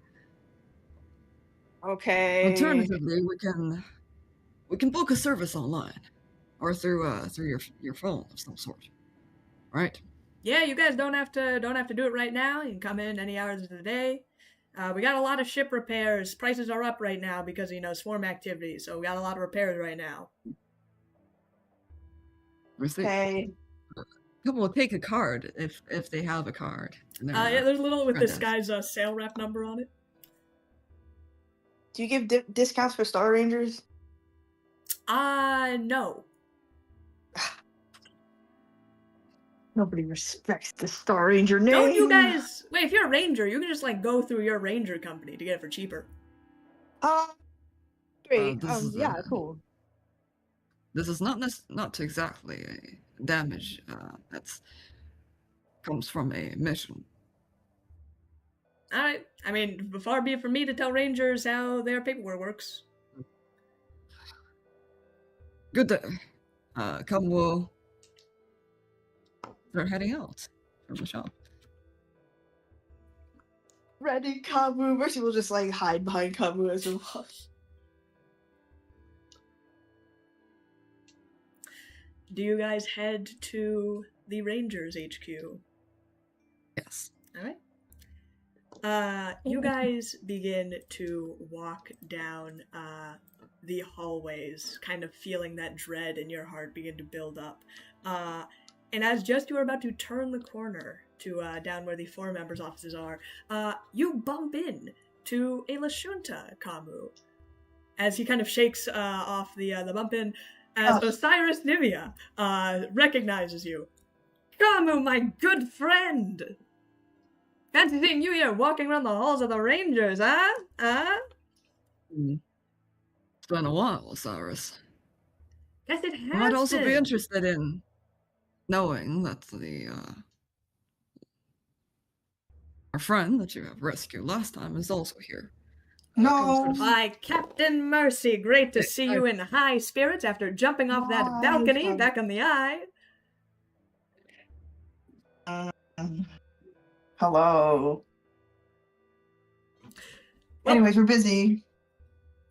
Okay. Alternatively, we can book a service online or through your phone of some sort. Right? Yeah, you guys don't have to do it right now. You can come in any hours of the day. We got a lot of ship repairs. Prices are up right now because of, swarm activity. So we got a lot of repairs right now. Okay. People will take a card if they have a card. Yeah, there's a little with this guy's sale rep number on it. Do you give discounts for Star Rangers? No. Nobody respects the Star Ranger name. Don't you guys... Wait, if you're a ranger, you can just, go through your ranger company to get it for cheaper. Great. Yeah, cool. This is not exactly a damage that's comes from a mission. Alright. I mean, far be it from me to tell rangers how their paperwork works. Good day. Come, we'll start heading out from the shop. Ready, Kamu. Mercy will just hide behind Kamu as well. Do you guys head to the Rangers HQ? Yes. Alright. You guys begin to walk down the hallways, kind of feeling that dread in your heart begin to build up. And as just you are about to turn the corner to down where the 4 members' offices are, you bump in to a Lashunta, Kamu. As he kind of shakes off the bump in, as Osiris Nivea recognizes you. Kamu, my good friend! Fancy seeing you here walking around the halls of the Rangers, huh? It's been a while, Osiris. Yes, it has I might also been. be interested in knowing that our friend that you have rescued last time is also here. No. Why, Captain Mercy, great to see you in high spirits after jumping off that balcony back on the eye. Hello. Well, anyways, we're busy.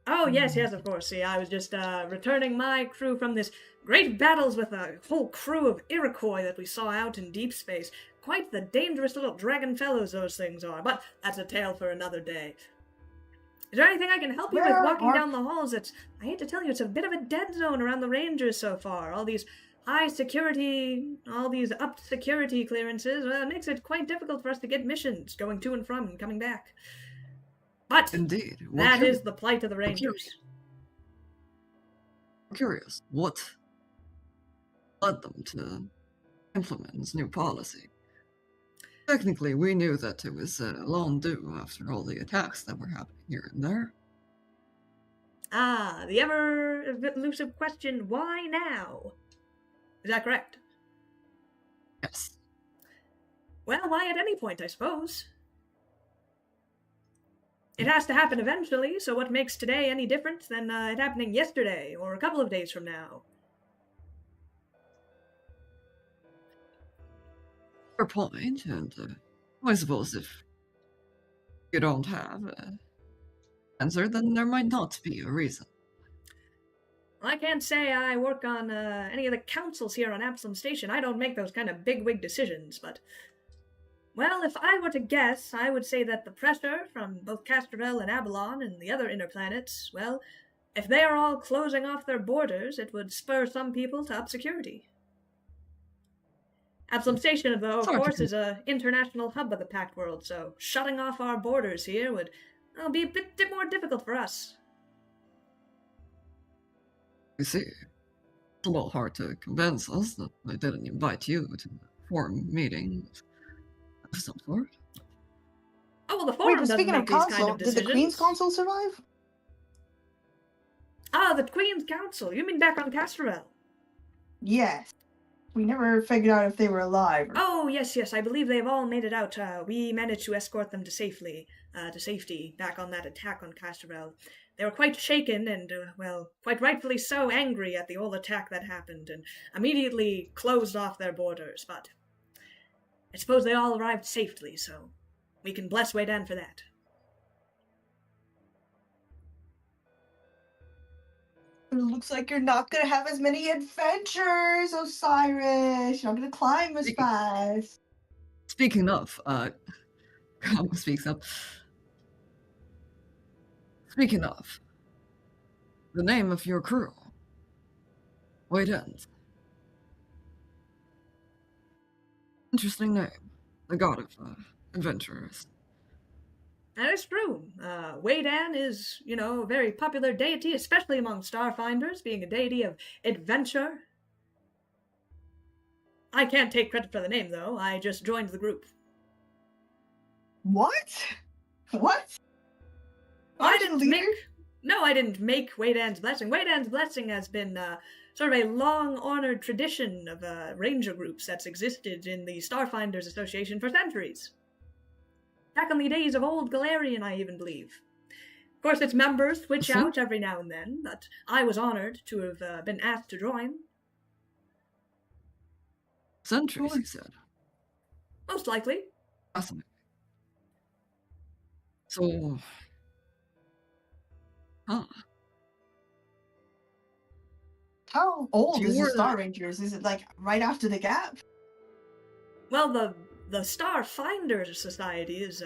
Oh, yes, of course. See, I was just returning my crew from this great battles with a whole crew of Iroquois that we saw out in deep space. Quite the dangerous little dragon fellows those things are, but that's a tale for another day. Is there anything I can help you with walking down the halls? I hate to tell you, it's a bit of a dead zone around the Rangers so far. All these high security, all these upped security clearances, it makes it quite difficult for us to get missions going to and from and coming back. But indeed, that is the plight of the Rangers. I'm curious, what led them to implement this new policy? Technically, we knew that it was long due after all the attacks that were happening here and there. Ah, the ever-elusive question, why now? Is that correct? Yes. Well, why at any point, I suppose? It has to happen eventually, so what makes today any different than it happening yesterday, or a couple of days from now? Fair point, and I suppose if you don't have an answer, then there might not be a reason. Well, I can't say I work on any of the councils here on Absalom Station. I don't make those kind of bigwig decisions, but... Well, if I were to guess, I would say that the pressure from both Castrel and Abalon and the other inner planets, well, if they are all closing off their borders, it would spur some people to up security. Absalom Station, though, of course, is an international hub of the Pact world, so shutting off our borders here would be a bit more difficult for us. You see, it's a little hard to convince us that they didn't invite you to a forum meeting of some sort. Oh, well, the forum doesn't speaking make of these council, kind of did decisions. the Queen's Council survive? Ah, the Queen's Council. You mean back on Castorel? Yes. We never figured out if they were alive. Oh, yes, I believe they've all made it out. We managed to escort them to safety back on that attack on Castorel. They were quite shaken and, well, quite rightfully so angry at the whole attack that happened and immediately closed off their borders, but I suppose they all arrived safely, so we can bless Waydan for that. It looks like you're not gonna have as many adventures, Osiris. You're not gonna climb as fast. Speaking of, Kamo speaks up. Speaking of, the name of your crew. Waydan. Interesting name. The god of adventurers. That is true. Waydan is, a very popular deity, especially among Starfinders, being a deity of adventure. I can't take credit for the name, though. I just joined the group. What? What? I didn't make Waydan's Blessing. Waydan's Blessing has been sort of a long-honored tradition of ranger groups that's existed in the Starfinders Association for centuries. Back in the days of Old Galarian, I even believe. Of course, its members switch out every now and then, but I was honored to have been asked to join. Centuries, you said? Most likely. Fascinating. So... Huh. How old is the You're- Star Rangers? Is it like right after the gap? Well, the Starfinder Society is,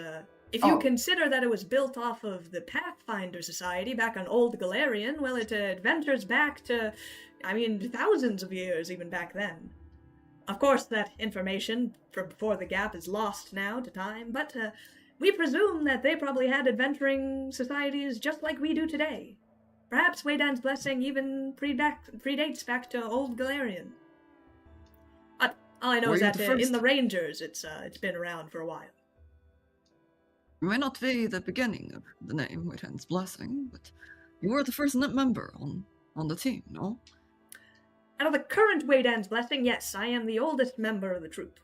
if you consider that it was built off of the Pathfinder Society back on Old Galarian, well, it adventures back to, thousands of years even back then. Of course, that information from before the gap is lost now to time, but we presume that they probably had adventuring societies just like we do today. Perhaps Waydan's Blessing even predates back to Old Galarian. But all I know is that in the Rangers, it's been around for a while. You may not be the beginning of the name Waydan's Blessing, but you were the first member on the team, no? Out of the current Waydan's Blessing, yes, I am the oldest member of the troop.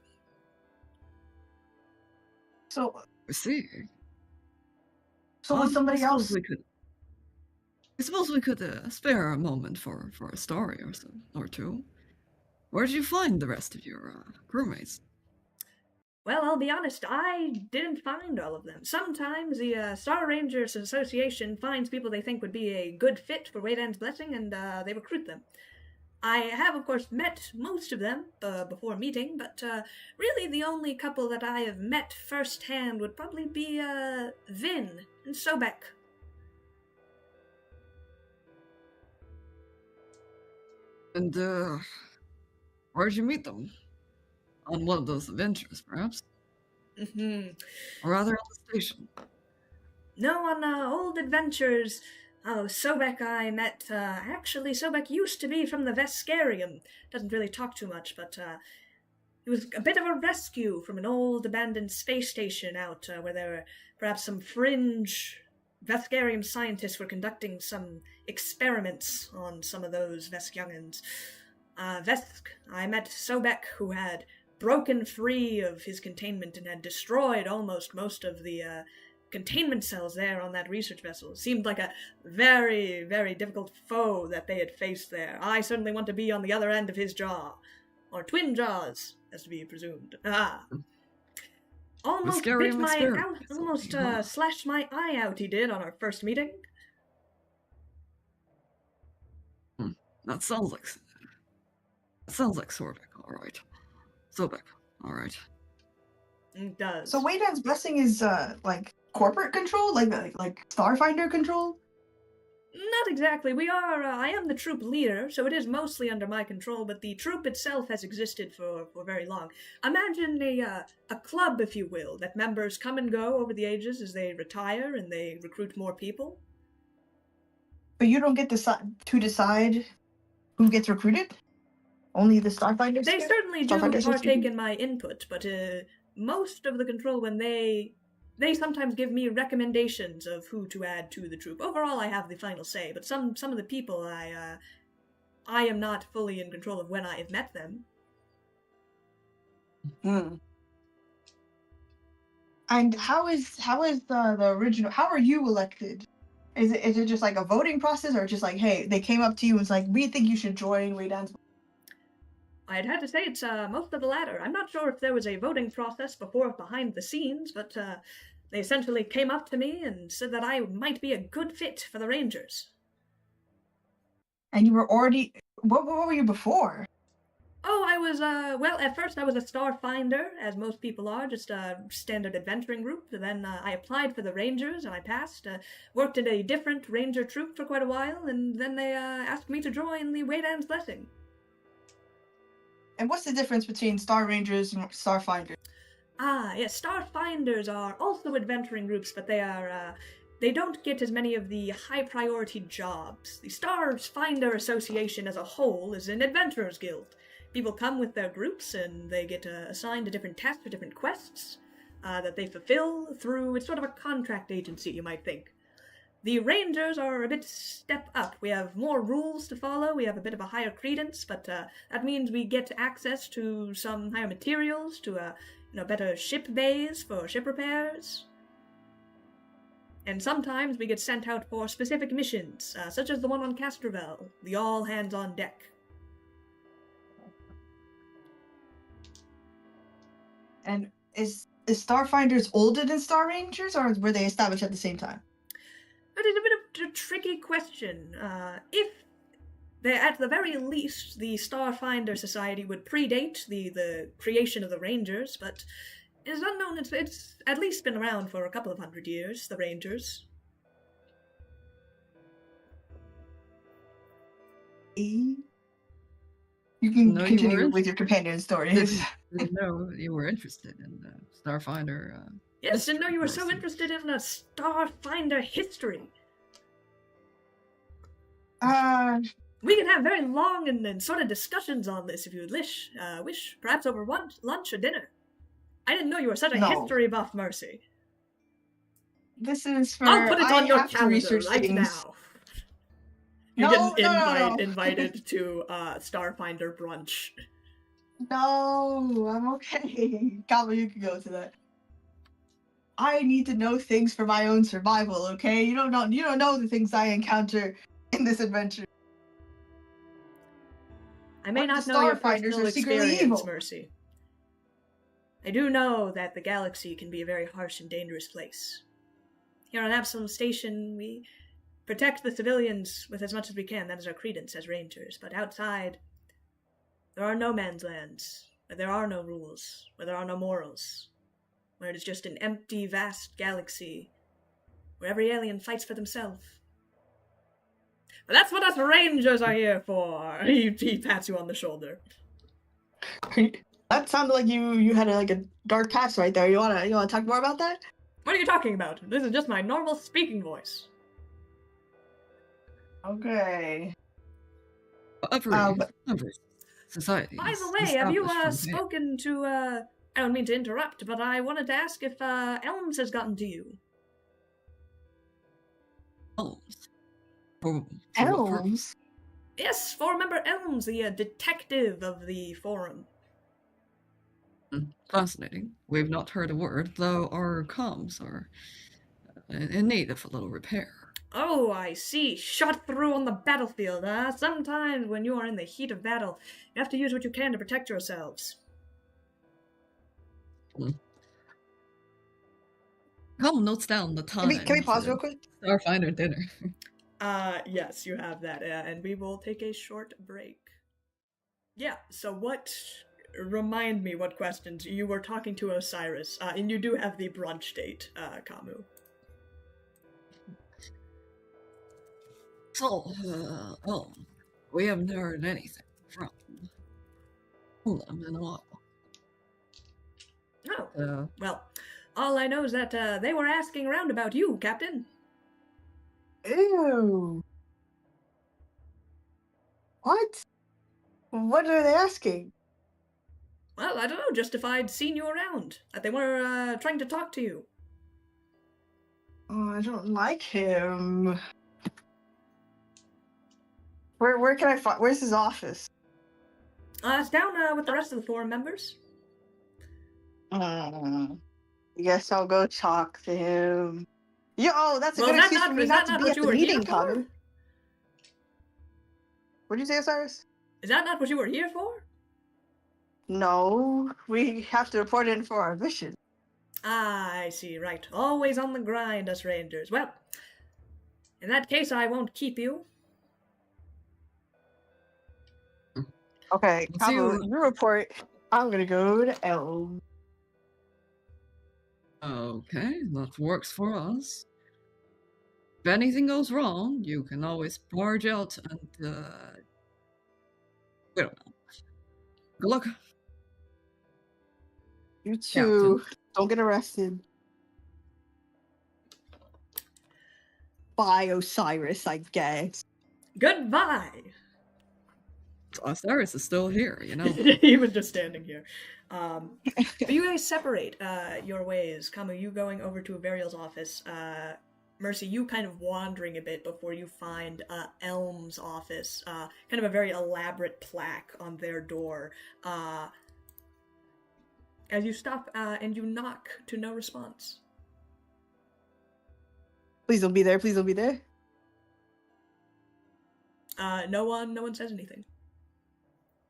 So, I see. So was somebody else? I suppose we could spare a moment for a story or two. Where did you find the rest of your crewmates? Well, I'll be honest, I didn't find all of them. Sometimes the Star Rangers Association finds people they think would be a good fit for Waydan's Blessing, and they recruit them. I have, of course, met most of them before meeting, but really the only couple that I have met firsthand would probably be Vin and Sobek. And where did you meet them? On one of those adventures, perhaps? Mm-hmm. Or rather on the station? No, on old adventures. Oh, Sobek I met, actually, Sobek used to be from the Veskarium. Doesn't really talk too much, but, he was a bit of a rescue from an old abandoned space station out, where there were perhaps some fringe Veskarium scientists were conducting some experiments on some of those Vesk youngins. I met Sobek, who had broken free of his containment and had destroyed almost most of the, containment cells there on that research vessel. It seemed like a very, very difficult foe that they had faced there. I certainly want to be on the other end of his jaw. Or twin jaws, as to be presumed. Almost bit my out, almost slashed my eye out, he did, on our first meeting. That sounds like Sobek, alright. Sobek, alright. It does. So Waydan's Blessing is like corporate control, like Starfinder control? Not exactly. I am the troop leader, so it is mostly under my control, but the troop itself has existed for very long. Imagine a club, if you will, that members come and go over the ages as they retire and they recruit more people. But you don't get to decide who gets recruited? Only the Starfinders? They certainly do Starfinders partake in my input, but most of the control when they sometimes give me recommendations of who to add to the troop. Overall, I have the final say, but some of the people I am not fully in control of when I have met them. And how is the original? How are you elected? Is it just like a voting process, or just like, hey, they came up to you and was like, we think you should join We Dance? I'd have to say it's most of the latter. I'm not sure if there was a voting process before behind the scenes, but they essentially came up to me and said that I might be a good fit for the Rangers. And you were already... What were you before? Oh, I was, well, at first I was a Starfinder, as most people are, just a standard adventuring group. Then I applied for the Rangers, and I passed. Worked in a different Ranger troop for quite a while, and then they asked me to join the Waydan's Blessing. And what's the difference between Star Rangers and Starfinders? Yes, Starfinders are also adventuring groups, but they don't get as many of the high-priority jobs. The Starfinder Association as a whole is an adventurers guild. People come with their groups, and they get assigned to different tasks or different quests that they fulfill through... It's sort of a contract agency, you might think. The Rangers are a bit step up. We have more rules to follow, we have a bit of a higher credence, but that means we get access to some higher materials, to better ship bays for ship repairs. And sometimes we get sent out for specific missions, such as the one on Castrovel, the all-hands-on-deck. And is Starfinders older than Star Rangers, or were they established at the same time? It is a bit of a tricky question. If at the very least, the Starfinder Society would predate the creation of the Rangers, but it is unknown. It's at least been around for a couple of 100 years, the Rangers. You can continue with your companion stories. Didn't know you were interested in Starfinder. Yes, didn't know you were so interested in a Starfinder history. We can have very long and sort of discussions on this if you would wish, perhaps over lunch or dinner. I didn't know you were such a history buff, Mercy. This is for... I'll put it on your calendar right now. You get invited to Starfinder brunch. No, I'm okay. Kama, you can go to that. I need to know things for my own survival, okay? You don't know the things I encounter in this adventure. I may not know your personal experience, Mercy. I do know that the galaxy can be a very harsh and dangerous place. Here on Absalom Station, we protect the civilians with as much as we can. That is our credence as Rangers. But outside, there are no man's lands, where there are no rules, where there are no morals, where it is just an empty, vast galaxy, where every alien fights for themselves. But that's what us Rangers are here for. He pats you on the shoulder. That sounded like you had a dark past right there. You wanna talk more about that? What are you talking about? This is just my normal speaking voice. Okay. Society. By the way, have you spoken to I don't mean to interrupt, but I wanted to ask if Elms has gotten to you. Elms? Elms? Yes, for remember Elms, the detective of the forum. Fascinating. We've not heard a word, though our comms are in need of a little repair. Oh, I see. Shot through on the battlefield, huh? Sometimes when you are in the heat of battle, you have to use what you can to protect yourselves. Come notes down the time. Can we pause real quick? Starfinder dinner. Yes, you have that, and we will take a short break. Yeah, so remind me what questions. You were talking to Osiris, and you do have the brunch date, Kamu. So, we haven't heard anything from them in a while. Oh, well, all I know is that they were asking around about you, Captain. Ew. What? What are they asking? Well, I don't know, just if I'd seen you around. That they were trying to talk to you. Oh, I don't like him. Where can I find? Where's his office? It's down with the rest of the forum members. I guess I'll go talk to him. Yo, that's a Well, good excuse for me is not that to not be what at you the were here meeting, for? Connor. What'd you say, Osiris? Is that not what you were here for? No, we have to report in for our mission. Ah, I see, right. Always on the grind, us rangers. Well, in that case, I won't keep you. Okay, Let's see Cabo, what- you report. I'm gonna go to Elm. Okay, that works for us. If anything goes wrong, you can always barge out and, we don't know. Good luck. You too. Don't get arrested. Bye, Osiris, I guess. Goodbye! Osiris is still here, you know. He was just standing here. But you guys separate your ways. Kamu, you going over to Avarielle's office. Mercy, you kind of wandering a bit before you find Elms' office. Kind of a very elaborate plaque on their door. As you stop and you knock to no response. Please don't be there. Please don't be there. No one says anything.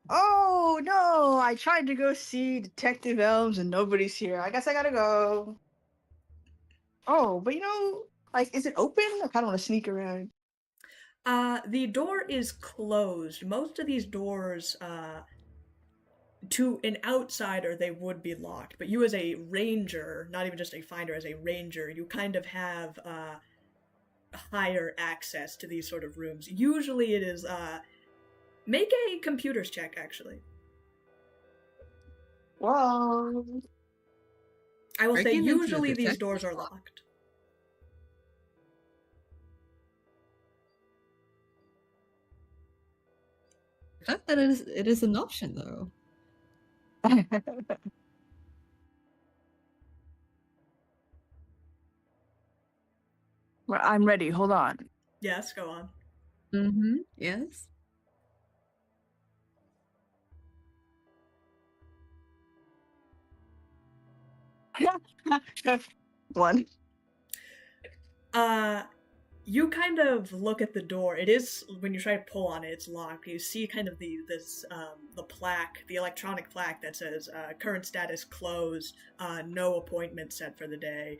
Oh no! I tried to go see Detective Elms and nobody's here. I guess I gotta go. Oh, but like, is it open? I kind of want to sneak around. The door is closed. Most of these doors, to an outsider, they would be locked. But you as a ranger, not even just a finder, as a ranger, you kind of have higher access to these sort of rooms. Usually it is, make a computers check, actually. Well, I will say Breaking into the usually these detective doors are locked. The fact that it is an option, though. well, I'm ready. Hold on. Yes, go on. Mm-hmm. Yes. One. You kind of look at the door. It is, when you try to pull on it, it's locked. You see kind of the plaque, the electronic plaque that says current status closed, no appointment set for the day.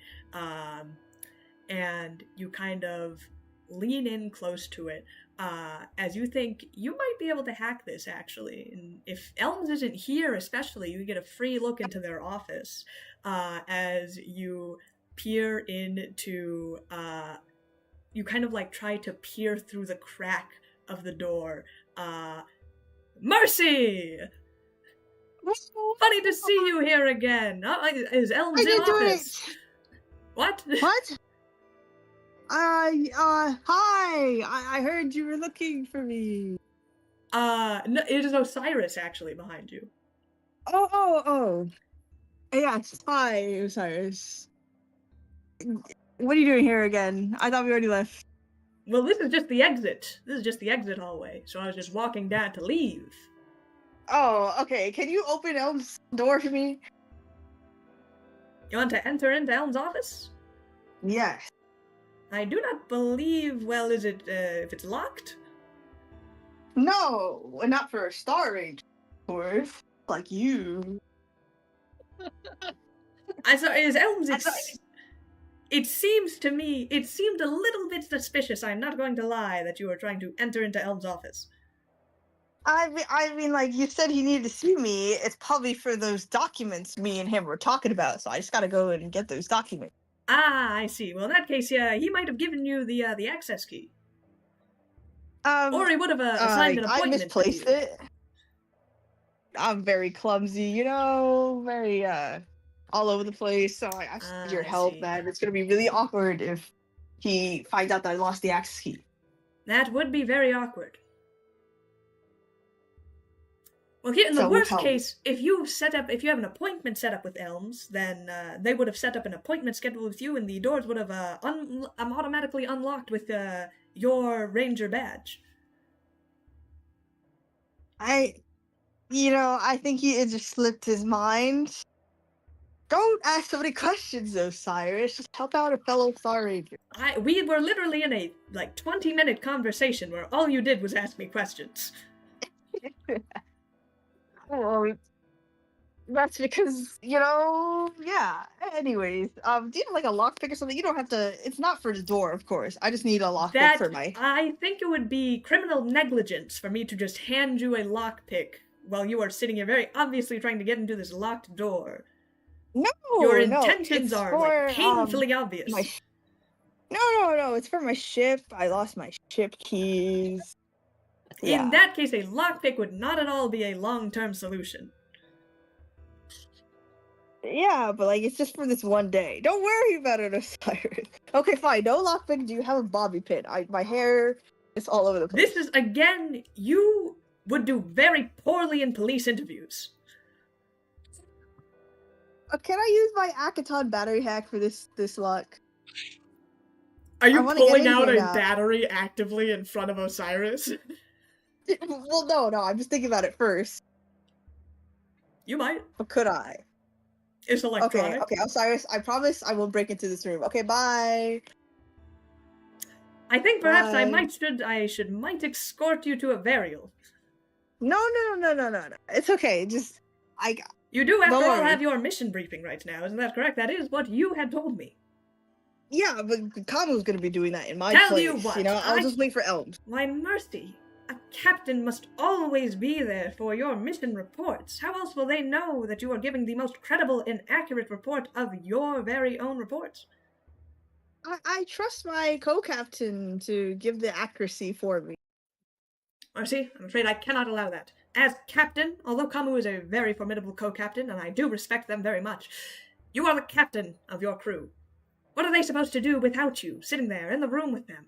And you kind of lean in close to it as you think you might be able to hack this, actually. And if Elms isn't here, especially, you get a free look into their office as you peer into... you kind of like try to peer through the crack of the door. Mercy! Funny to see you here again. Is Elms in office? What? What? Hi. I heard you were looking for me. No, it is Osiris actually behind you. Oh. Yes. Hi, Osiris. What are you doing here again? I thought we already left. Well, this is just the exit. This is just the exit hallway. So I was just walking down to leave. Oh, okay. Can you open Elm's door for me? You want to enter into Elm's office? Yes. I do not believe, well, is it, if it's locked? No, not for a Star Ranger, of course. Like you. I saw, is Elm's, it seems to me, it seemed a little bit suspicious, I'm not going to lie, that you were trying to enter into Elm's office. I mean, like, you said he needed to see me. It's probably for those documents me and him were talking about, so I just gotta go and get those documents. Ah, I see. Well, in that case, he might have given you the access key. Or he would have assigned an I appointment misplaced with you. it. I'm very clumsy, you know, very all over the place. So I need your I help, see. man. It's gonna be really awkward if he finds out that I lost the access key. That would be very awkward. Well, here in the So worst help. case, if you have an appointment set up with Elms, then they would have set up an appointment schedule with you, and the doors would have automatically unlocked with your ranger badge. I think he just slipped his mind. Don't ask so many questions, though, Cyrus. Just help out a fellow Star Ranger. We were literally in a 20-minute conversation where all you did was ask me questions. Well, that's because, yeah. Anyways, do you have a lockpick or something? You don't have to. It's not for the door, of course. I just need a lockpick for my. I think it would be criminal negligence for me to just hand you a lockpick while you are sitting here very obviously trying to get into this locked door. No, your intentions are painfully obvious. No, it's for my ship. I lost my ship keys. Yeah. In that case, a lockpick would not at all be a long-term solution. Yeah, but it's just for this one day. Don't worry about it, Osiris. Okay, fine. No lockpick. Do you have a bobby pin? My hair is all over the place. This is, again, you would do very poorly in police interviews. Can I use my Akaton battery hack for this lock? Are you pulling out a battery actively in front of Osiris? Well, no. I'm just thinking about it first. You might. But could I? It's electronic. Okay, Osiris, I promise I won't break into this room. Okay, bye. I think perhaps I might escort you to Avarielle. No. It's okay. You do, after all, have your mission briefing right now, isn't that correct? That is what you had told me. Yeah, but Kamu's gonna be doing that in my place. Tell you what, I'll just wait for Elms. Why, mercy. A captain must always be there for your mission reports. How else will they know that you are giving the most credible and accurate report of your very own reports? I trust my co-captain to give the accuracy for me. Mercy, I'm afraid I cannot allow that. As captain, although Kamu is a very formidable co-captain, and I do respect them very much, you are the captain of your crew. What are they supposed to do without you, sitting there in the room with them?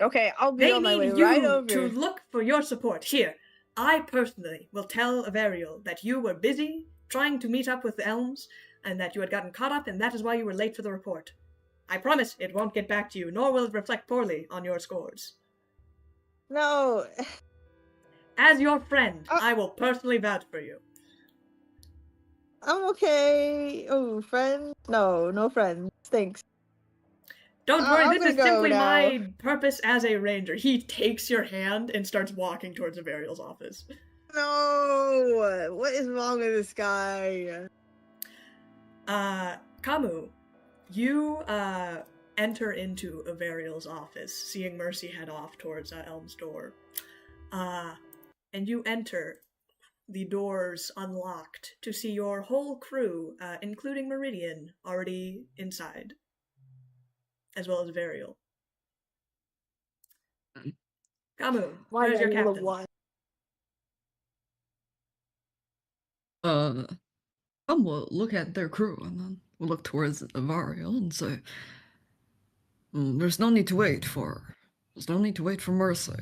Okay, I'll be on my way right over. They need you to look for your support. Here, I personally will tell Avarielle that you were busy trying to meet up with the Elms, and that you had gotten caught up, and that is why you were late for the report. I promise it won't get back to you, nor will it reflect poorly on your scores. No. As your friend, I will personally vouch for you. I'm okay. Oh, friends? No friends. Thanks. Don't worry, this is simply my purpose as a ranger. He takes your hand and starts walking towards Avarielle's office. No! What is wrong with this guy? Kamu, you, enter into Avarielle's office, seeing Mercy head off towards Elm's door. And you enter, the doors unlocked, to see your whole crew, including Meridian, already inside, as well as Avarielle. Kamu, where's your captain? Some will look at their crew, and then we'll look towards Avarielle and say, there's no need to wait for Mercy.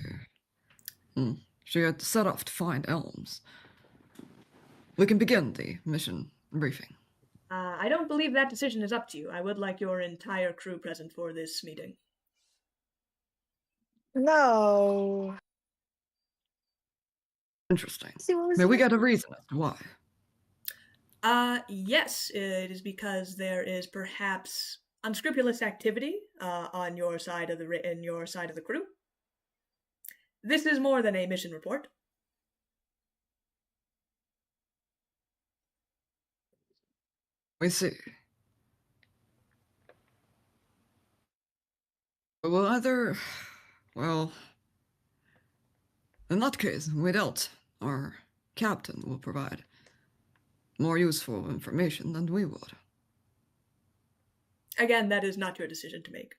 She had to set off to find Elms. We can begin the mission briefing. I don't believe that decision is up to you. I would like your entire crew present for this meeting. No. Interesting. May we get a reason as to why? Yes, it is because there is perhaps unscrupulous activity on your side of the crew. This is more than a mission report. We see. Well, in that case, we doubt our captain will provide more useful information than we would. Again, that is not your decision to make.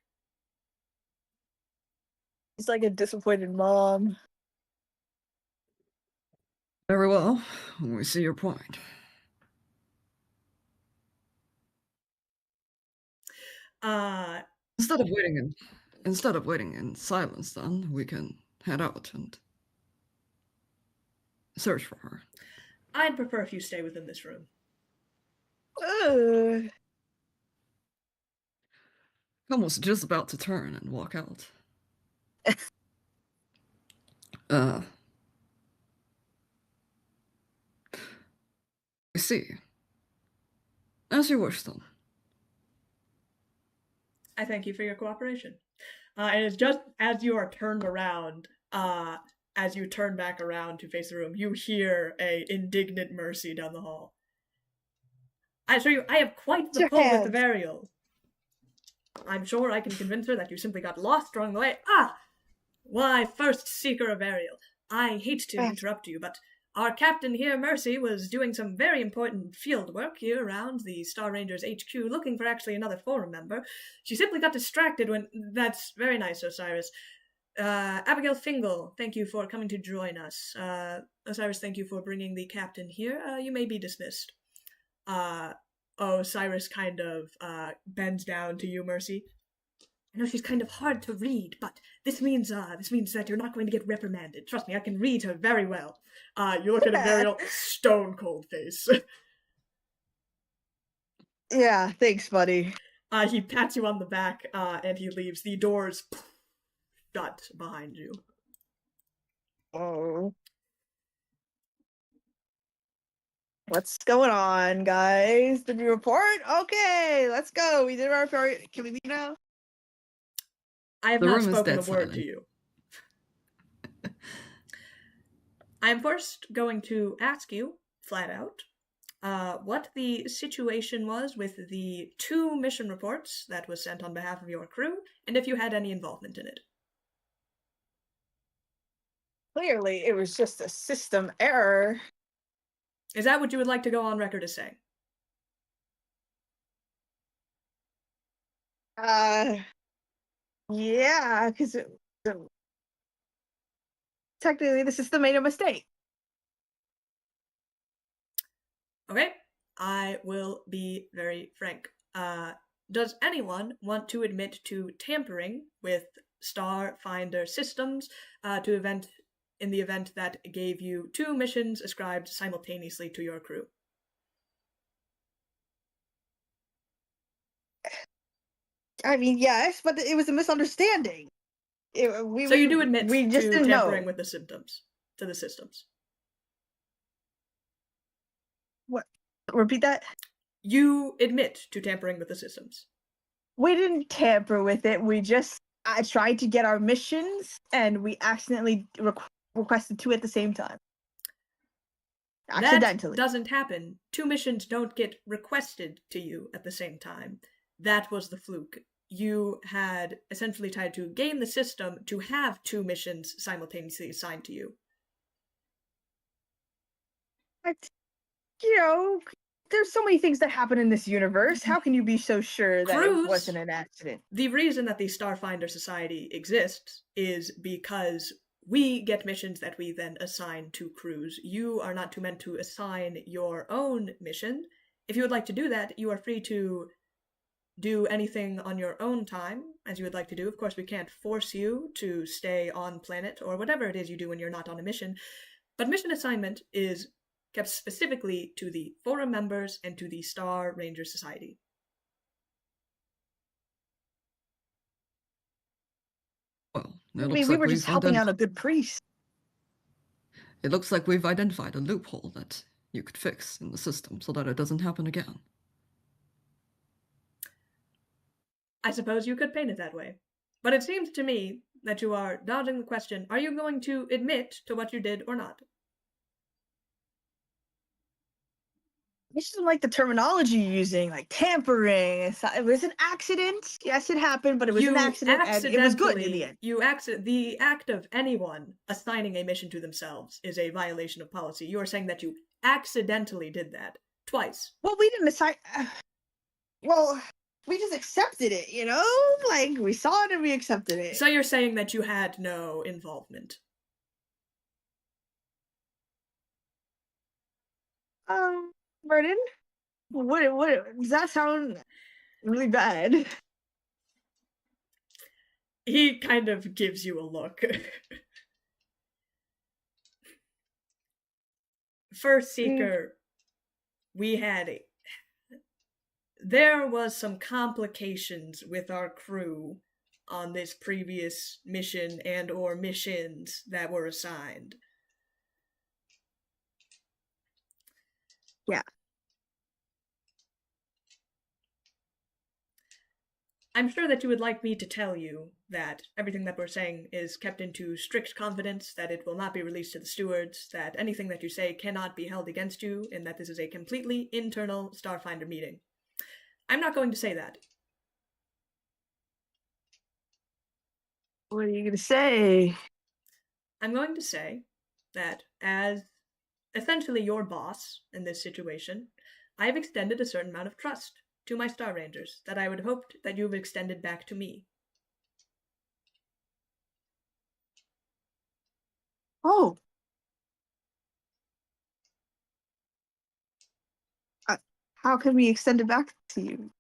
He's like a disappointed mom. Very well. We see your point. Instead of waiting in silence, then we can head out and search for her. I'd prefer if you stay within this room. I'm almost just about to turn and walk out. I see. As you wish, then. I thank you for your cooperation. And it's just as you are turned around, as you turn back around to face the room, you hear a indignant Mercy down the hall. I assure you, I have quite the pull with Avarielle. I'm sure I can convince her that you simply got lost along the way. Why, First Seeker Avarielle, I hate to interrupt you, but our captain here, Mercy, was doing some very important field work here around the Star Rangers HQ, looking for actually another forum member. She simply got distracted when... That's very nice, Osiris. Abigail Fingal, thank you for coming to join us. Osiris, thank you for bringing the captain here. You may be dismissed. Osiris kind of bends down to you, Mercy. I know she's kind of hard to read, but this means that you're not going to get reprimanded. Trust me, I can read her very well. You look at a very stone cold face. Yeah, thanks, buddy. He pats you on the back, and he leaves. The doors shut behind you. Oh. What's going on, guys? Did you report? Okay, let's go. We did our part. Can we leave now? I have not spoken a word to you. I am first going to ask you, flat out, what the situation was with the 2 mission reports that was sent on behalf of your crew, and if you had any involvement in it. Clearly, it was just a system error. Is that what you would like to go on record as saying? Yeah, because technically the system made a mistake. Okay, I will be very frank. Does anyone want to admit to tampering with STARFINDER systems in the event that gave you 2 missions ascribed simultaneously to your crew? I mean, yes, but it was a misunderstanding. So you do admit we just to didn't tampering know. with the systems. What? Repeat that? You admit to tampering with the systems. We didn't tamper with it. We just tried to get our missions, and we accidentally requested 2 at the same time. Accidentally. That doesn't happen. 2 missions don't get requested to you at the same time. That was the fluke. You had essentially tried to game the system to have 2 missions simultaneously assigned to you. But, there's so many things that happen in this universe. How can you be so sure that it wasn't an accident? The reason that the Starfinder Society exists is because we get missions that we then assign to crews. You are not meant to assign your own mission. If you would like to do that, you are free to do anything on your own time, as you would like to do. Of course, we can't force you to stay on planet or whatever it is you do when you're not on a mission. But mission assignment is kept specifically to the forum members and to the Star Ranger Society. Well, we were just helping out a good priest. It looks like we've identified a loophole that you could fix in the system so that it doesn't happen again. I suppose you could paint it that way. But it seems to me that you are dodging the question, are you going to admit to what you did or not? I just don't like the terminology you're using, like tampering. It was an accident. Yes, it happened, but it was an accident, and it was good in the end. The act of anyone assigning a mission to themselves is a violation of policy. You are saying that you accidentally did that twice. Well, we didn't assign. Well, we just accepted it, you know? Like, we saw it and we accepted it. So you're saying that you had no involvement? Vernon? What, does that sound really bad? He kind of gives you a look. First Seeker, there was some complications with our crew on this previous mission and or missions that were assigned. Yeah. I'm sure that you would like me to tell you that everything that we're saying is kept into strict confidence, that it will not be released to the stewards, that anything that you say cannot be held against you, and that this is a completely internal Starfinder meeting. I'm not going to say that. What are you going to say? I'm going to say that as essentially your boss in this situation, I have extended a certain amount of trust to my Star Rangers that I would have hoped that you have extended back to me. Oh. How can we extend it back to you?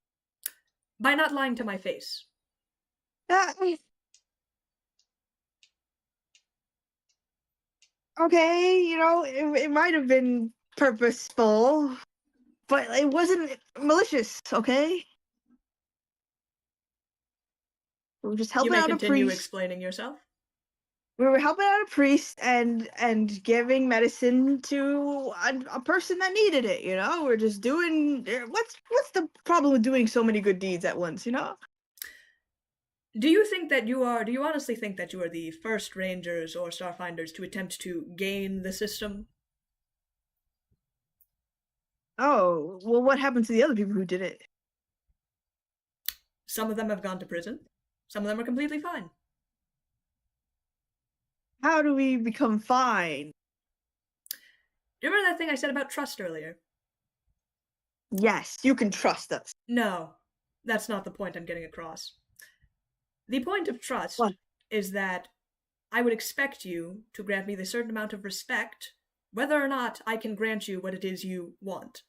By not lying to my face. Okay, you know, it might have been purposeful, but it wasn't malicious, okay? We were just You helping may out a continue priest. explaining yourself. We were helping out a priest and giving medicine to a person that needed it, you know? We're just doing what's the problem with doing so many good deeds at once, you know? Do you honestly think that you are the first Rangers or Starfinders to attempt to gain the system? Oh, well, what happened to the other people who did it? Some of them have gone to prison. Some of them are completely fine. How do we become fine? Do you remember that thing I said about trust earlier? Yes, you can trust us. No, that's not the point I'm getting across. The point of trust What? is that I would expect you to grant me the certain amount of respect, whether or not I can grant you what it is you want.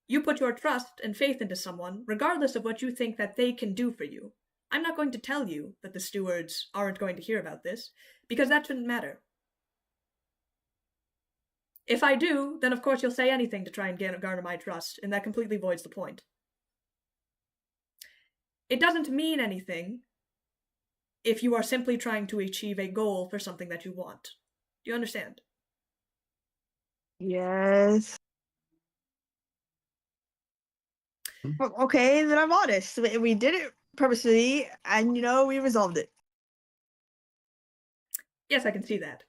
You put your trust and faith into someone, regardless of what you think that they can do for you. I'm not going to tell you that the stewards aren't going to hear about this, because that shouldn't matter. If I do, then of course you'll say anything to try and garner my trust, and that completely voids the point. It doesn't mean anything if you are simply trying to achieve a goal for something that you want. Do you understand? Yes. Okay, then I'm honest. We did it purposely, and you know, we resolved it. Yes, I can see that.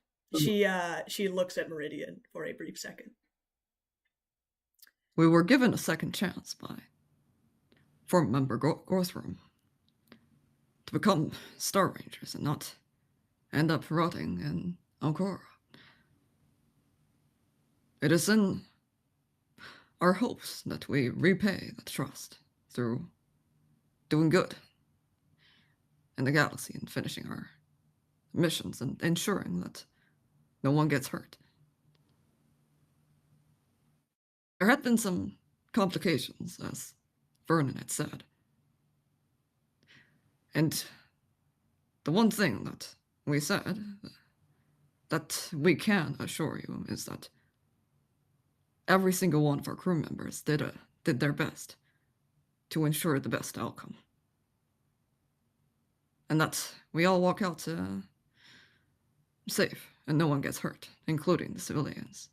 She looks at Meridian for a brief second. We were given a second chance by former member Gorthram to become Star Rangers and not end up rotting in Ankara. It is in our hopes that we repay that trust through doing good in the galaxy and finishing our missions and ensuring that no one gets hurt. There had been some complications, as Vernon had said. And the one thing that we said that we can assure you is that every single one of our crew members did their best to ensure the best outcome. And that we all walk out safe and no one gets hurt, including the civilians.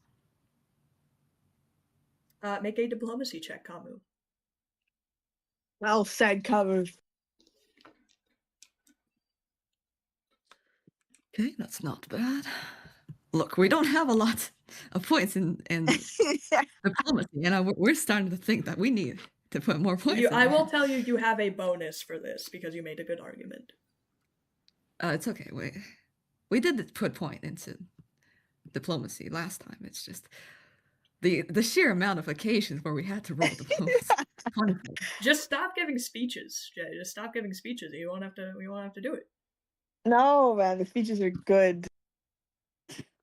Make a diplomacy check, Kamu. Well said, Cover. Okay, that's not bad. Look, we don't have a lot of points in diplomacy, and we're starting to think that we need to put more points. I will tell you, you have a bonus for this because you made a good argument. It's okay. We did put point into diplomacy last time. It's just the sheer amount of occasions where we had to roll the most. 24. Just stop giving speeches, Jay. Just stop giving speeches. You won't have to. We won't have to do it. No, man, the speeches are good.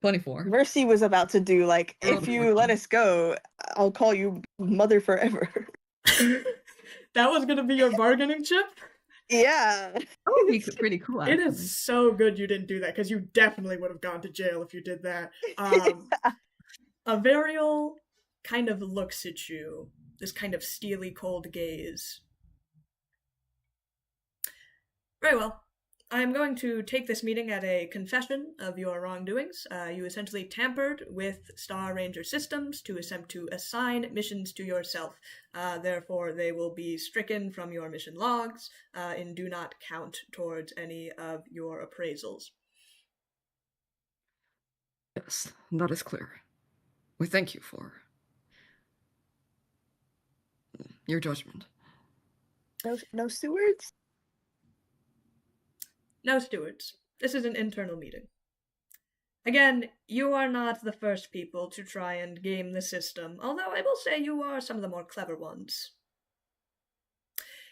24. Mercy was about to do like, I rolled if a you 14. let us go, I'll call you mother forever. That was gonna be your bargaining chip? Yeah. That would be pretty cool, It actually. is so good you didn't do that, because you definitely would have gone to jail if you did that. Avarielle kind of looks at you, this kind of steely cold gaze. Very well. I am going to take this meeting at a confession of your wrongdoings. You essentially tampered with Star Ranger systems to attempt to assign missions to yourself. Therefore, they will be stricken from your mission logs and do not count towards any of your appraisals. Yes, that is clear. We thank you for your judgment. No stewards? No stewards. This is an internal meeting. Again, you are not the first people to try and game the system, although I will say you are some of the more clever ones.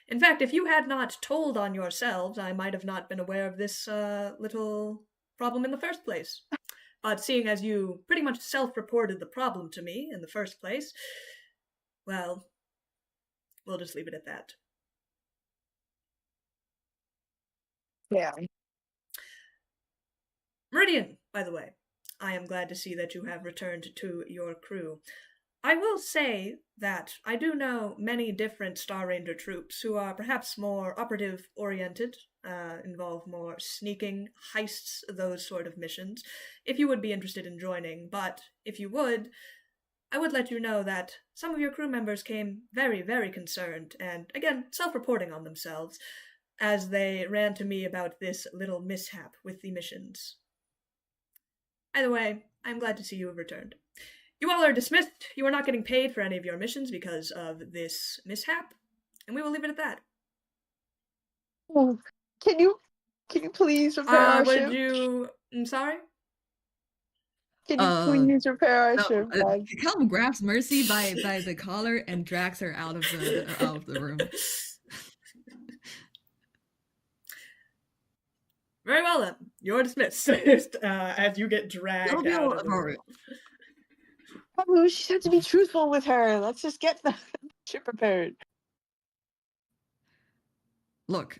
In fact, if you had not told on yourselves, I might have not been aware of this little problem in the first place. But seeing as you pretty much self-reported the problem to me in the first place, well, we'll just leave it at that. Yeah. Meridian, by the way, I am glad to see that you have returned to your crew. I will say that I do know many different Star Ranger troops who are perhaps more operative-oriented, involve more sneaking, heists, those sort of missions, if you would be interested in joining. But if you would, I would let you know that some of your crew members came very, very concerned, and again, self-reporting on themselves, as they ran to me about this little mishap with the missions. Either way, I'm glad to see you have returned. You all are dismissed. You are not getting paid for any of your missions because of this mishap, and we will leave it at that. Oh, can you please repair our Would ship? you... I'm sorry? Can you please repair our No, ship, guys? Calum grabs Mercy by the collar and drags her out of the room. Very well then. You're dismissed. As you get dragged out of the room. Oh, we just have to be truthful with her. Let's just get the ship repaired. Look,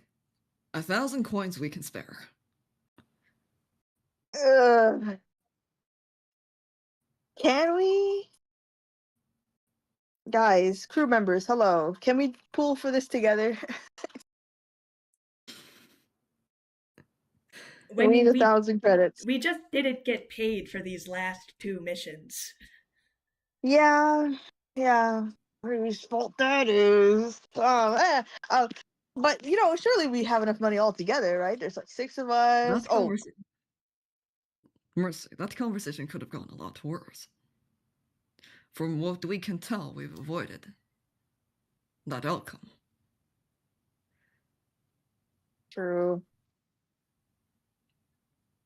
1,000 coins we can spare. Can we? Guys, crew members, hello. Can we pool for this together? We need 1,000 credits. We just didn't get paid for these last 2 missions. Yeah. Whose fault that is. But, surely we have enough money all together, right? There's like 6 of us. Mercy, that conversation could have gone a lot worse. From what we can tell, we've avoided that outcome. True.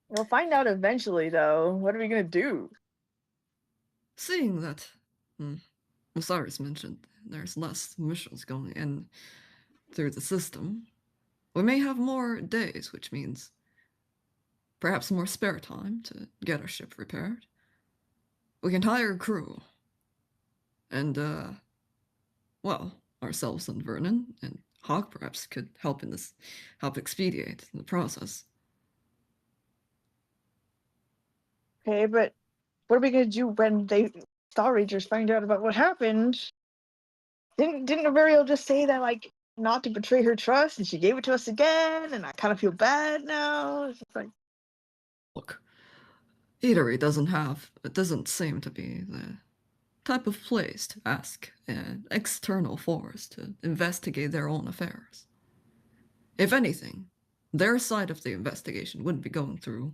We'll find out eventually, though. What are we gonna do? Seeing that, Osiris mentioned there's less missions going in through the system, we may have more days, which means perhaps more spare time to get our ship repaired. We can hire a crew. And, ourselves and Vernon and Hawk perhaps could help expedite the process. Okay, but what are we gonna do when Star Rangers find out about what happened? Didn't Avarielle just say that, like, not to betray her trust, and she gave it to us again, and I kind of feel bad now? It's just like... Look, Idari doesn't seem to be the type of place to ask an external force to investigate their own affairs. If anything, their side of the investigation wouldn't be going through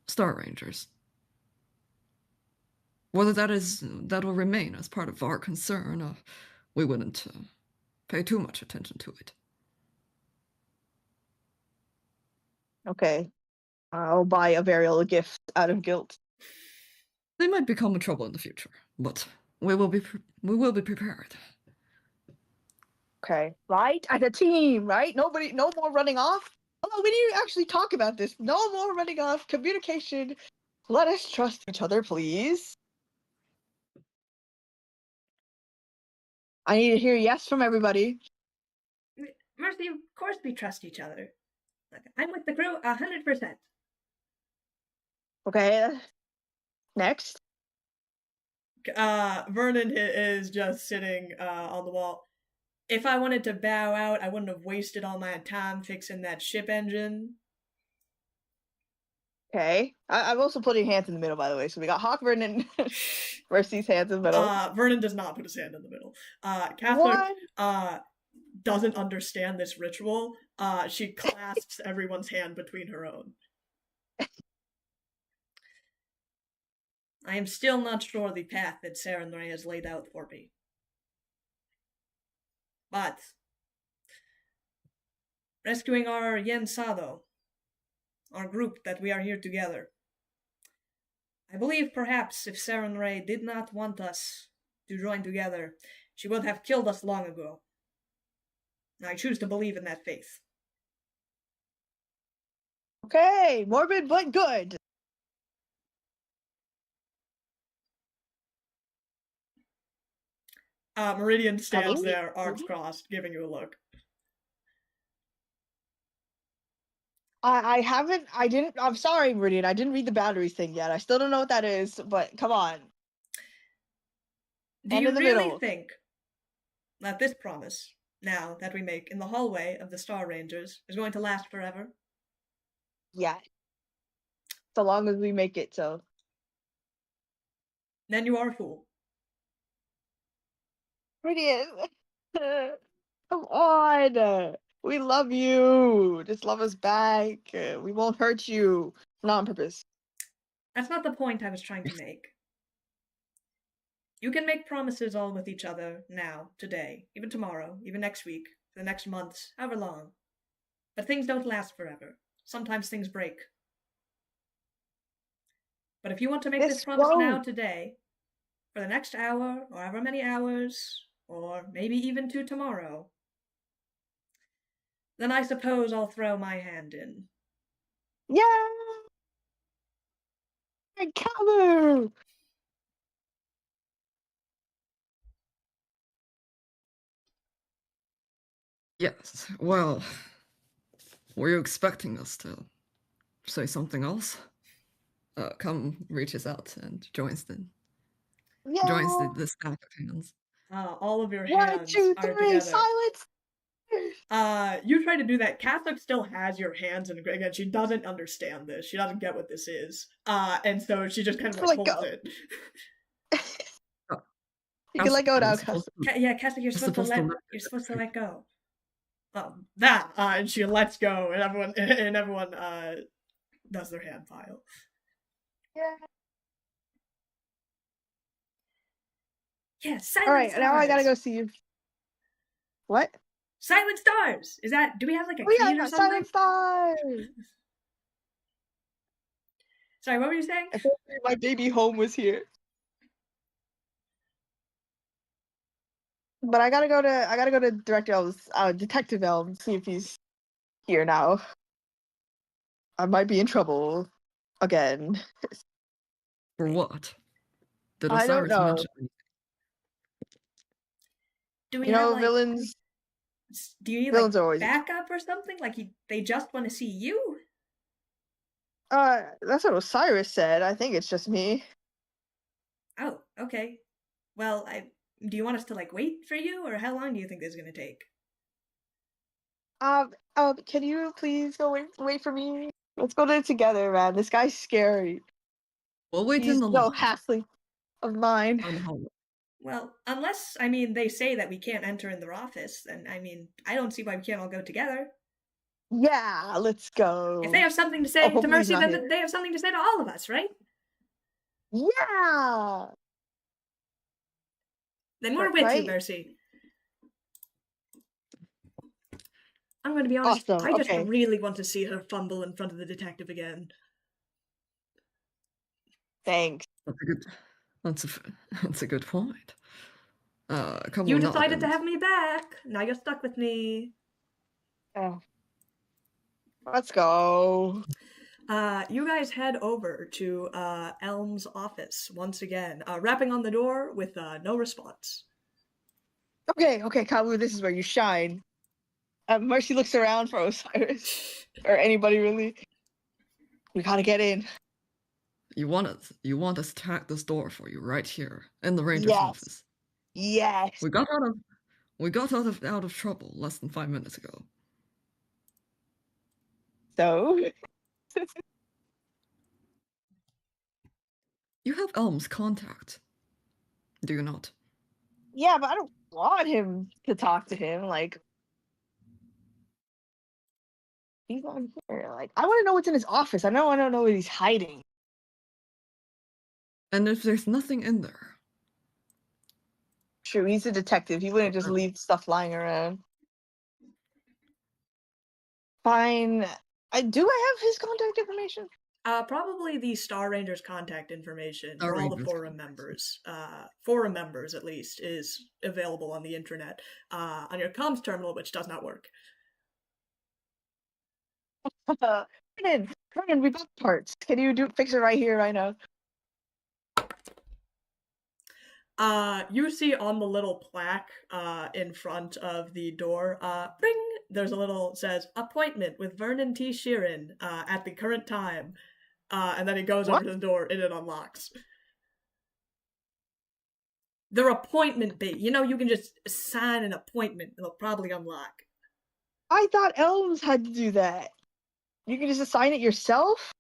Star Rangers. Whether that will remain as part of our concern, we wouldn't pay too much attention to it. Okay. I'll buy Avarielle a gift out of guilt. They might become trouble in the future, but we will be prepared. Okay, right? As a team, right? No more running off. Oh, we need to actually talk about this. No more running off. Communication. Let us trust each other, please. I need to hear yes from everybody. Mercy, of course we trust each other. Look, I'm with the crew 100%. Okay. Next. Vernon is just sitting on the wall. If I wanted to bow out, I wouldn't have wasted all my time fixing that ship engine. Okay. I'm also putting hands in the middle, by the way. So we got Hawk, Vernon, Mercy's hands in the middle. Vernon does not put his hand in the middle. What? Catholic doesn't understand this ritual. She clasps everyone's hand between her own. I am still not sure the path that Sarenrae has laid out for me. But rescuing our Yen Sado, our group that we are here together, I believe perhaps if Sarenrae did not want us to join together, she would have killed us long ago. I choose to believe in that faith. Okay, morbid but good. Meridian stands there, arms crossed, giving you a look. I'm sorry, Meridian, I didn't read the boundaries thing yet. I still don't know what that is, but come on. Do you really think that this promise, now that we make in the hallway of the Star Rangers, is going to last forever? Yeah. So long as we make it, so. Then you are a fool. Meridian. Come on. We love you. Just love us back. We won't hurt you. Not on purpose. That's not the point I was trying to make. You can make promises all with each other now, today, even tomorrow, even next week, for the next months, however long. But things don't last forever. Sometimes things break. But if you want to make this promise now, today, for the next hour, or however many hours, or maybe even to tomorrow, then I suppose I'll throw my hand in. Yeah! Cover! Yes, well, were you expecting us to say something else? Come reaches out and joins the stack of hands. All of your hands 1, 2, 3, are together. Silence! You try to do that. Catholic still has your hands, and again, she doesn't understand this. She doesn't get what this is. And so she just kind of like holds it. You can let go now, yeah, Catholic, you're supposed to let go. And she lets go, and everyone does their hand file. Yeah. Yeah, silent All right, stars. now I gotta go see you. What? Silent stars. Is that? Do we have like a key or something? Silent stars. Sorry, what were you saying? I thought my baby home was here. But I gotta go to Director Elms, Detective Elms, see if he's here now. I might be in trouble again. For what? Did I don't know. mention anything? Do we have, like, villains? Do you need villains like are always backup or something? Like they just want to see you? That's what Osiris said. I think it's just me. Oh, okay. Well, do you want us to like wait for you, or how long do you think this is gonna take? Can you please go wait for me? Let's go there together, man. This guy's scary. We'll wait He's in the no lobby. halfling of mine. Well, unless, they say that we can't enter in their office, then, I don't see why we can't all go together. Yeah, let's go. If they have something to say to Mercy, then they have something to say to all of us, right? Yeah! Then we're with you, Mercy. I'm going to be honest, awesome. I just really want to see her fumble in front of the detective again. Thanks. That's a good. That's a. That's a good point. Come You on decided to and have me back. Now you're stuck with me. Oh. Let's go. You guys head over to Elm's office once again, rapping on the door with no response. Okay, Kalu, this is where you shine. Mercy looks around for Osiris. Or anybody, really. We gotta get in. you want us to hack this door for you right here in the ranger's Yes. office. Yes. We got out of trouble less than 5 minutes ago. So? You have Elm's contact, do you not? Yeah, but I don't want him to talk to him. Like, he's on here. Like, I want to know what's in his office. I don't know what he's hiding. And if there's nothing in there, True, he's a detective. He wouldn't just leave stuff lying around. Fine. Do I have his contact information? Probably the Star Ranger's contact information Star for all the Ranger's forum members. Forum members, at least, is available on the internet on your comms terminal, which does not work. Brennan, we got parts. Can you fix it right here, right now? You see on the little plaque in front of the door, ring, there's a little, says, appointment with Vernon T. Sheeran at the current time. And then he goes over to the door and it unlocks. Their appointment bait. You know, you can just sign an appointment. It'll probably unlock. I thought Elms had to do that. You can just assign it yourself?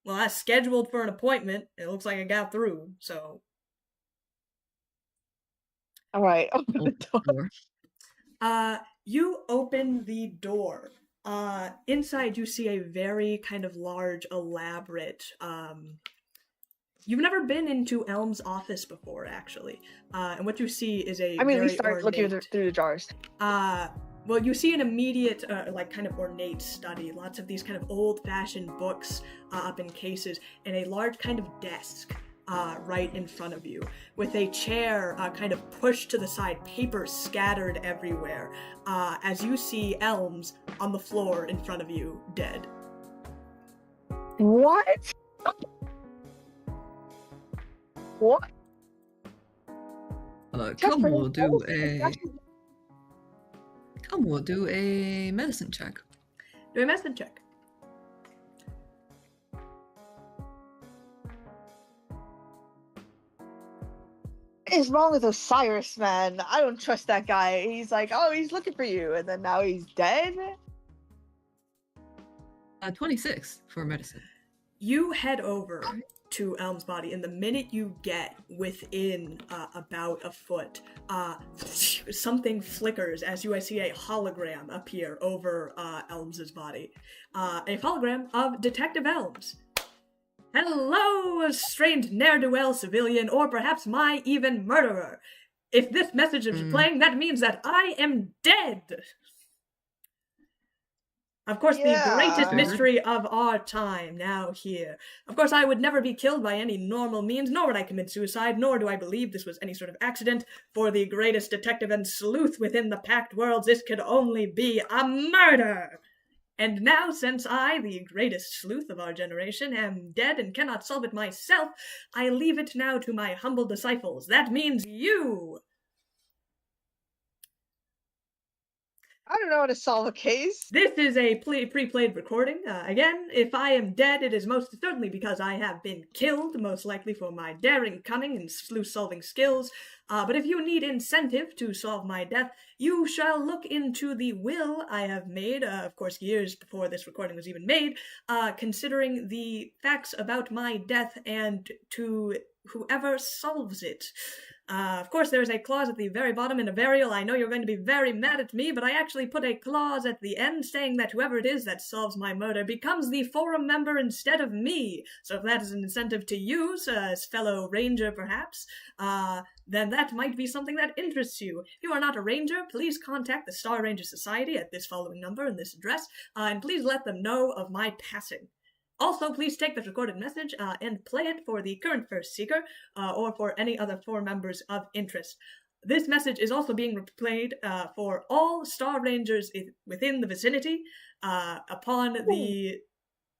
Well, I scheduled for an appointment. It looks like I got through, so... Alright, open the door. You open the door. Inside you see a very kind of large, elaborate, you've never been into Elm's office before, actually. And what you see is a we started looking through the jars. Well, you see an immediate, like, kind of ornate study. Lots of these kind of old-fashioned books up in cases, and a large kind of desk right in front of you, with a chair kind of pushed to the side, papers scattered everywhere, as you see Elms on the floor in front of you, dead. What? What? Come, we'll do a medicine check. Do a medicine check. What is wrong with Osiris, man? I don't trust that guy. He's like, oh, he's looking for you, and then now he's dead? 26 for medicine. You head over to Elm's body, and the minute you get within about a foot, something flickers as you see a hologram appear over Elms's body. A hologram of Detective Elms. Hello, strange ne'er-do-well civilian, or perhaps my even murderer. If this message is playing, that means that I am dead. Of course, the greatest mystery of our time now here. Of course, I would never be killed by any normal means, nor would I commit suicide, nor do I believe this was any sort of accident. For the greatest detective and sleuth within the packed worlds, this could only be a murder. And now, since I, the greatest sleuth of our generation, am dead and cannot solve it myself, I leave it now to my humble disciples. That means you! I don't know how to solve a case. This is a pre-played recording. Again, if I am dead, it is most certainly because I have been killed, most likely for my daring cunning and sleuth-solving skills. But if you need incentive to solve my death, you shall look into the will I have made, of course years before this recording was even made, considering the facts about my death and to whoever solves it. Of course, there's a clause at the very bottom in Avarielle. I know you're going to be very mad at me, but I actually put a clause at the end saying that whoever it is that solves my murder becomes the forum member instead of me. So if that is an incentive to use, as fellow ranger perhaps, then that might be something that interests you. If you are not a ranger, please contact the Star Ranger Society at this following number and this address, and please let them know of my passing. Also, please take this recorded message and play it for the current First Seeker or for any other 4 members of interest. This message is also being played for all Star Rangers within the vicinity upon the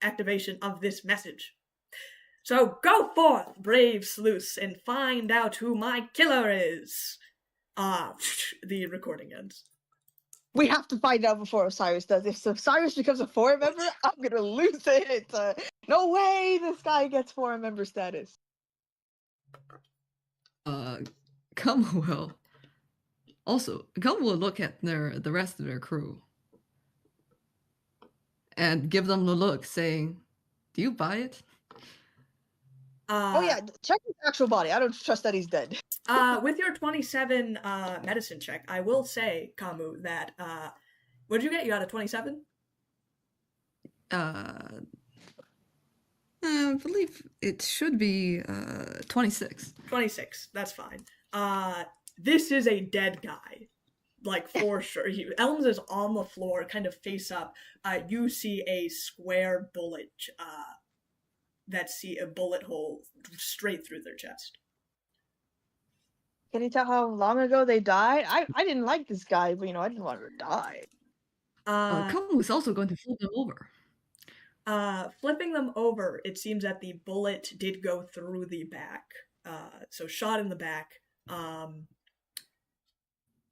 activation of this message. So go forth, brave sleuths, and find out who my killer is. The recording ends. We have to find out before Osiris does. If Osiris becomes a forum member, I'm gonna lose it. No way this guy gets forum member status. Come will. Also, come will look at the rest of their crew and give them the look, saying, "Do you buy it?" Oh yeah, check his actual body. I don't trust that he's dead. With your 27 medicine check, I will say, Kamu, that what did you get? You got a 27? I believe it should be 26. 26, that's fine. This is a dead guy. Like, for sure. Elms is on the floor, kind of face up. You see a square bullet, a bullet hole straight through their chest. Can you tell how long ago they died? I didn't like this guy, but I didn't want her to die. Come was also going to flip them over. Flipping them over, it seems that the bullet did go through the back. So shot in the back.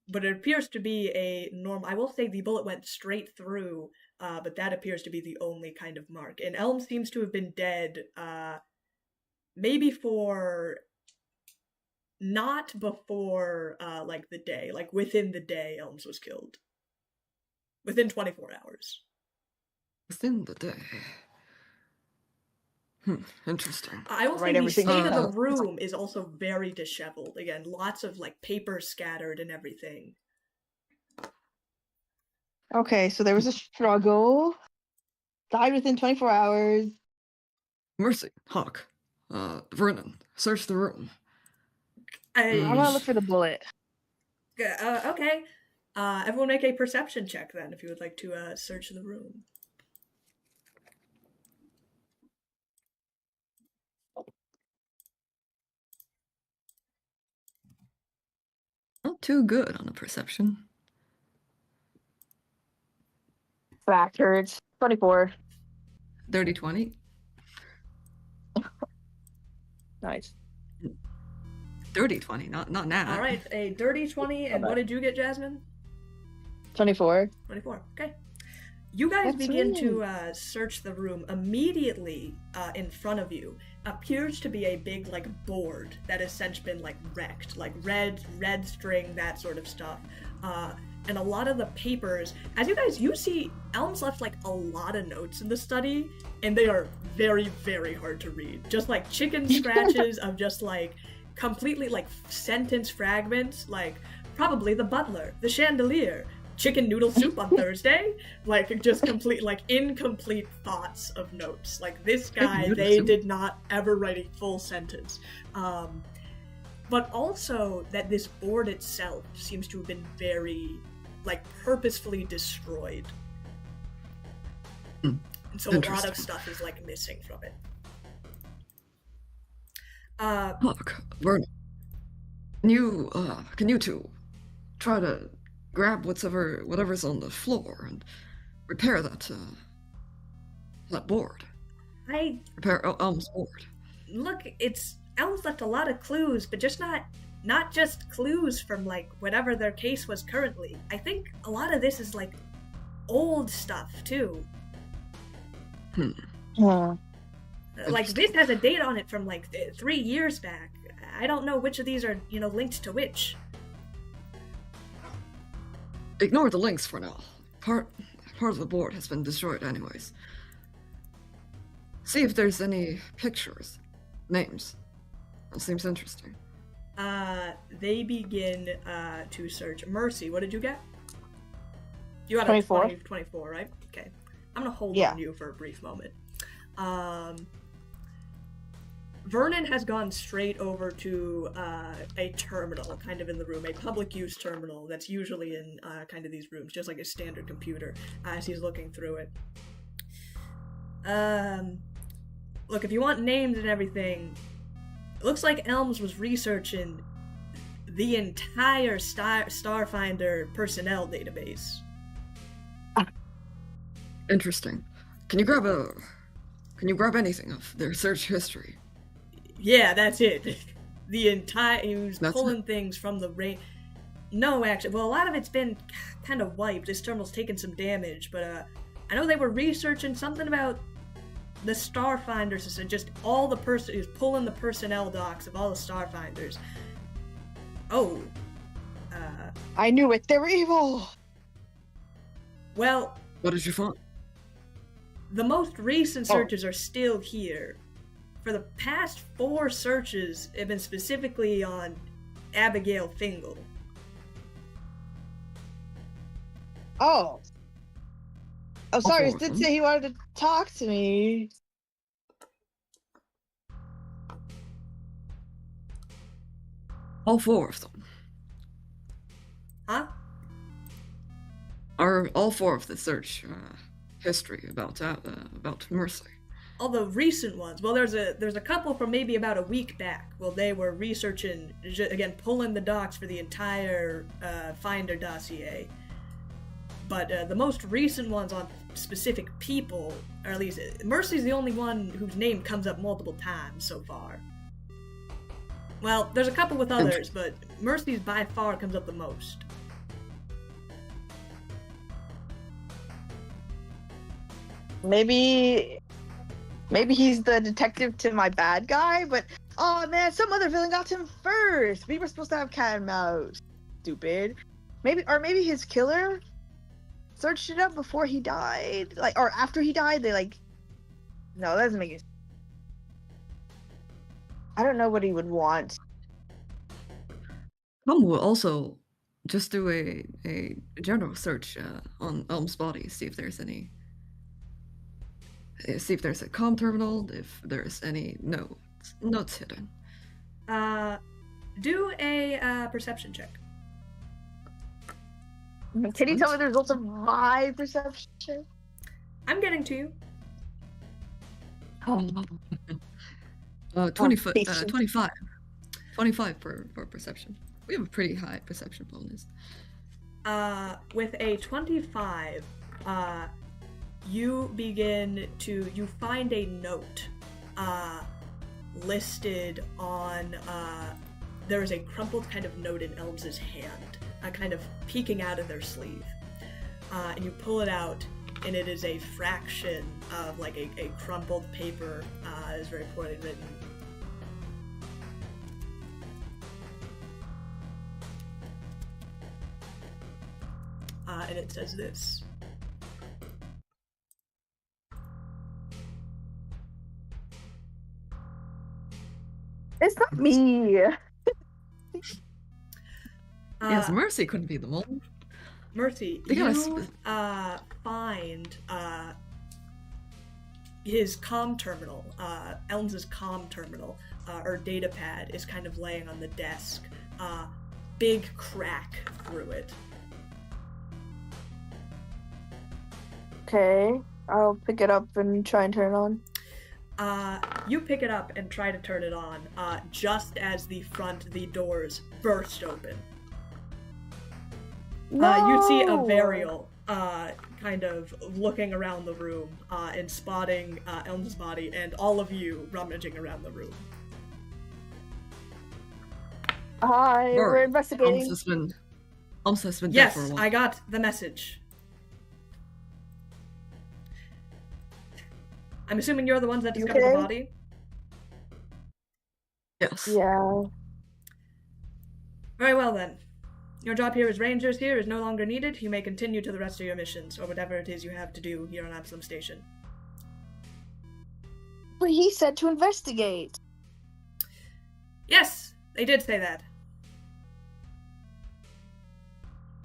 But it appears to be a normal... I will say the bullet went straight through, but that appears to be the only kind of mark. And Elm seems to have been dead, maybe for... Not before, the day. Like, within the day, Elms was killed. Within 24 hours. Within the day. Interesting. I will say the state of the room is also very disheveled. Again, lots of, paper scattered and everything. Okay, so there was a struggle. Died within 24 hours. Mercy, Hawk, Vernon, search the room. I'm gonna look for the bullet. Okay. Everyone make a perception check then, if you would like to search the room. Not too good on a perception. Back hurts. 24. Dirty 20. Nice. Dirty 20, not nat. All right, a dirty 20, and what did you get, Jasmine? 24. 24, okay. You guys begin to search the room. Immediately in front of you appears to be a big, board that has since been, wrecked. Red string, that sort of stuff. And a lot of the papers, as you see, Elms left, a lot of notes in the study, and they are very, very hard to read. Just, chicken scratches of just, completely, sentence fragments, probably the butler, the chandelier, chicken noodle soup on Thursday, just complete, incomplete thoughts of notes. This guy, they did not ever write a full sentence. But also that this board itself seems to have been very, purposefully destroyed. And so a lot of stuff is, missing from it. Look, Vernon, can you two try to grab whatever's on the floor and repair that board? Repair Elm's board. Look, Elms left a lot of clues, but just not just clues from whatever their case was currently. I think a lot of this is old stuff too. Yeah. This has a date on it from 3 years back. I don't know which of these are linked to which. Ignore the links for now. Part of the board has been destroyed anyways. See if there's any pictures, names. That seems interesting. They begin to search. Mercy, what did you get? You got 24. a 24, right? Okay. I'm gonna hold on you for a brief moment. Vernon has gone straight over to a terminal, kind of in the room, a public use terminal that's usually in kind of these rooms, just like a standard computer, as he's looking through it. look, if you want names and everything, it looks like Elms was researching the entire Starfinder personnel database. Interesting. Can you grab anything of their search history? Yeah, that's it. He was That's pulling things from the rain. No, actually, well, a lot of it's been kind of wiped. This terminal's taken some damage, but I know they were researching something about the Starfinder system. Just all the he was pulling the personnel docs of all the Starfinders. Oh, I knew it. They were evil. Well, What did you find? the most recent searches are still here. For the past 4 searches have been specifically on Abigail Fingal. Oh. Oh, sorry. four He of did them. say he wanted to talk to me. All 4 of them. Huh? Are all 4 of the search history about Mercy? All the recent ones. Well, there's a couple from maybe about a week back. Well, they were researching, again, pulling the docs for the entire Finder dossier. But the most recent ones on specific people, or at least Mercy's the only one whose name comes up multiple times so far. Well, there's a couple with others, but Mercy's by far comes up the most. Maybe he's the detective to my bad guy, but oh man, some other villain got to him first. We were supposed to have cat and mouse. Stupid. Maybe his killer searched it up before he died, or after he died. No, that doesn't make it. I don't know what he would want. Tom will also just do a general search on Elm's body, see if there's a comm terminal, if there's any notes hidden. Do a perception check. Can you tell me the results of my perception? I'm getting to you. 25 for perception. We have a pretty high perception bonus. With a 25, you find a note listed on, there is a crumpled kind of note in Elms's hand, kind of peeking out of their sleeve. And you pull it out, and it is a fraction of like a crumpled paper, is very poorly written. And it says this. It's not me. Yes, Mercy couldn't be the mole. Mercy, find his comm terminal, Elms's comm terminal, or data pad is kind of laying on the desk. Big crack through it. Okay, I'll pick it up and try and turn it on. You pick it up and try to turn it on, just as the doors burst open. No! You see Avarielle, kind of looking around the room, and spotting Elm's body, and all of you rummaging around the room. Hi, we're investigating. Elms has been dead for a Yes, while. I got the message. I'm assuming you're the ones that discovered the body? Yes. Yeah. Very well then. Your job here as rangers here is no longer needed. You may continue to the rest of your missions, or whatever it is you have to do here on Absalom Station. But he said to investigate. Yes, they did say that.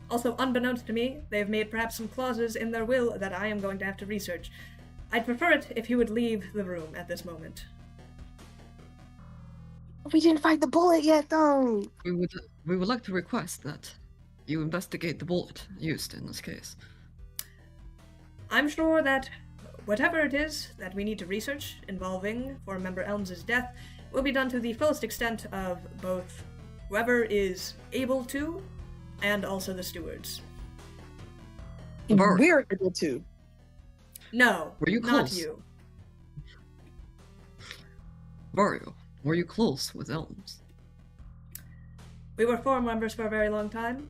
Also, unbeknownst to me, they have made perhaps some clauses in their will that I am going to have to research. I'd prefer it if you would leave the room at this moment. We didn't find the bullet yet, though. We would like to request that you investigate the bullet used in this case. I'm sure that whatever it is that we need to research involving former member Elms' death will be done to the fullest extent of both whoever is able to and also the stewards. We're able to. No, Were you not close? you. Vario, were you close with Elms? We were forum members for a very long time.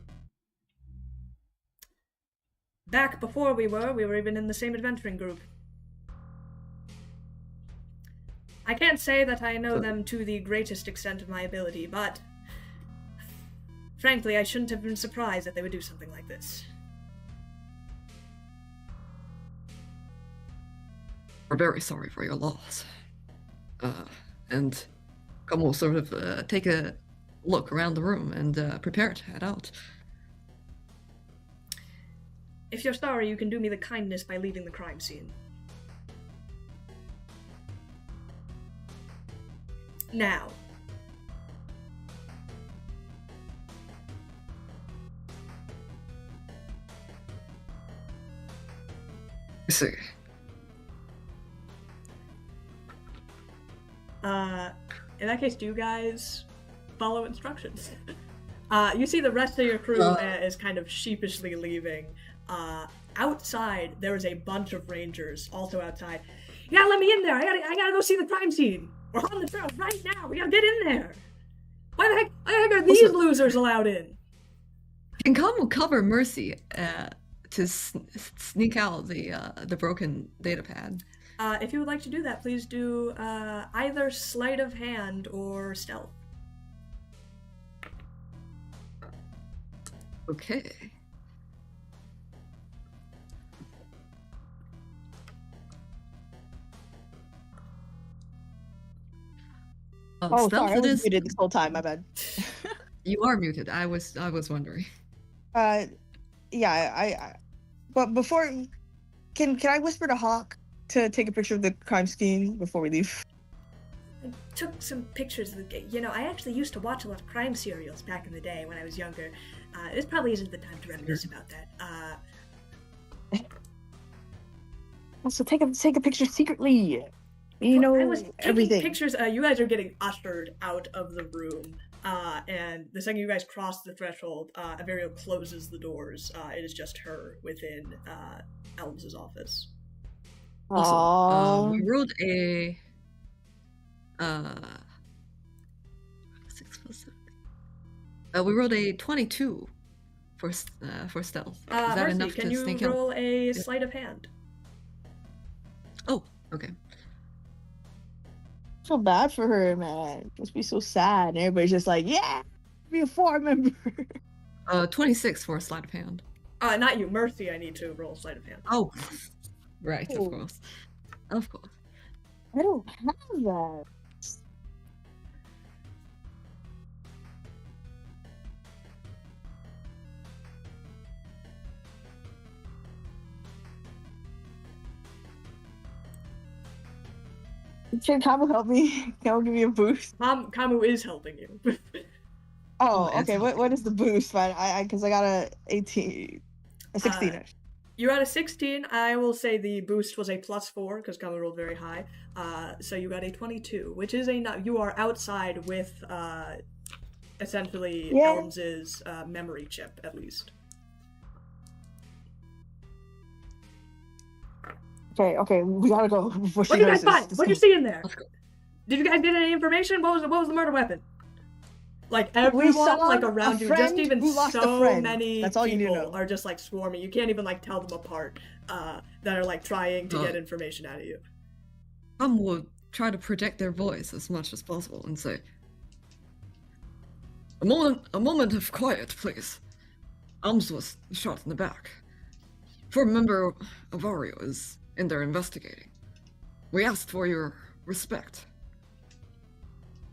Back before we were even in the same adventuring group. I can't say that I know them to the greatest extent of my ability, but frankly, I shouldn't have been surprised that they would do something like this. We're very sorry for your loss. And come will sort of take a look around the room and prepare to head out. If you're sorry, you can do me the kindness by leaving the crime scene. Now. I see. In that case, do you guys follow instructions? You see the rest of your crew is kind of sheepishly leaving. Outside, there is a bunch of rangers also outside. You gotta let me in there. I gotta go see the crime scene. We're on the trail right now. We gotta get in there. Why the heck are these losers allowed in? Can Kamu cover Mercy to sneak out the broken data pad? If you would like to do that, please do either sleight of hand or stealth. Okay. Oh, stealth sorry, I it was is. muted this whole time. My bad. You are muted. I was wondering. Yeah, but before, can I whisper to Hawk to take a picture of the crime scene before we leave? I took some pictures of the. I actually used to watch a lot of crime serials back in the day when I was younger. This probably isn't the time to reminisce about that. Also, take a picture secretly. I was taking everything. Pictures. You guys are getting ushered out of the room, and the second you guys cross the threshold, Avarielle closes the doors. It is just her within Elms' office. Awesome. We rolled a 6 plus 7. We rolled a 22 for stealth. Is that Mercy, enough can to you sneak roll out? a sleight of hand? Oh, okay. I feel bad for her, man. It must be so sad. And everybody's just like, yeah, be a forum member. 26 for a sleight of hand. Not you, Mercy. I need to roll sleight of hand. Oh, right, of course. Of course. I don't have that. Can Kamu help me? Kamu give me a boost? Kamu is helping you. Oh, okay. What is the boost? Because I got a 16. You got a 16. I will say the boost was a +4 because Kamu rolled very high. So you got a 22, which is you are outside with essentially Elms' memory chip at least. Okay, we gotta go before she What did you guys notices. find? What did you see in there? Did you guys get any information? What was the murder weapon? Like everyone like around you, just even so many That's all you need to know. Are just like swarming. You can't even like tell them apart. That are like trying to get information out of you. Some would try to project their voice as much as possible and say, "A moment of quiet, please. Elms was shot in the back. Former member Avario is in there investigating. We asked for your respect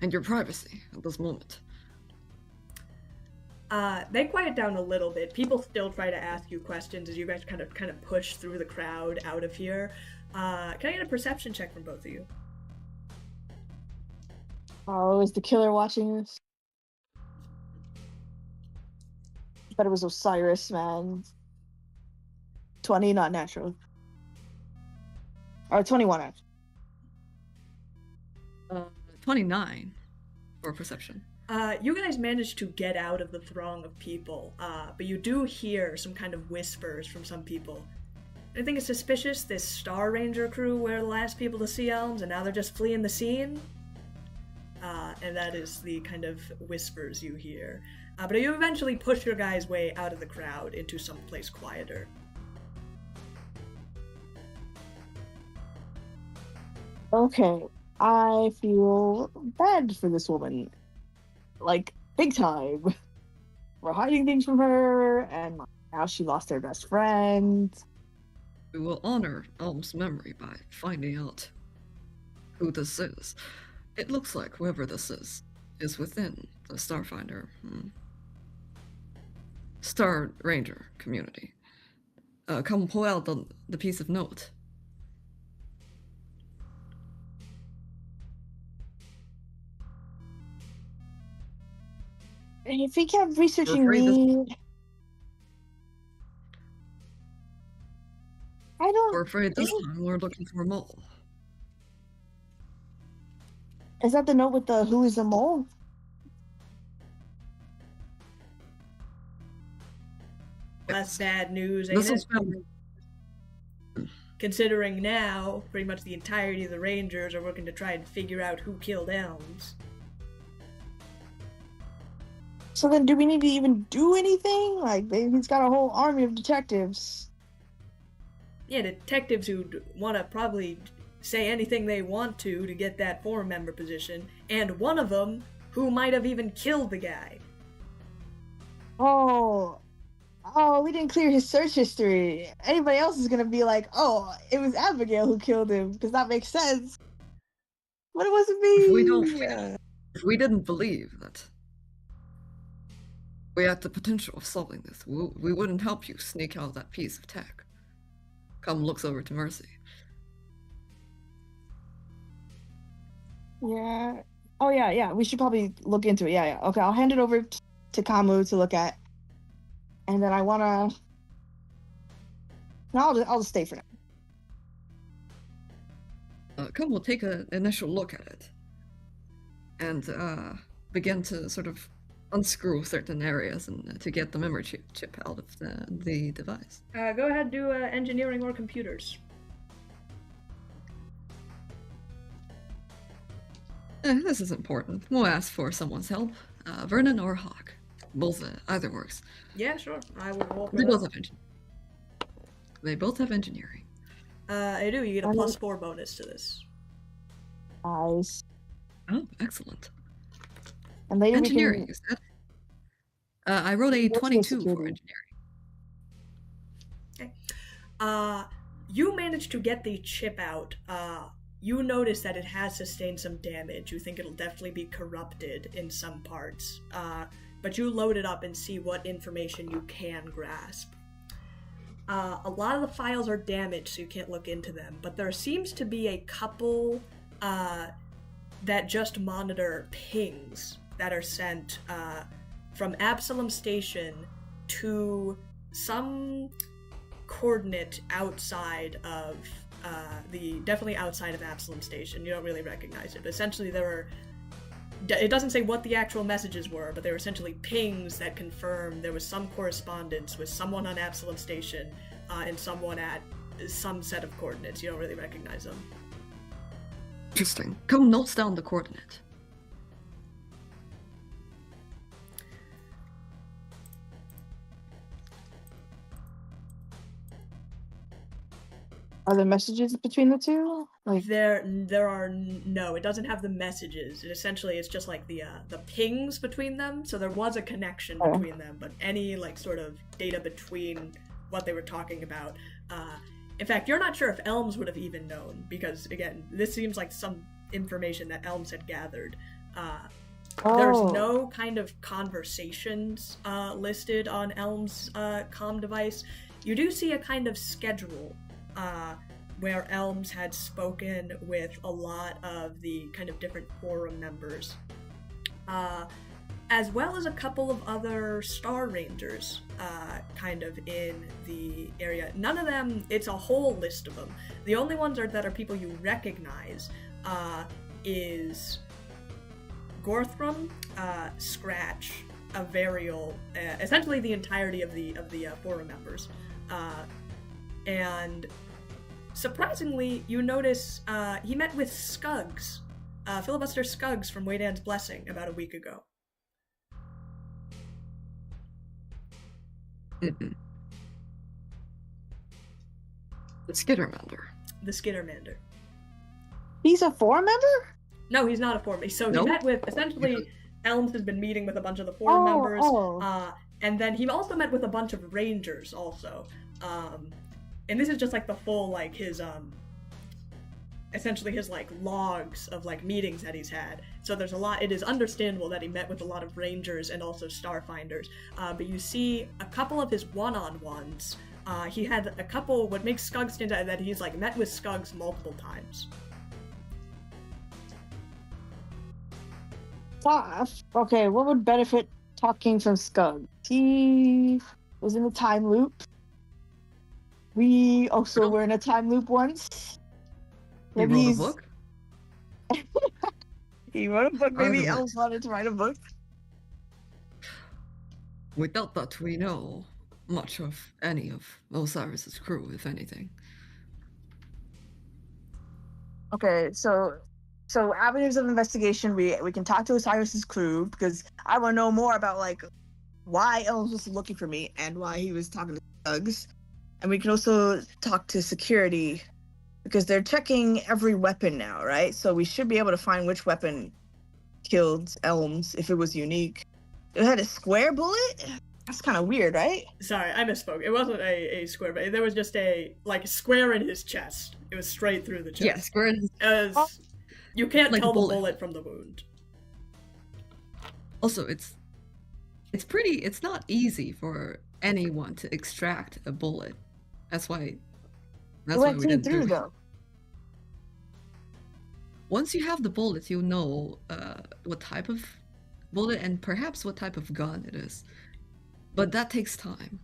and your privacy at this moment." They quiet down a little bit. People still try to ask you questions as you guys kind of push through the crowd out of here. Can I get a perception check from both of you? Oh, is the killer watching this? But it was Osiris, man. 20, not natural. Or 21, actually. 29 for perception. You guys managed to get out of the throng of people, but you do hear some kind of whispers from some people. Anything is suspicious? This Star Ranger crew were the last people to see Elms, and now they're just fleeing the scene? And that is the kind of whispers you hear. But you eventually push your guys' way out of the crowd into some place quieter. Okay, I feel bad for this woman. Like, big time. We're hiding things from her, and now she lost her best friend. We will honor Elm's memory by finding out who this is. It looks like whoever this is within the Starfinder, Star Ranger community. Come pull out the piece of note. And if he kept researching We're afraid me, I don't. We're afraid this time we're looking for a mole. Is that the note with the who is the mole? That's bad news, This ain't was it? found. Considering now, pretty much the entirety of the Rangers are working to try and figure out who killed Elms. So then, do we need to even do anything? Like, he's got a whole army of detectives. Yeah, detectives who'd want to probably say anything they want to get that forum member position, and one of them who might have even killed the guy. Oh, we didn't clear his search history. Anybody else is gonna be like, oh, it was Abigail who killed him, because that makes sense. But it wasn't me. If we didn't believe that we had the potential of solving this, we wouldn't help you sneak out that piece of tech. Come looks over to Mercy. Yeah. Oh, yeah. We should probably look into it. Yeah. Okay, I'll hand it over to Kamu to look at. And then I wanna... No, I'll just stay for now. Come will take an initial look at it. And begin to sort of unscrew certain areas and to get the memory chip out of the device. Go ahead and do engineering or computers. This is important. We'll ask for someone's help. Vernon or Hawk. Both, either works. Yeah, sure. I will roll for They that. both have They both have engineering. I do. You get a +4 bonus to this. Nice. Oh, excellent. And later Engineering, we can... is that? I rolled a What's 22 your for security? engineering. Okay. You managed to get the chip out. You notice that it has sustained some damage. You think it'll definitely be corrupted in some parts. But you load it up and see what information you can grasp. A lot of the files are damaged, so you can't look into them, but there seems to be a couple that just monitor pings that are sent from Absalom Station to some coordinate outside of definitely outside of Absalom Station. You don't really recognize it. But essentially, it doesn't say what the actual messages were, but they were essentially pings that confirmed there was some correspondence with someone on Absalom Station and someone at some set of coordinates. You don't really recognize them. Interesting. Come notes down the coordinate. Are there messages between the two? Like, There are no. It doesn't have the messages. It essentially is just like the pings between them. So there was a connection between them, but any like sort of data between what they were talking about. In fact, you're not sure if Elms would have even known because again, this seems like some information that Elms had gathered. There's no kind of conversations listed on Elms' comm device. You do see a kind of schedule. Where Elms had spoken with a lot of the kind of different forum members. as well as a couple of other Star Rangers kind of in the area. None of them, it's a whole list of them. The only ones that are people you recognize is Gorthram, Scratch, Avarielle, essentially the entirety of the forum members. And surprisingly, you notice he met with Skuggs, Filibuster Skuggs from Waydan's Blessing about a week ago. The Skittermander. The Skittermander. He's a forum member? No, he's not a forum. So No? he met with, essentially, Elms has been meeting with a bunch of the forum members. And then he also met with a bunch of rangers also. And this is just like the full, like, his, essentially his, like, logs of, like, meetings that he's had. So there's a lot, it is understandable that he met with a lot of rangers and also starfinders. But you see a couple of his one-on-ones. He had a couple, what makes Skuggs stand out, that he's, like, met with Skuggs multiple times. Okay, what would benefit talking from Skuggs? He was in a time loop. We also were in a time loop once. He wrote a book? He wrote a book. Maybe Elms wanted to write a book. Without that, we know much of any of Osiris's crew, if anything. Okay, so avenues of investigation, we can talk to Osiris's crew, because I want to know more about, like, why Elms was looking for me and why he was talking to Thugs. And we can also talk to security, because they're checking every weapon now, right? So we should be able to find which weapon killed Elms if it was unique. It had a square bullet? That's kind of weird, right? Sorry, I misspoke. It wasn't a square, but there was just a, like, square in his chest. It was straight through the chest. Yeah, square in his chest. You can't like tell the bullet. bullet from the wound. Also, it's not easy for anyone to extract a bullet. That's why we didn't do it. Though. Once you have the bullet, you'll know what type of bullet and perhaps what type of gun it is. But that takes time.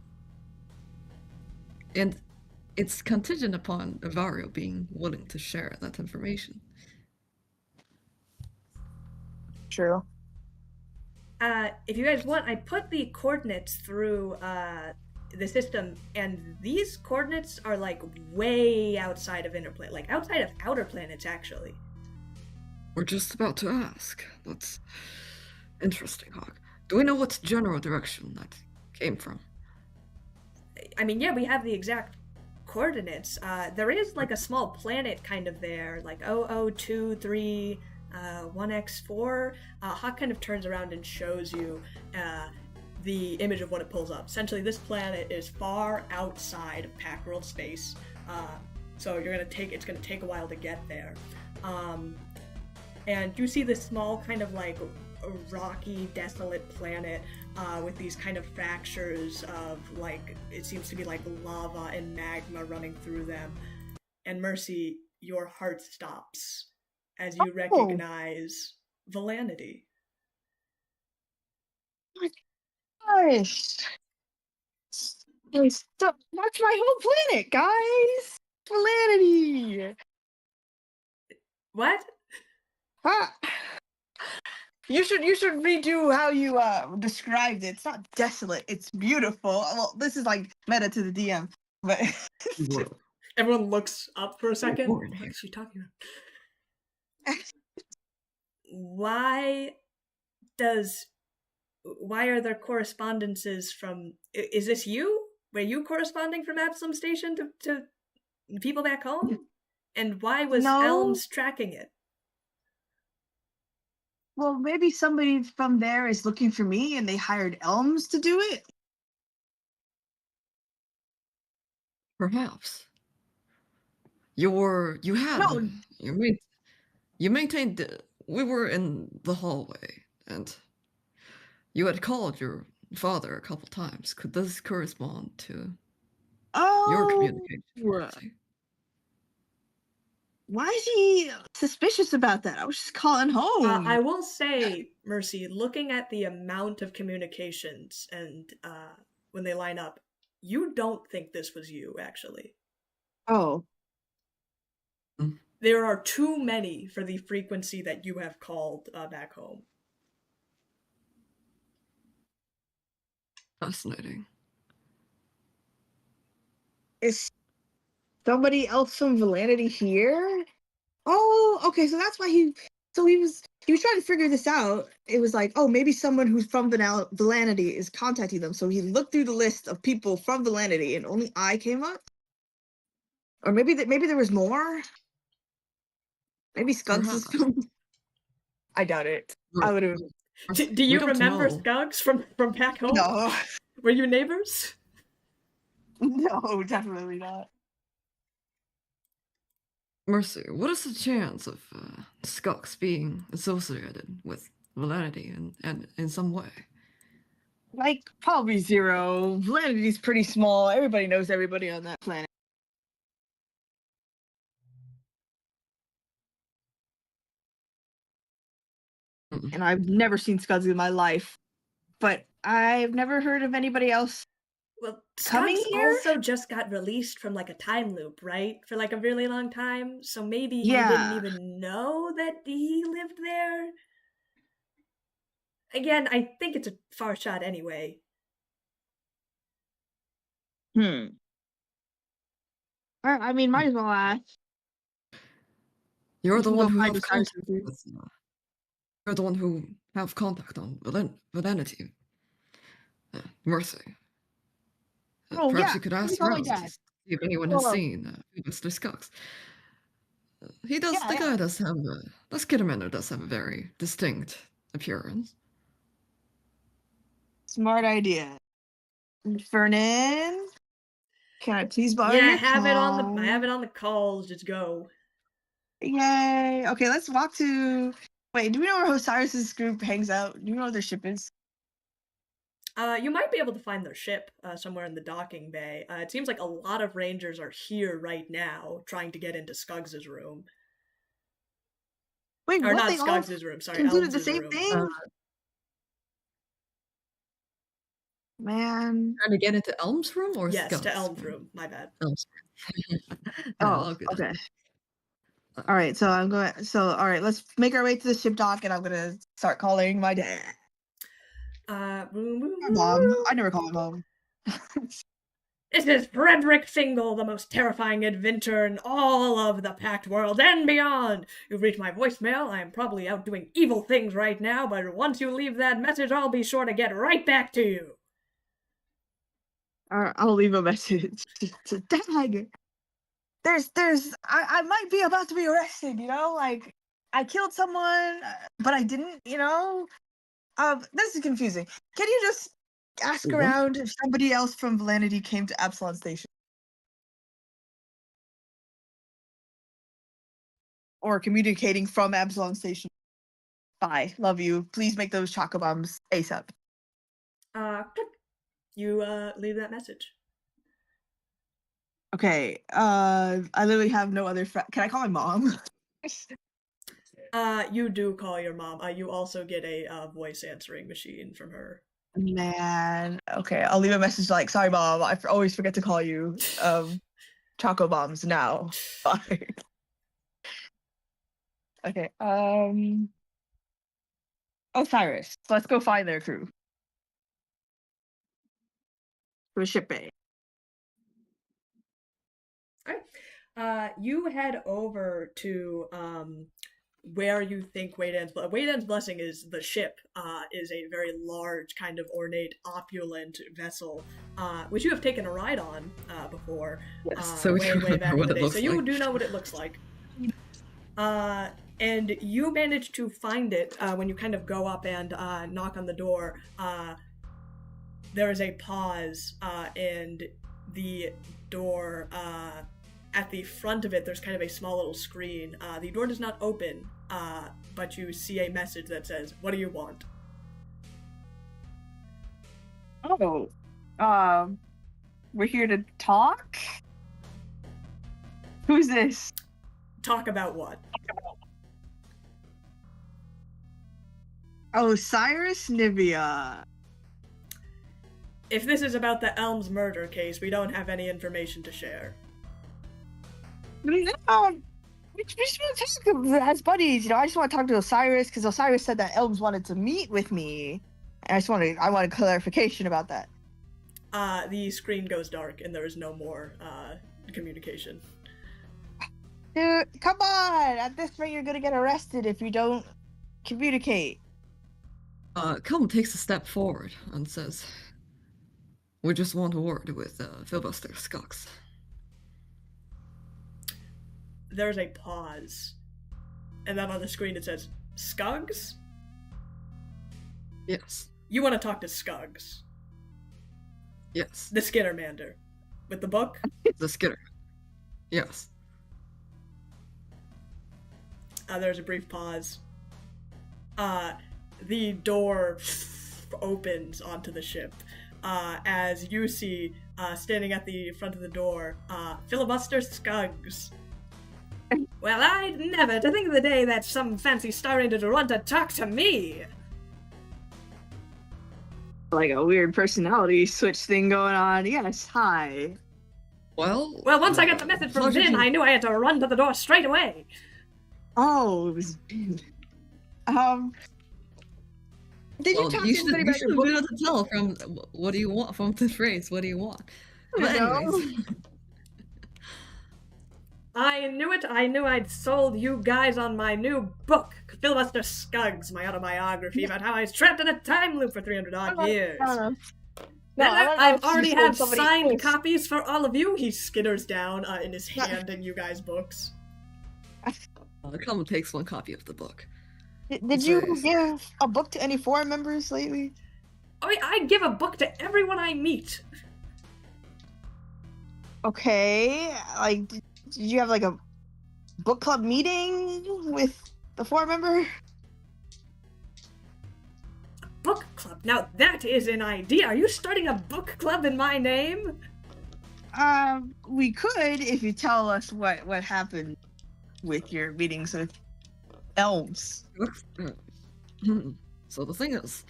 And it's contingent upon Avarielle being willing to share that information. True. If you guys want, I put the coordinates through the system, and these coordinates are, like, way outside of Interplanet, like, outside of outer planets, actually. We're just about to ask. That's interesting, Hawk. Do we know what general direction that came from? I mean, yeah, we have the exact coordinates. There is, like, a small planet kind of there, like 0023 1x4. Hawk kind of turns around and shows you the image of what it pulls up. Essentially, this planet is far outside of Packworld space, so it's gonna take a while to get there. And you see this small kind of, like, rocky, desolate planet with these kind of fractures of, like, it seems to be like lava and magma running through them. And Mercy, your heart stops as you recognize Valanity. Gosh. That's my whole planet, guys! Valanity! What? Huh. You should redo how you described it. It's not desolate, it's beautiful. Well, this is like meta to the DM, but everyone looks up for a second. What is she talking about? Why are there correspondences from? Is this you? Were you corresponding from Absalom Station to people back home? And why was Elms tracking it? Well, maybe somebody from there is looking for me and they hired Elms to do it? Perhaps. You maintained, we were in the hallway, and you had called your father a couple times. Could this correspond to your communication? Why is he suspicious about that? I was just calling home. I will say, Mercy, looking at the amount of communications and when they line up, you don't think this was you, actually. Oh. There are too many for the frequency that you have called back home. Fascinating. Is somebody else from Validity here? Oh, okay, so that's why he was trying to figure this out. It was like, oh, maybe someone who's from Validity is contacting them. So he looked through the list of people from Validity and only I came up. Or maybe there was more. Maybe Skunks is Perhaps. from. I doubt it. I would have. Do you remember Skunks from back home? No. Were you neighbors? No, definitely not. Mercy, what is the chance of Skunks being associated with Validity and in some way? Like, probably 0. Valinity's pretty small. Everybody knows everybody on that planet. And I've never seen Skunks in my life. But I've never heard of anybody else. Well, Coming Skunks here? also just got released from like a time loop, right? For like a really long time. So maybe he Yeah. didn't even know that he lived there. Again, I think it's a far shot anyway. I mean, might as well ask. You're the one who have have contact with, you're the one who have contact on Validity. Mercy. Oh, Perhaps yeah. you could ask Oh, around yeah. to see if anyone has seen Mr. Skunks. He does. Yeah, the yeah. guy does have. This Kidamander does have a very distinct appearance. Smart idea. Fernan, can I please borrow Yeah, your car? I have it on the calls. Just go. Yay. Okay, let's walk to. Wait, do we know where Osiris's group hangs out? Do you know where their ship is? You might be able to find their ship somewhere in the docking bay. It seems like a lot of rangers are here right now, trying to get into Skuggs' room. Wait, Or what? not They all Skuggs' room, sorry, concluded the Elms' same room. thing? Man. Trying to get into Elms' room or Yes, Skunks' to Elms' room. My bad. Elms. Oh, okay. All right, so all right, let's make our way to the ship dock, and I'm gonna start calling my dad. My Mom. I never call my mom. This is Frederick Single, the most terrifying adventurer in all of the Pact World and beyond. You've reached my voicemail. I am probably out doing evil things right now, but once you leave that message, I'll be sure to get right back to you. I'll leave a message. Dad, I might be about to be arrested, you know? Like, I killed someone, but I didn't, you know? This is confusing. Can you just ask around if somebody else from Validity came to Absalon Station? Or communicating from Absalon Station. Bye. Love you. Please make those choco bombs ASAP. You leave that message. Okay. I literally have no other friend. Can I call my mom? You do call your mom. You also get a voice answering machine from her. Man. Okay, I'll leave a message like, sorry, Mom. I always forget to call you. Choco bombs now. Bye. Okay. Osiris. Let's go find their crew. To a ship bay. Alright. You head over to where you think Waydan's Blessing is the ship, is a very large, kind of ornate, opulent vessel, which you have taken a ride on before. Yes, so way back in the day. So you like. do know what it looks like. And you manage to find it when you kind of go up and knock on the door. There is a pause, and the door, at the front of it, there's kind of a small little screen. The door does not open, but you see a message that says, "What do you want?" Oh. We're here to talk? Who's this? Talk about what? Osiris Nivea. If this is about the Elms murder case, we don't have any information to share. We just want to talk as buddies. I just want to talk to Osiris because Osiris said that Elms wanted to meet with me. And I wanted clarification about that. The screen goes dark and there is no more communication. Dude, come on! At this rate, you're gonna get arrested if you don't communicate. Cullen takes a step forward and says, "We just want a word with Filibuster Skux." There's a pause. And then on the screen it says, Skuggs? Yes. You want to talk to Skuggs. Yes. The Skinnermander. With the book? The Skinner. Yes. There's a brief pause. The door opens onto the ship. As you see, standing at the front of the door, Filibuster Skuggs. Well, I'd never to think of the day that some fancy Starfinder would want to talk to me. Like a weird personality switch thing going on. Yes, hi. Well, once I got the message from Vin, I knew I had to run to the door straight away. Oh, it was Vin. Did you talk to anybody about your book? You should be able to tell from what do you want from the phrase. What do you want? But anyways. I knew it. I knew I'd sold you guys on my new book, Filibuster Skuggs, my autobiography about how I was trapped in a time loop for 300-odd years. I've already had signed copies for all of you. He skitters down in his hand and you guys' books. Cullen takes one copy of the book. Did you give a book to any forum members lately? I give a book to everyone I meet. Okay, like, did you have like a book club meeting with the forum member? A book club? Now that is an idea. Are you starting a book club in my name? We could if you tell us what happened with your meetings with Elms. So the thing is,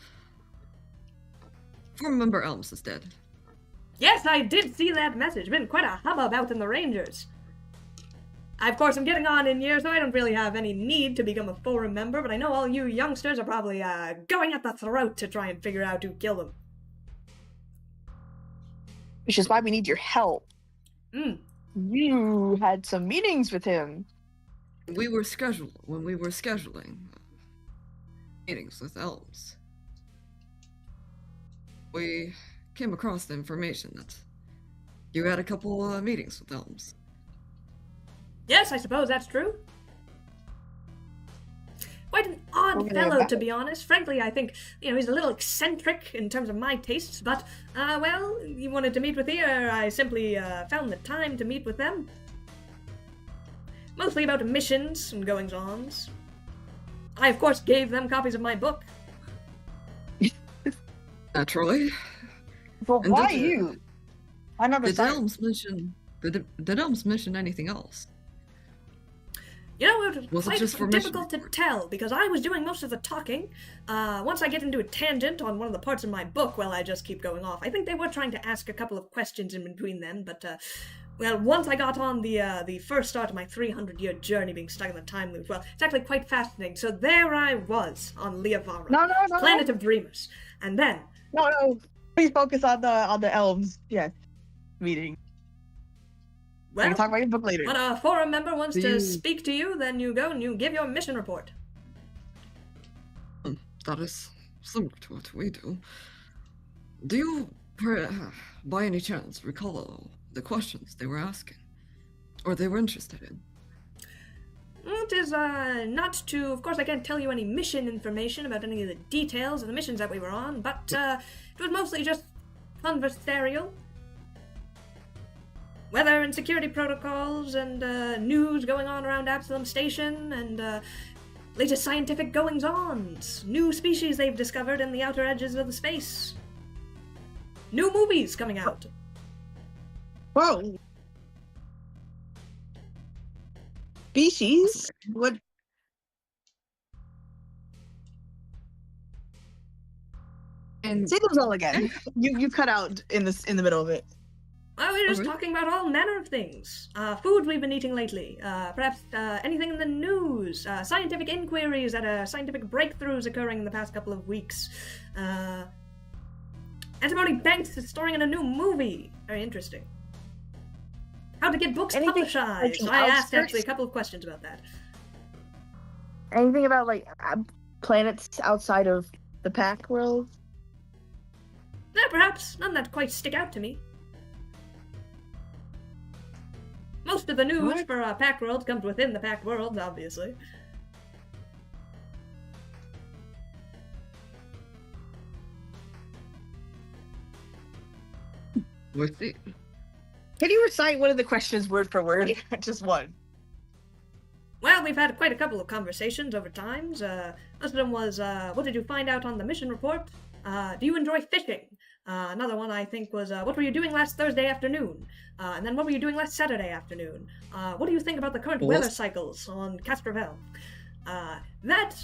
forum member Elms is dead. Yes, I did see that message. Been quite a hubbub out in the Rangers. Of course, I'm getting on in years, so I don't really have any need to become a forum member, but I know all you youngsters are probably going at the throat to try and figure out who killed them. Which is why we need your help. You had some meetings with him. When we were scheduling meetings with Elms, we came across the information that you had a couple meetings with Elms. Yes, I suppose that's true. Quite an odd fellow, to be honest. Frankly, I think, he's a little eccentric in terms of my tastes, but, well, you wanted to meet with here, I simply found the time to meet with them. Mostly about missions and goings-ons. I, of course, gave them copies of my book. Naturally. But why you? I never Did Elms mention anything else? It was it just for difficult to tell, because I was doing most of the talking. Once I get into a tangent on one of the parts of my book, well, I just keep going off. I think they were trying to ask a couple of questions in between them, but, well, once I got on the first start of my 300-year journey being stuck in the time loop, well, it's actually quite fascinating. So there I was on Liavara, No. planet of dreamers, and then... No. Please focus on the Elms, meeting. Well, we can talk about your book later. When a forum member wants to speak to you, then you go and you give your mission report. That is similar to what we do. Do you, by any chance, recall the questions they were asking? Or they were interested in? It is, not to... Of course, I can't tell you any mission information about any of the details of the missions that we were on, but, it was mostly just conversarial. Weather and security protocols, and, news going on around Absalom Station, and, latest scientific goings-ons. New species they've discovered in the outer edges of the space. New movies coming out. Whoa! species? What? And Say those all again. You cut out in the middle of it. Well, we're just really? talking about all manner of things. Food we've been eating lately. Perhaps anything in the news. Scientific inquiries that scientific breakthroughs occurring in the past couple of weeks. Antimony Banks is starring in a new movie. Very interesting. How to get books Anything publicized. like So I asked outskirts? actually a couple of questions about that. Anything about like planets outside of the pack world? Perhaps none that quite stick out to me. Most of the news What? for Pack World comes within the Pack World, obviously. we'll see. Can you recite one of the questions word for word? Just one. Well, we've had quite a couple of conversations over times. Most of them was, what did you find out on the mission report? Do you enjoy fishing? Another one I think was, what were you doing last Thursday afternoon? And then what were you doing last Saturday afternoon? What do you think about the current weather cycles on Castrovel? That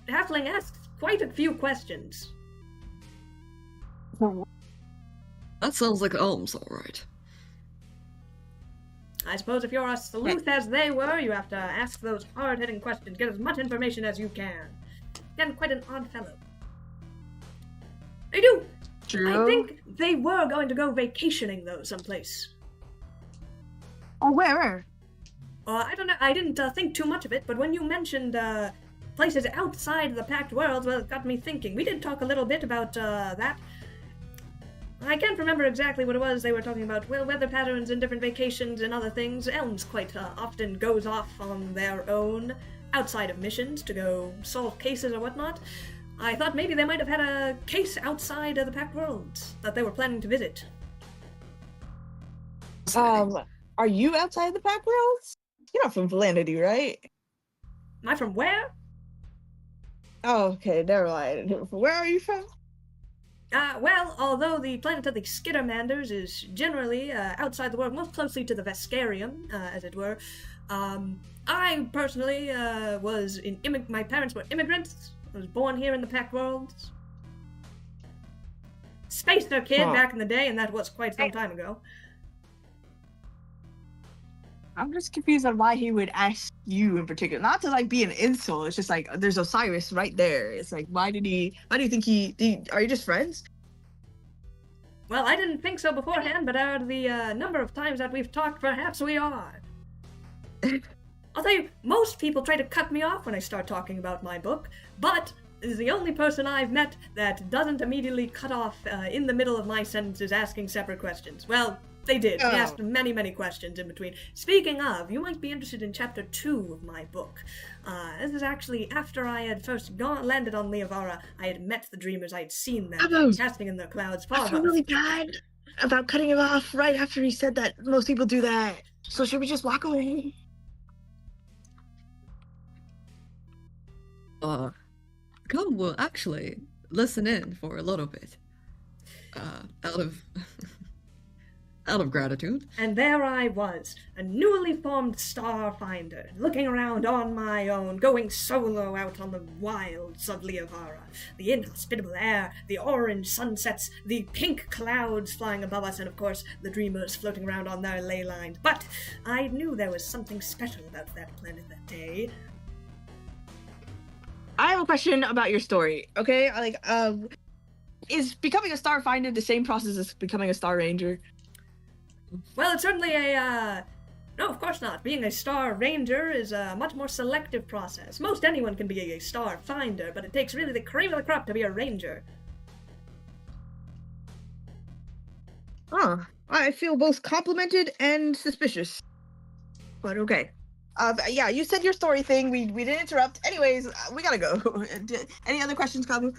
halfling asks quite a few questions. That sounds like Elms, all right. I suppose if you're as sleuth as they were, you have to ask those hard-hitting questions, get as much information as you can. Again, quite an odd fellow. They do! True. I think they were going to go vacationing, though, someplace. Oh, where? I don't know, I didn't think too much of it, but when you mentioned places outside the Packed World, well, it got me thinking. We did talk a little bit about that. I can't remember exactly what it was they were talking about. Well, weather patterns and different vacations and other things. Elms quite often goes off on their own outside of missions to go solve cases or whatnot. I thought maybe they might have had a case outside of the Packed Worlds that they were planning to visit. Are you outside the pack worlds? You're not from Validity, right? Am I from where? Oh, okay, never mind. Where are you from? Well, although the planet of the Skittermanders is generally outside the world, most closely to the Vescarium, as it were, I personally was my parents were immigrants. I was born here in the Packed Worlds. Spacer kid back in the day, and that was quite some time ago. I'm just confused on why he would ask you in particular. Not to like be an insult. It's just like there's Osiris right there. It's like why do you think are you just friends? Well, I didn't think so beforehand, but out of the number of times that we've talked, perhaps we are. I'll tell you, most people try to cut me off when I start talking about my book, but is the only person I've met that doesn't immediately cut off in the middle of my sentences asking separate questions. Well, they did. They asked many, many questions in between. Speaking of, you might be interested in chapter 2 of my book. This is actually after I had first landed on Leovara. I had met the dreamers. I had seen them casting in the clouds. I feel really bad about cutting him off right after he said that. Most people do that. So should we just walk away? Come will actually listen in for a little bit. Out of out of gratitude. And there I was, a newly formed Starfinder, looking around on my own, going solo out on the wilds of Leovara. The inhospitable air, the orange sunsets, the pink clouds flying above us, and of course, the dreamers floating around on their ley lines. But I knew there was something special about that planet that day. I have a question about your story, okay? Is becoming a Starfinder the same process as becoming a Star Ranger? Well, it's certainly no, of course not. Being a Star Ranger is a much more selective process. Most anyone can be a Star Finder, but it takes really the cream of the crop to be a Ranger. I feel both complimented and suspicious. But okay. Yeah, you said your story thing. We didn't interrupt. Anyways, we gotta go. Any other questions, Kabu?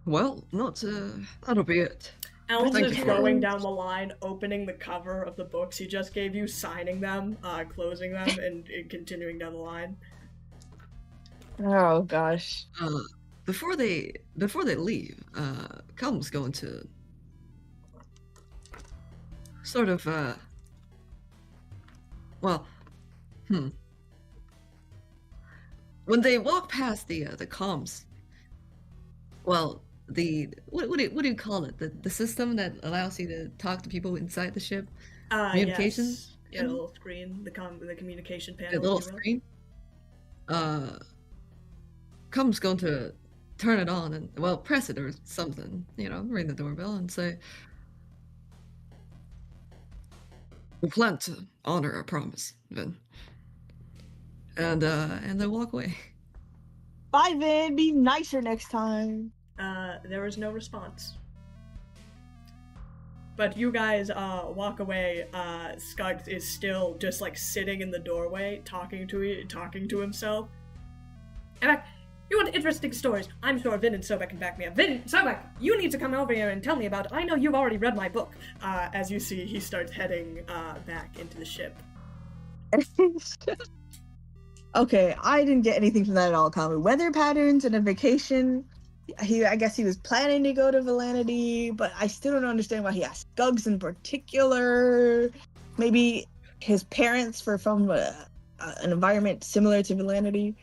Well, that'll be it. Elms Thank is you. going down the line, opening the cover of the books he just gave you, signing them, closing them, and continuing down the line. Oh gosh. Before they leave, Calum's going to sort of, well, hmm. When they walk past the comms, well, what do you call it? The system that allows you to talk to people inside the ship? Communication Yes. Yeah, the panel? little screen, the communication The panel, little if you will. screen? Uh, Comms going to turn it on and, well, press it or something, ring the doorbell and say, we plan to honor our promise, Vin. And they walk away. Bye, Vin. Be nicer next time. There was no response. But you guys walk away. Skuggs is still just like sitting in the doorway, talking to himself. And you want interesting stories? I'm sure Vin and Sobek can back me up. Vin, Sobek, you need to come over here and tell me about. I know you've already read my book. As you see, he starts heading back into the ship. Okay, I didn't get anything from that at all, Kami. Weather patterns and a vacation. I guess he was planning to go to Valanity, but I still don't understand why he asked Skuggs in particular. Maybe his parents were from an environment similar to Valanity.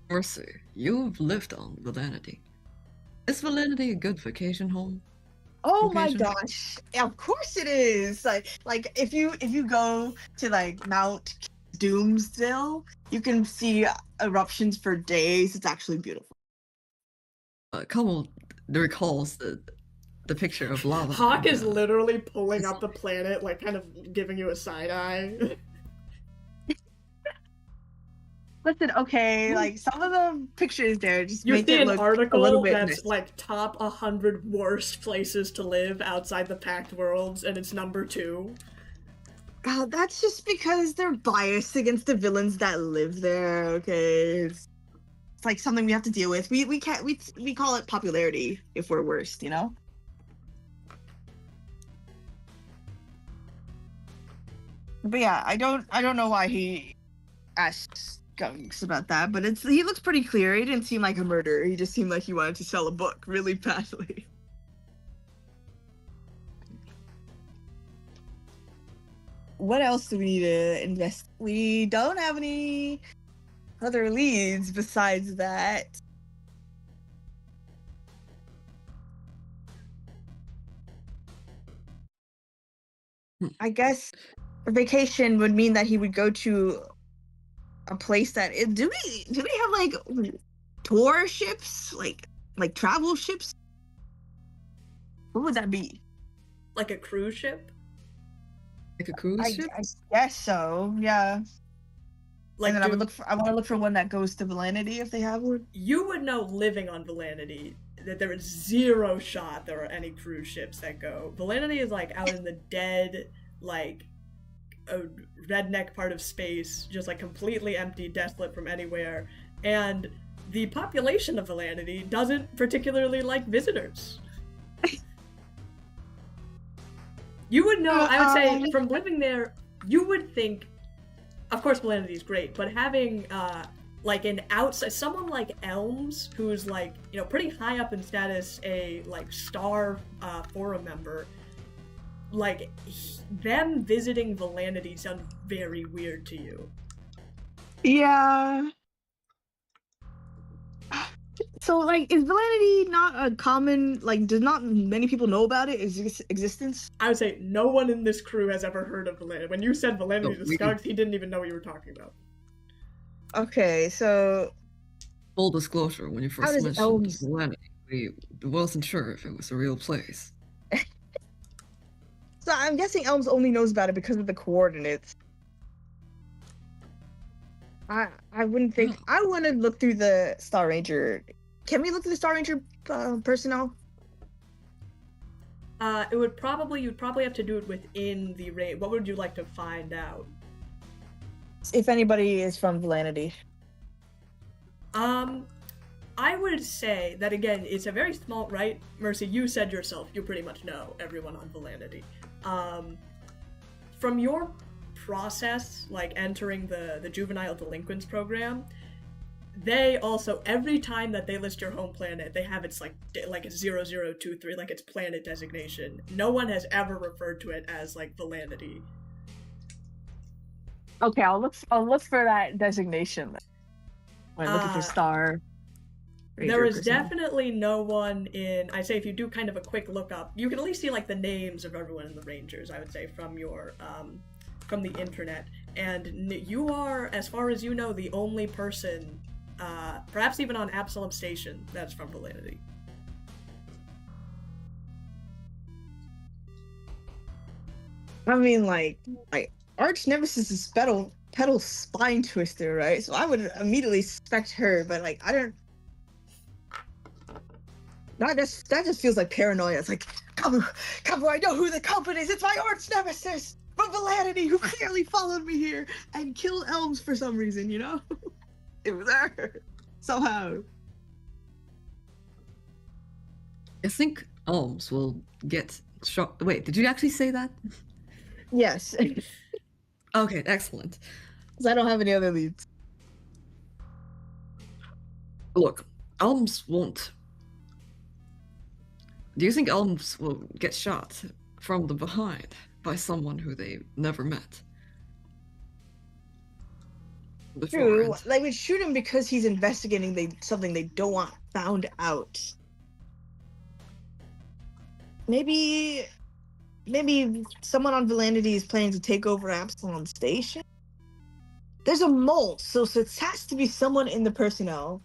Mercy, you've lived on Valanity. Is Valanity a good vacation home? Oh Location? my gosh! Of course it is. Like if you go to like Mount Doomsdale, you can see eruptions for days. It's actually beautiful. Kamal recalls the picture of lava. Hawk is literally pulling up the planet, like kind of giving you a side eye. Listen, okay, like some of the pictures there just You make see it an look article a little bit that's messy. like top 100 worst places to live outside the Pact Worlds, and it's number 2. God, that's just because they're biased against the villains that live there. Okay, it's like something we have to deal with. We can't we call it popularity if we're worst, you know. But yeah, I don't know why he asked Gunks about that, but he looks pretty clear. He didn't seem like a murderer. He just seemed like he wanted to sell a book really badly. What else do we need to invest? We don't have any other leads besides that. I guess a vacation would mean that he would go to a place that do we have like tour ships, like travel ships? What would that be? Like a cruise ship? Like a cruise ship? I guess so. Yeah. Like, and then I want to look for one that goes to Valanity if they have one. You would know living on Valanity that there is zero shot there are any cruise ships that go. Valanity is like out in the dead, like a redneck part of space, just like completely empty, desolate from anywhere. And the population of Valanity doesn't particularly like visitors. You would know, I would say, from living there, you would think, of course Valanity is great, but having like an outside, someone like Elms, who's like, pretty high up in status, a like star forum member, like them visiting Valanity sounds very weird to you. Yeah. So, like, is Valanity not a common, like, does not many people know about it, its existence? I would say no one in this crew has ever heard of Valanity. When you said Valanity to Skuggs, he didn't even know what you were talking about. Okay, so... Full disclosure, when you first mentioned Valanity, we wasn't sure if it was a real place. So I'm guessing Elms only knows about it because of the coordinates. I wouldn't think... No. I want to look through the Star Ranger... Can we look through the Star Ranger personnel? You'd probably have to do it within the raid. What would you like to find out? If anybody is from Valanity. I would say that, again, it's a very small, right? Mercy, you said yourself, you pretty much know everyone on Valanity. From your process, like entering the juvenile delinquents program, they also, every time that they list your home planet, they have it's like it's 0023, like its planet designation. No one has ever referred to it as like Valanity. Okay, I'll look for that designation then. When looking for Star Ranger there is personnel. definitely no one in. I'd say if you do kind of a quick look up, you can at least see like the names of everyone in the Rangers. I would say from your from the internet, and you are, as far as you know, the only person, perhaps even on Absalom Station, that's from Valanity. I mean, like Arch Nemesis is pedal spine twister, right? So I would immediately suspect her, but like I don't. That just feels like paranoia. It's like, cover, I know who the culprit is. It's my arch nemesis from Valanity who clearly followed me here and killed Elms for some reason, you know? It was her. Somehow. I think Elms will get shot. Wait, did you actually say that? Yes. Okay, excellent. Because I don't have any other leads. Look, Elms won't. Do you think Elms will get shot from the behind by someone who they never met? True. They would shoot him because he's investigating something they don't want found out. Maybe someone on Valanity is planning to take over Absalom Station? There's a mole, so it has to be someone in the personnel.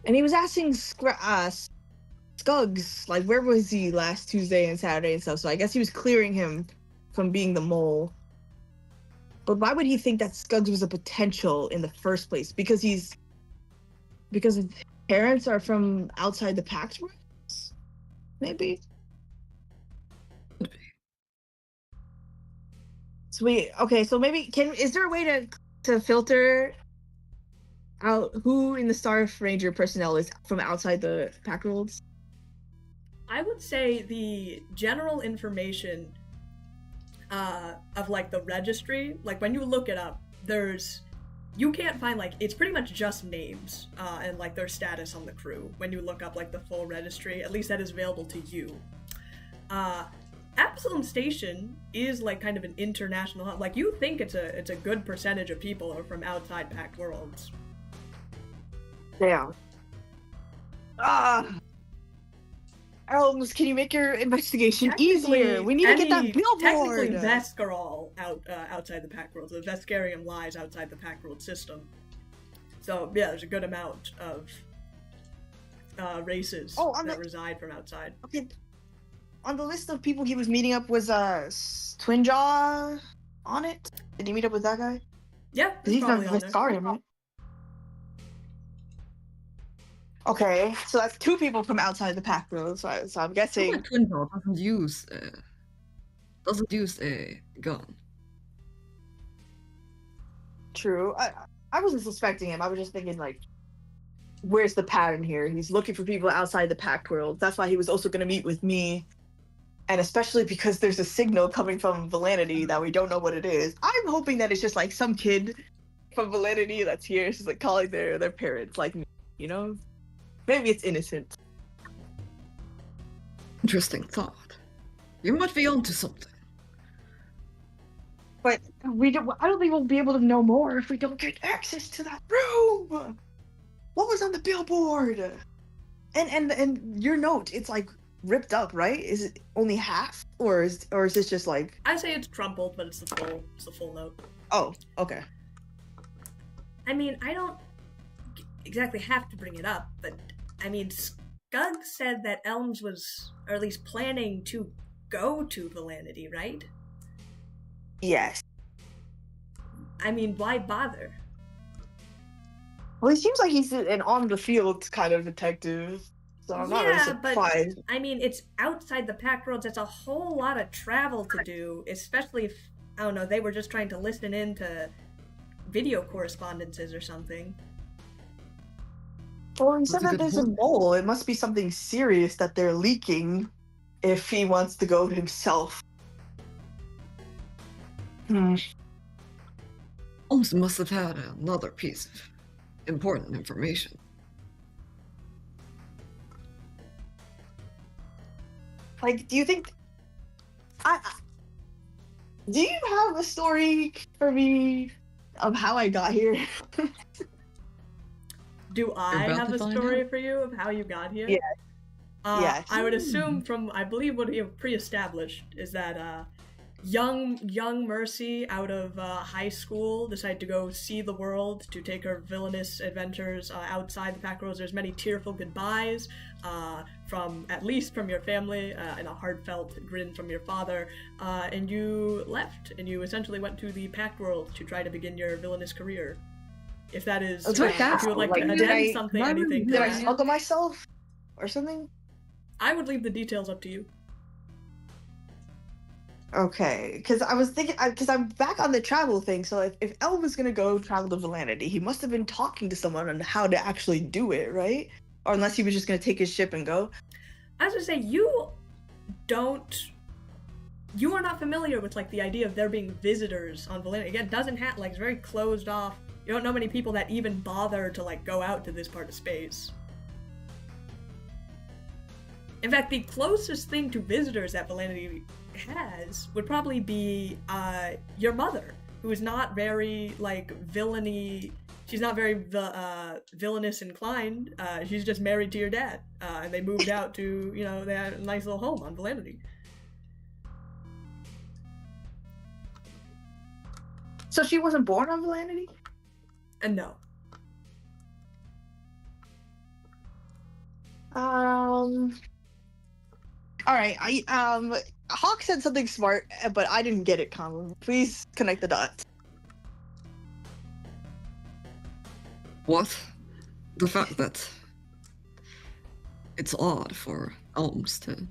And he was asking Scuggs, like, where was he last Tuesday and Saturday and stuff, so I guess he was clearing him from being the mole. But why would he think that Scuggs was a potential in the first place? Because his parents are from outside the Pact Worlds? Maybe? Sweet. Okay, so maybe is there a way to filter out who in the Star Ranger personnel is from outside the Pact Worlds? I would say the general information of like the registry, like when you look it up, you can't find like, it's pretty much just names and like their status on the crew when you look up like the full registry, at least that is available to you. Absalom Station is like kind of an international hub. Like you think it's a good percentage of people are from outside Pact Worlds. Yeah. Elms, can you make your investigation easier? We need to get that billboard! Technically, Vesk are all outside the Pact Worlds. The Veskarium lies outside the Pact World system. So, yeah, there's a good amount of races that reside from outside. Okay. On the list of people he was meeting up was Twinjaw on it? Did he meet up with that guy? Yeah, he's not Veskarium, right? Okay, so that's two people from outside the Pact World, so I'm guessing... Twinjaw doesn't use a gun. True. I wasn't suspecting him, I was just thinking, like, where's the pattern here? He's looking for people outside the Pact World. That's why he was also going to meet with me. And especially because there's a signal coming from Valanity that we don't know what it is. I'm hoping that it's just, like, some kid from Valanity that's here, just, like, calling their parents, like me, you know? Maybe it's innocent. Interesting thought. You might be onto something. But I don't think we'll be able to know more if we don't get access to that room. What was on the billboard? And your note, it's like ripped up, right? Is it only half, or is this just like? I say it's crumpled, but it's the full note. Oh, okay. I mean, I don't exactly have to bring it up, but I mean, Scuggs said that Elms was, or at least planning to go to Valanity, right? Yes. I mean, why bother? Well, he seems like he's an on-the-field kind of detective, so I'm not really surprised. But, I mean, it's outside the Pact Worlds. It's a whole lot of travel to do, especially if, I don't know, they were just trying to listen in to video correspondences or something. Well, he said that there's a mole. It must be something serious that they're leaking. if he wants to go himself. Holmes must have had another piece of important information. Like, do you think... Do you have a story for me of how I got here? Do I have a story for you of how you got here? Yeah. Yes. I would assume from, I believe what we have pre-established is that young Mercy out of high school decided to go see the world, to take her villainous adventures outside the pack rules. There's many tearful goodbyes at least from your family, and a heartfelt grin from your father, and you left, and you essentially went to the pack world to try to begin your villainous career. If that is, if you would like to addend something, anything. Did I smuggle myself or something? I would leave the details up to you. Okay, because I was thinking, because I'm back on the travel thing, so if Elm was gonna go travel to Valanity, he must have been talking to someone on how to actually do it, right? Or unless he was just gonna take his ship and go. I was gonna say, you are not familiar with, like, the idea of there being visitors on Valanity. Again, it doesn't have, like, it's very closed off. You don't know many people that even bother to, like, go out to this part of space. In fact, the closest thing to visitors that Valanity has would probably be your mother, who is not very, like, villainy. She's not very villainous inclined. She's just married to your dad, and they moved out to, you know, they had a nice little home on Valanity. So she wasn't born on Valanity? No. All right. Hawk said something smart, but I didn't get it, Colin. Please connect the dots. What? The fact that it's odd for Elms to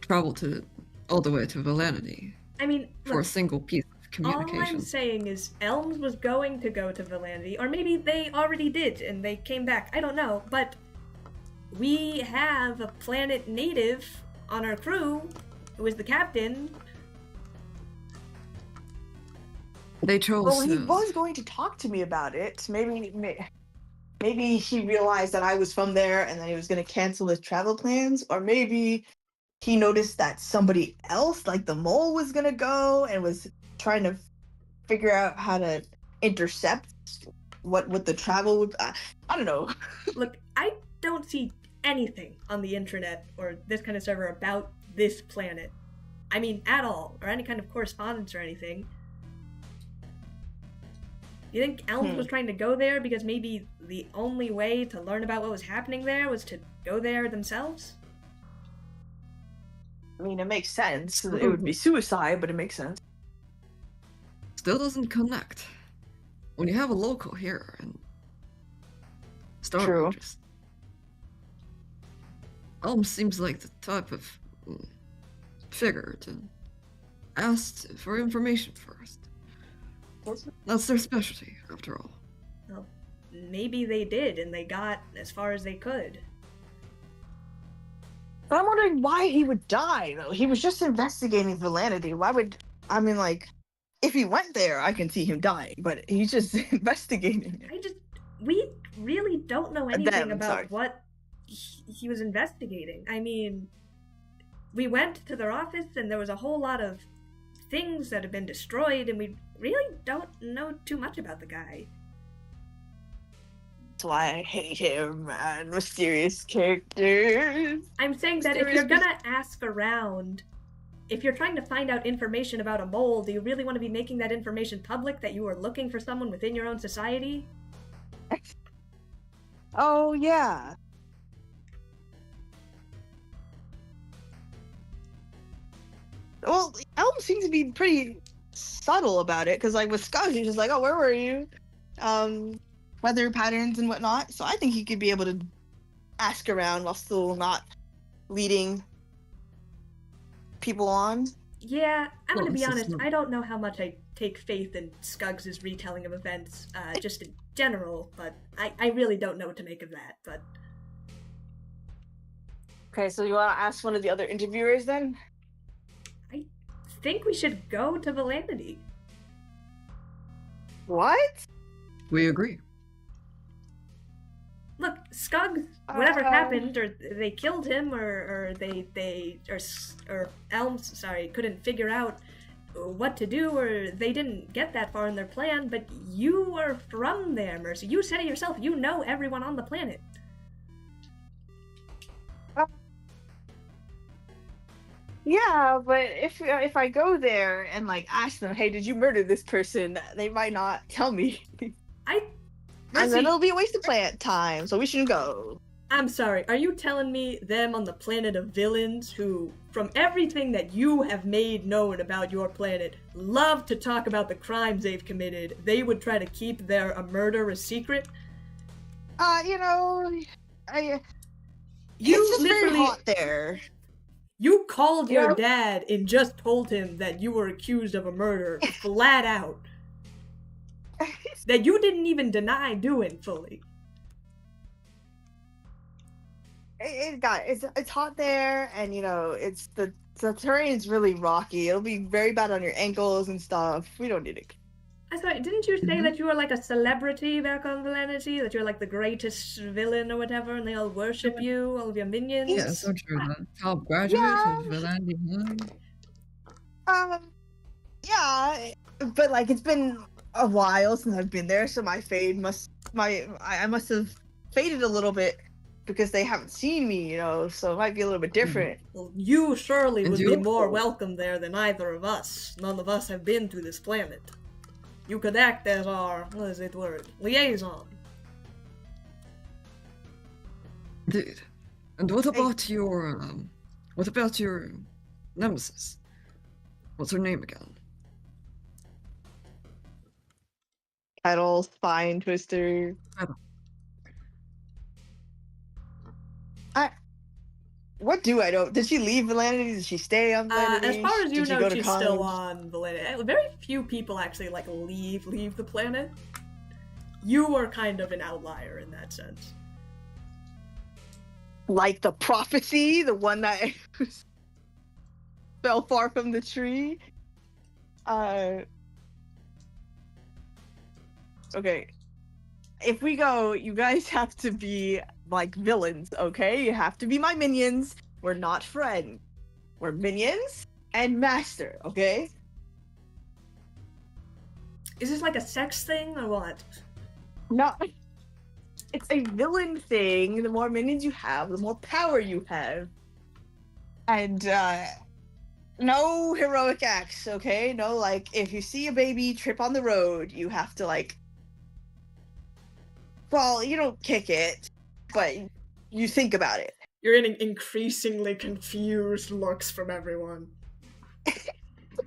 travel all the way to Valanity. I mean, for a single piece of communication. All I'm saying is Elms was going to go to Valanity, or maybe they already did and they came back. I don't know, but we have a planet native on our crew who is the captain. They chose. Well, he was going to talk to me about it. Maybe he realized that I was from there and then he was going to cancel his travel plans, or maybe he noticed that somebody else, like the mole, was going to go and was trying to figure out how to intercept what the travel would. I don't know. Look, I don't see anything on the internet or this kind of server about this planet. I mean, at all, or any kind of correspondence or anything. You think Elms was trying to go there because maybe the only way to learn about what was happening there was to go there themselves? I mean, it makes sense. It would be suicide, but it makes sense. Still doesn't connect. When you have a local here and True. Elms seems like the type of figure to ask for information first. That's their specialty, after all. Well, maybe they did, and they got as far as they could. But I'm wondering why he would die, though. He was just investigating Valanity. Why would... I mean, like, if he went there, I can see him dying, but he's just investigating it. We really don't know anything about what he was investigating. I mean, we went to their office, and there was a whole lot of things that have been destroyed, and we really don't know too much about the guy. That's why I hate him and mysterious characters. I'm saying that if you're gonna ask around, if you're trying to find out information about a mole, do you really want to be making that information public, that you are looking for someone within your own society? Oh, yeah. Well, Elm seems to be pretty subtle about it, because, like, with Scuggs, he's just like, oh, where were you? Weather patterns and whatnot. So I think he could be able to ask around while still not leading people on. Yeah, I'm gonna be honest, I don't know how much I take faith in Scuggs' retelling of events, just in general, but I really don't know what to make of that, but... Okay, so you want to ask one of the other interviewers then? I think we should go to Validity. What? We agree. Look, Skug, whatever happened, or they killed him, or Elms, sorry, couldn't figure out what to do, or they didn't get that far in their plan, but you are from there, Mercy. You said it yourself, you know everyone on the planet. Yeah, but if I go there and like ask them, hey, did you murder this person? They might not tell me. And then it'll be a waste of plant time, so we shouldn't go. I'm sorry, are you telling me them on the planet of villains who, from everything that you have made known about your planet, love to talk about the crimes they've committed, they would try to keep their murder a secret? You know, it's You just very literally hot there. You called your Yeah. dad and just told him that you were accused of a murder flat out. That you didn't even deny doing fully. It's hot there, and you know it's the terrain's really rocky. It'll be very bad on your ankles and stuff. We don't need it. I thought, didn't you say that you were like a celebrity back on Validity? That you're like the greatest villain or whatever, and they all worship you, all of your minions? Yeah, so true. The top graduate of Valandi. Yeah, but like it's been a while since I've been there, so my fade I must have faded a little bit because they haven't seen me, you know, so it might be a little bit different. Well, you surely And would you- be more welcome there than either of us. None of us have been to this planet. You could act as our, what is it word, liaison. Dude. And what about your nemesis? What's her name again? Kettle, spine twister. What do I know? Did she leave Validity? Did she stay on Validity? As far as you Did she know, go to she's still college? on Validity. Very few people actually like leave the planet. You are kind of an outlier in that sense. Like the prophecy, the one that fell far from the tree. Okay. If we go, you guys have to be like villains, okay? You have to be my minions. We're not friends. We're minions and master, okay? Is this like a sex thing or what? No. It's a villain thing. The more minions you have, the more power you have. And no heroic acts, okay? No, like, if you see a baby trip on the road, you have to, like, well, you don't kick it, but you think about it. You're getting increasingly confused looks from everyone.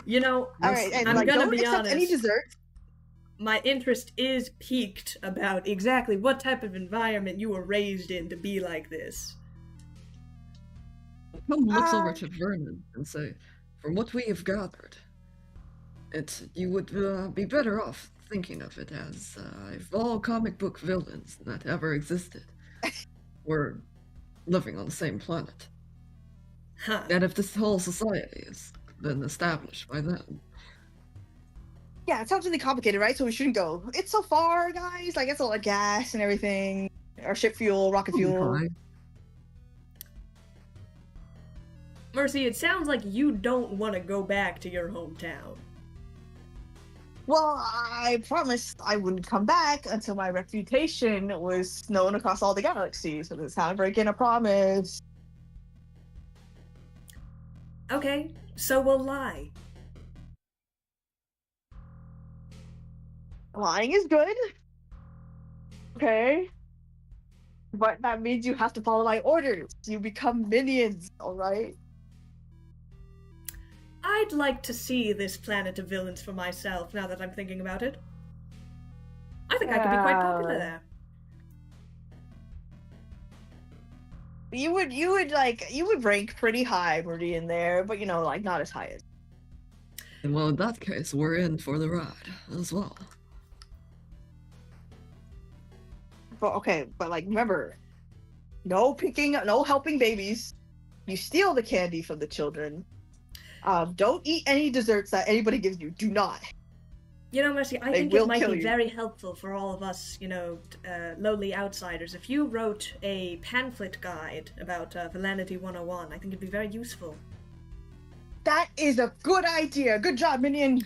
You know, All right, and I'm like, gonna don't be accept honest. any dessert. My interest is piqued about exactly what type of environment you were raised in to be like this. Tom looks over to Vernon and say, from what we have gathered, you would be better off thinking of it as if all comic book villains that ever existed were living on the same planet. Huh. And if this whole society has been established by them. Yeah, it sounds really complicated, right? So we shouldn't go. It's so far, guys. Like, it's a lot of gas and everything. Our ship fuel, rocket fuel. Fine. Mercy, it sounds like you don't want to go back to your hometown. Well, I promised I wouldn't come back until my reputation was known across all the galaxies. So this sounded breaking a promise. Okay, so we'll lie. Lying is good. Okay. But that means you have to follow my orders. You become minions, alright? I'd like to see this planet of villains for myself, now that I'm thinking about it. I think I could be quite popular there. You would rank pretty high, Meridian, there, but you know, like, not as high as. And well, in that case, we're in for the ride as well. But okay, but like, remember, no helping babies. You steal the candy from the children. Don't eat any desserts that anybody gives you. Do not. You know, Mercy, I They think it will might kill be you. very helpful for all of us, lowly outsiders. If you wrote a pamphlet guide about Validity 101, I think it'd be very useful. That is a good idea. Good job, Minion.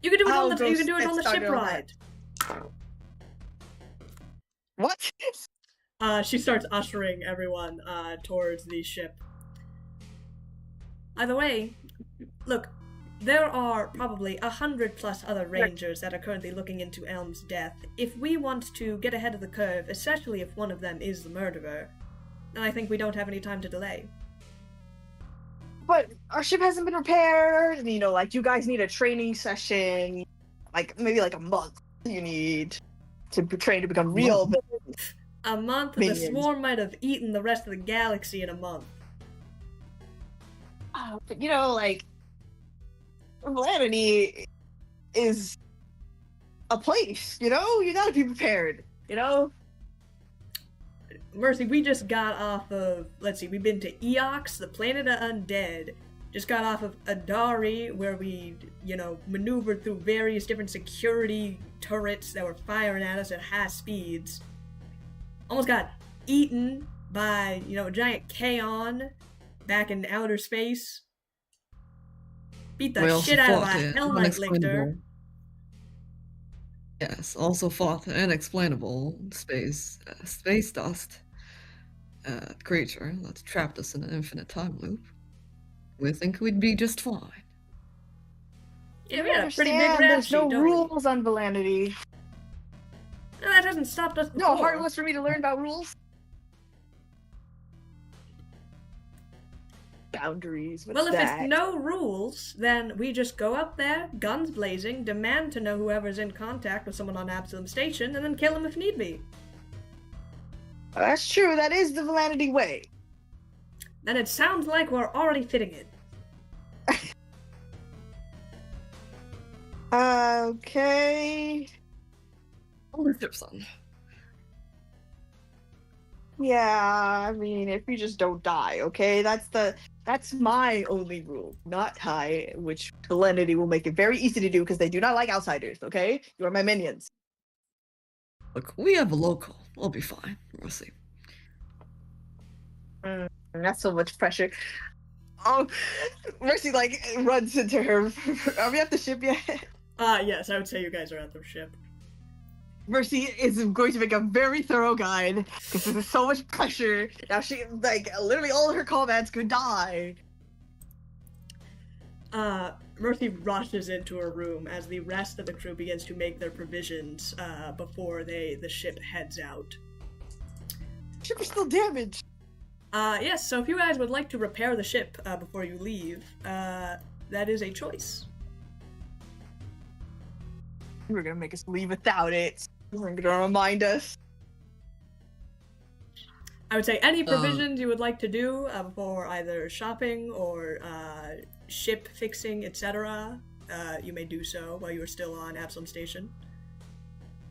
You can do it I'll on the go you can do it get on the started ship on ride. What? She starts ushering everyone towards the ship. By the way, look, there are probably 100+ other rangers that are currently looking into Elm's death. If we want to get ahead of the curve, especially if one of them is the murderer, then I think we don't have any time to delay. But our ship hasn't been repaired. You know, like, you guys need a training session. Like, maybe like a month you need to train to become real. A month? Minions. The swarm might have eaten the rest of the galaxy in a month. But, you know, like, Validity is a place, you know? You gotta be prepared, you know? Mercy, we just got off of, let's see, we've been to Eox, the planet of undead. Just got off of Idari, where we, maneuvered through various different security turrets that were firing at us at high speeds. Almost got eaten by, a giant Kaon back in outer space. Beat the shit out of a Hell Knight Lictor. Yes, also fought an unexplainable space dust creature that trapped us in an infinite time loop. We think we'd be just fine. Yeah, we had a pretty big rap There's sheet, no don't we? rules on Validity. No, that hasn't stopped us before. No, hard it was for me to learn about rules. Boundaries. Well, if it's no rules, then we just go up there, guns blazing, demand to know whoever's in contact with someone on Absalom Station, and then kill him if need be. That's true. That is the Validity way. Then it sounds like we're already fitting it. Okay. On the ship, son. Yeah, I mean, if you just don't die, okay? That's my only rule. Not die, which Validity will make it very easy to do because they do not like outsiders, okay? You are my minions. Look, we have a local. We'll be fine. We'll see. That's so much pressure. Oh, Mercy, like, runs into her. Are we at the ship yet? Yes, I would say you guys are at the ship. Mercy is going to make a very thorough guide because there's so much pressure. Now she, like, literally all of her comrades could die. Mercy rushes into her room as the rest of the crew begins to make their provisions before the ship heads out. Ship is still damaged. Yes, so if you guys would like to repair the ship before you leave, that is a choice. You were gonna make us leave without it. You were gonna remind us. I would say any provisions you would like to do before either shopping or ship fixing, etc., you may do so while you are still on Absalom Station.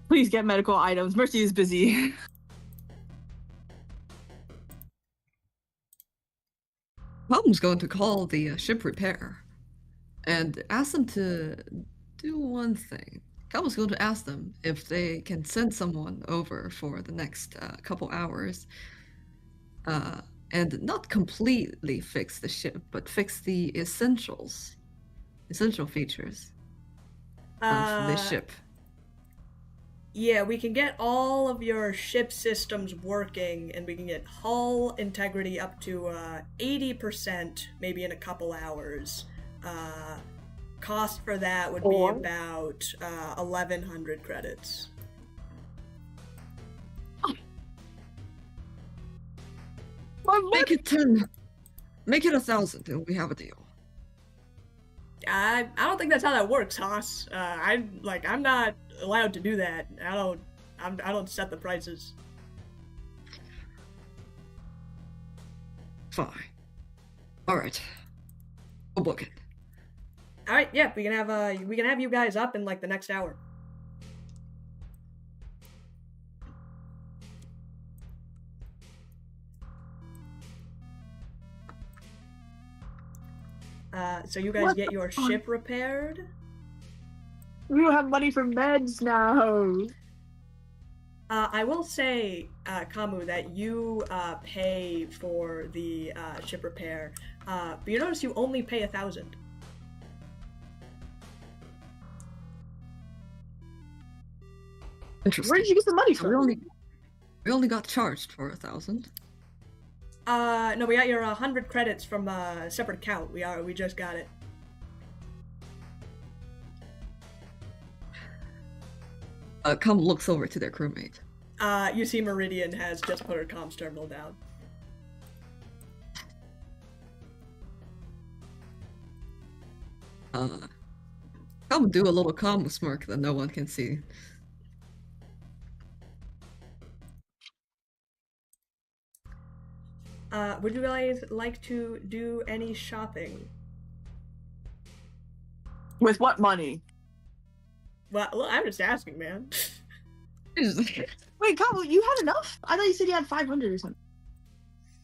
Please get medical items. Mercy is busy. Tom's going to call the ship repair and ask them to do one thing. Calvin's going to ask them if they can send someone over for the next couple hours and not completely fix the ship, but fix the essential features of the ship. Yeah, we can get all of your ship systems working, and we can get hull integrity up to 80%, maybe in a couple hours. Cost for that would be about 1,100 credits. Make it 10. Make it 1,000, and we have a deal. I don't think that's how that works, Haas. I'm not allowed to do that. I don't set the prices. Fine. All right. We'll book it. All right, yeah, we can have you guys up in like the next hour. So you guys What get the your fuck? ship repaired. We don't have money for meds now. I will say, Kamu, that you pay for the ship repair, but you notice you only pay 1,000. Interesting. Where did you get the money So from? we only got charged for 1,000. No, we got your 100 credits from a separate account. We just got it. Come looks over to their crewmate. You see Meridian has just put her comms terminal down. Come do a little calm smirk that no one can see. Would you guys like to do any shopping? With what money? Well, I'm just asking, man. Wait, Cabo, you had enough? I thought you said you had 500 or something.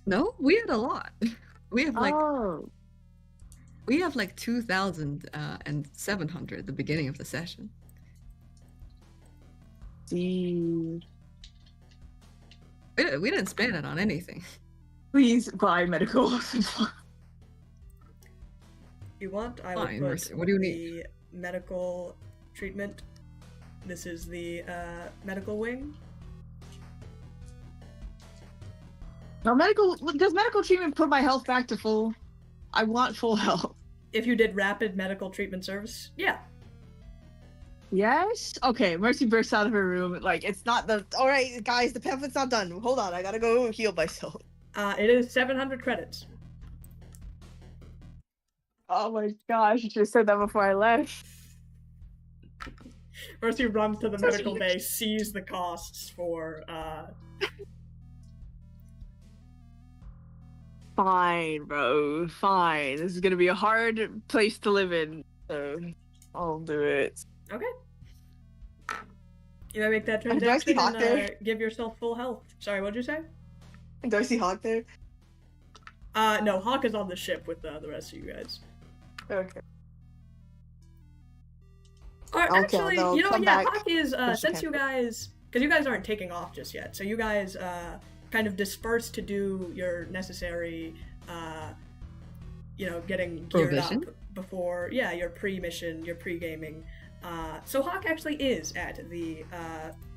No, we had a lot. We have like Oh. we have like 2,700 at the beginning of the session. See. We didn't spend it on anything. Please buy medical supplies. If you want, I will Fine, put Mercy, what do you the need? medical treatment. This is the medical wing. No, does medical treatment put my health back to full? I want full health. If you did rapid medical treatment service, yeah. Yes? Okay, Mercy bursts out of her room. Like, it's not the. Alright, guys, the pamphlet's not done. Hold on, I gotta go heal myself. It is 700 credits. Oh my gosh, you should have said that before I left. Mercy runs to the medical bay, sees the costs for, Fine, bro. Fine. This is gonna be a hard place to live in, so I'll do it. Okay. You might make that Do I see transaction Hawk and there? give yourself full health. Sorry, what'd you say? Do I see Hawk there? No, Hawk is on the ship with the rest of you guys. Okay. Or Okay, actually, they'll you know, come yeah, back Hawk is, when she since can. you guys, because you guys aren't taking off just yet, so you guys, kind of disperse to do your necessary, you know, getting geared Provision? up before, yeah, your pre-mission, your pre-gaming. So Hawk actually is at the,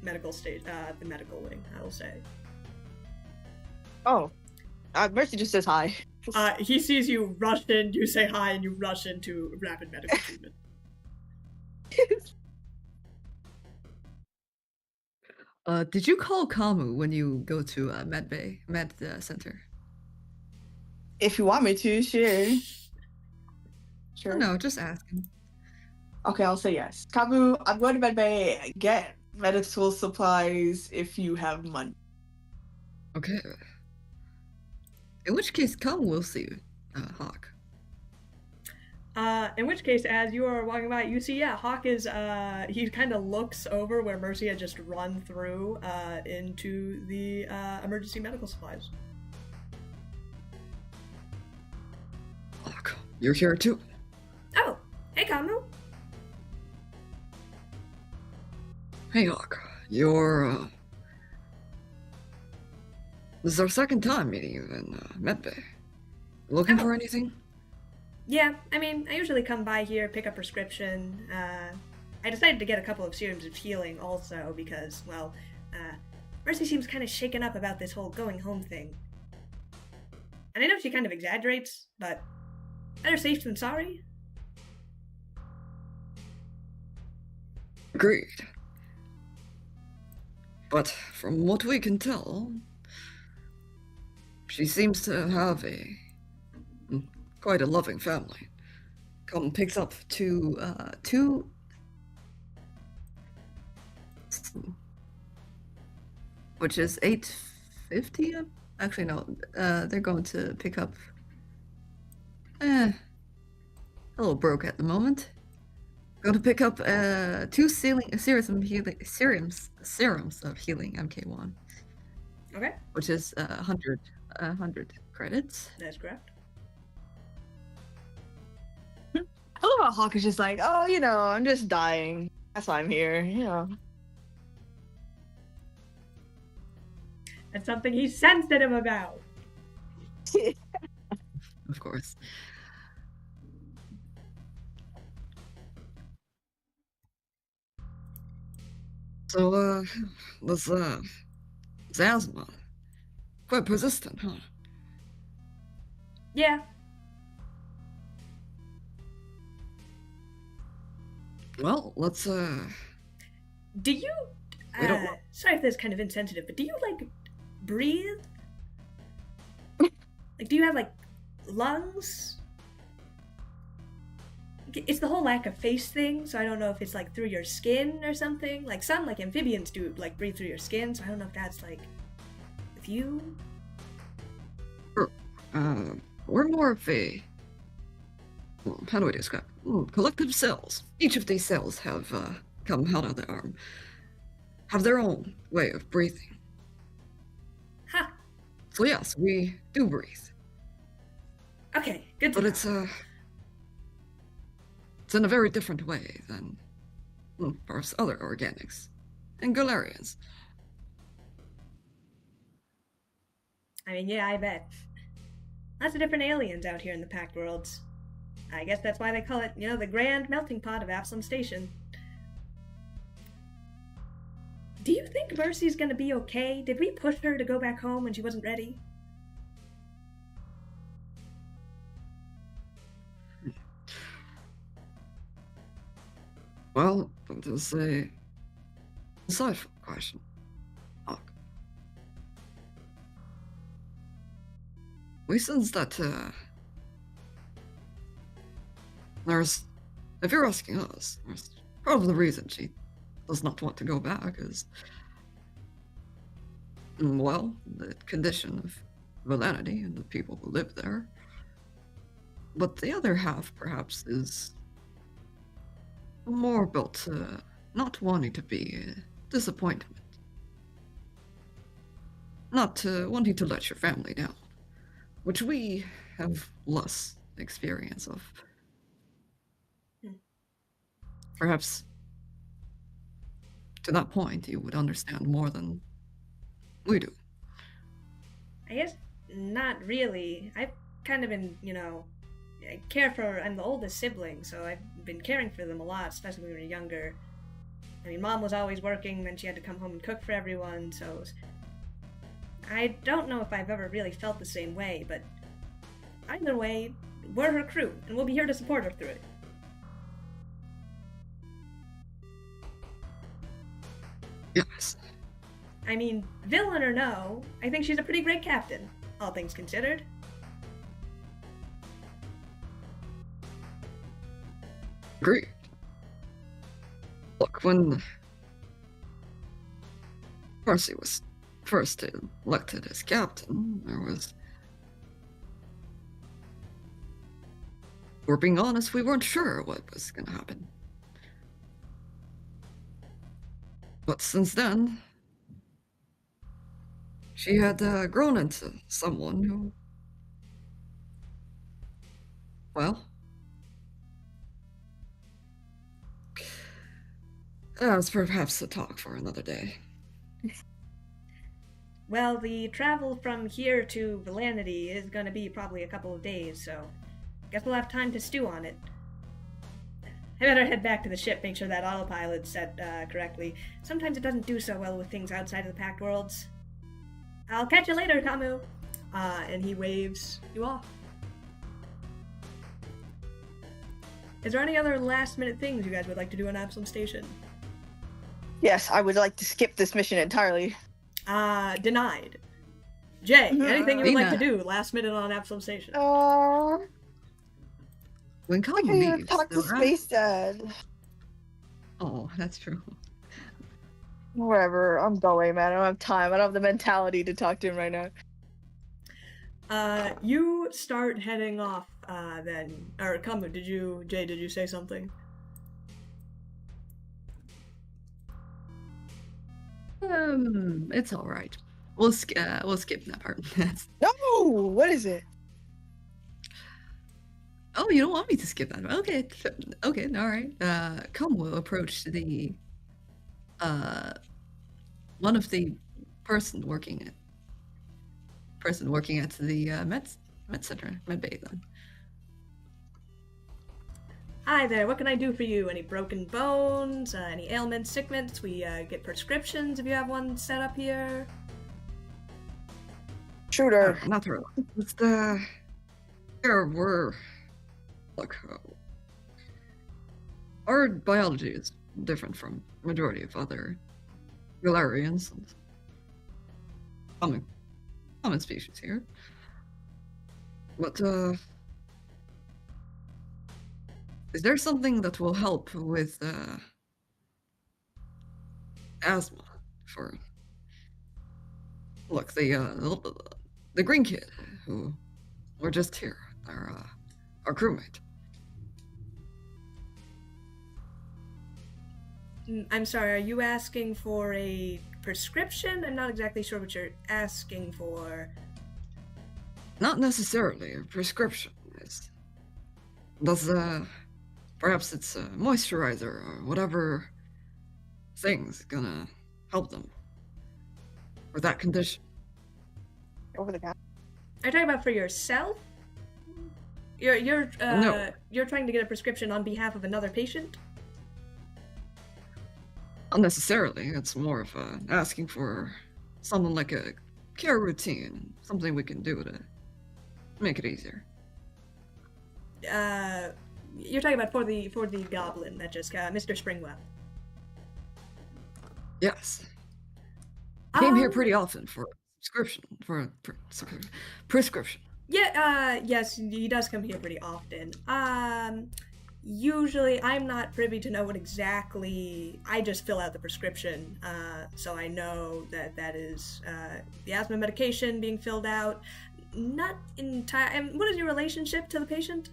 medical stage, the medical wing, I will say. Oh. Mercy just says hi. He sees you rush in, you say hi, and you rush into rapid medical treatment. Did you call Kamu when you go to Med Center? If you want me to, sure. Sure. Oh, no, just asking. Okay, I'll say yes. Kabu, I'm going to medbay. Get medical supplies if you have money. Okay. In which case, Kamu will see Hawk. In which case, as you are walking by, you see, yeah, Hawk is, he kind of looks over where Mercy had just run through, into the, emergency medical supplies. Hawk, you're here too. Oh, hey, Kamu. Hey, Hawk, you're, this is our second time meeting you in Medbay. Looking for anything? Yeah, I mean, I usually come by here, pick up prescription. I decided to get a couple of serums of healing also because, well, Mercy seems kind of shaken up about this whole going home thing. And I know she kind of exaggerates, but better safe than sorry. Agreed. But from what we can tell, she seems to have quite a loving family. Come picks up two, which is 850. Actually, no. They're going to pick up. A little broke at the moment. Going to pick up 2 serums of healing MK1. Okay, Which is 100 credits. that's correct. I love how Hawk is just like, oh, I'm just dying. That's why I'm here. That's something he's sensitive about. Of course. So, this asthma, quite persistent, huh? Yeah. Well, let's, Do you... sorry if this is kind of insensitive, but do you, breathe? Do you have, lungs? It's the whole lack of face thing, so I don't know if it's, through your skin or something. Some, amphibians do, breathe through your skin, so I don't know if that's, with you? We're more of a... how do I describe it? Collective cells. Each of these cells have, come out of the arm. Have their own way of breathing. Huh. So yes, we do breathe. Okay, good to know. But it's in a very different way than perhaps other organics and Galarians. I mean, yeah, I bet. Lots of different aliens out here in the Pact Worlds. I guess that's why they call it, the grand melting pot of Absalom Station. Do you think Mercy's gonna be okay? Did we push her to go back home when she wasn't ready? Well, that is a insightful question. We sense that, if you're asking us, there's probably the reason she does not want to go back is, well, the condition of Validity and the people who live there. But the other half, perhaps, is more built to not wanting to be a disappointment. Not wanting to let your family down, which we have less experience of. Perhaps to that point you would understand more than we do. I guess not really. I've kind of been, I'm the oldest sibling, so I've been caring for them a lot, especially when we were younger. I mean, Mom was always working, then she had to come home and cook for everyone, so I don't know if I've ever really felt the same way, but either way, we're her crew, and we'll be here to support her through it. Yes. I mean, villain or no, I think she's a pretty great captain, all things considered. Agreed. Look, when Percy was first elected as captain, we're being honest, we weren't sure what was gonna happen. But since then, she had grown into someone who, well, that's perhaps a talk for another day. Well, the travel from here to Validity is gonna be probably a couple of days, so guess we'll have time to stew on it. I better head back to the ship, make sure that autopilot's set correctly. Sometimes it doesn't do so well with things outside of the Pact Worlds. I'll catch you later, Kamu. And he waves you off. Is there any other last-minute things you guys would like to do on Absalom Station? Yes, I would like to skip this mission entirely. Denied. Jay, anything you would like to do last minute on Absalom Station? When I can't even talk to Space Dad. Oh, that's true. Whatever, I'm going, man. I don't have time. I don't have the mentality to talk to him right now. You start heading off, then. Or, Kamu, Jay, did you say something? It's all right. We'll skip that part. No, what is it? Oh, you don't want me to skip that? Okay, okay, all right. Come will approach the one of the person working at the med center, med bay then. Hi there, what can I do for you? Any broken bones? Any ailments, sickments? We get prescriptions if you have one set up here. Shooter. Not really. It's we're look. Our biology is different from majority of other Galarians and common species here. But is there something that will help with asthma? For look, the green kid who were just here, our crewmate. I'm sorry, are you asking for a prescription? I'm not exactly sure what you're asking for. Not necessarily a prescription. Perhaps it's a moisturizer or whatever thing's gonna help them with that condition. Over the counter. Are you talking about for yourself? No. You're trying to get a prescription on behalf of another patient? Not necessarily. It's more of asking for something like a care routine, something we can do to make it easier. You're talking about for the goblin that just Mr. Springwell. Yes. Came here pretty often for a prescription. Yeah, yes, he does come here pretty often. Usually I'm not privy to know what exactly. I just fill out the prescription, so I know that is the asthma medication being filled out. Not entire. And what is your relationship to the patient?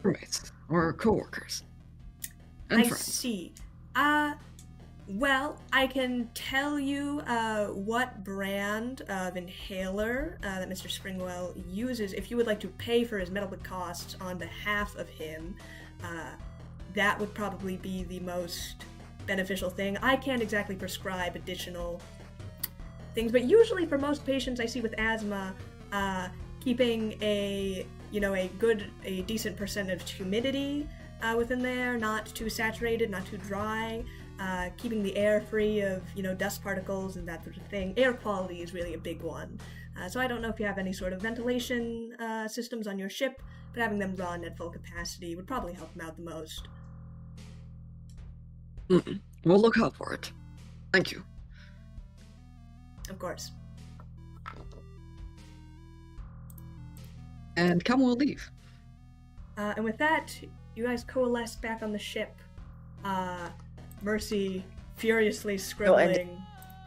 Roommates or co-workers. And I friends. see. Well, I can tell you what brand of inhaler that Mr. Springwell uses. If you would like to pay for his medical costs on behalf of him, that would probably be the most beneficial thing. I can't exactly prescribe additional things, but usually for most patients I see with asthma, keeping a decent percent of humidity within there, not too saturated, not too dry. Keeping the air free of, dust particles and that sort of thing. Air quality is really a big one. So I don't know if you have any sort of ventilation systems on your ship, but having them run at full capacity would probably help them out the most. We'll look out for it. Thank you. Of course. And come, we'll leave. And with that, you guys coalesce back on the ship. Mercy furiously scribbling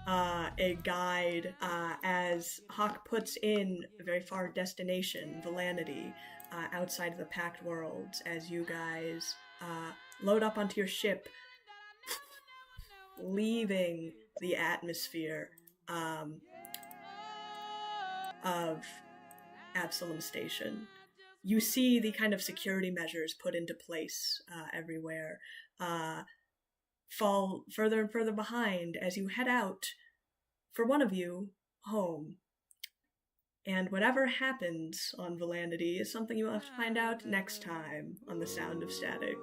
a guide as Hawk puts in a very far destination, Valanity, outside of the Packed Worlds, as you guys load up onto your ship, leaving the atmosphere of Absalom Station. You see the kind of security measures put into place everywhere fall further and further behind as you head out, for one of you, home. And whatever happens on Valanity is something you will have to find out next time on The Sound of Static.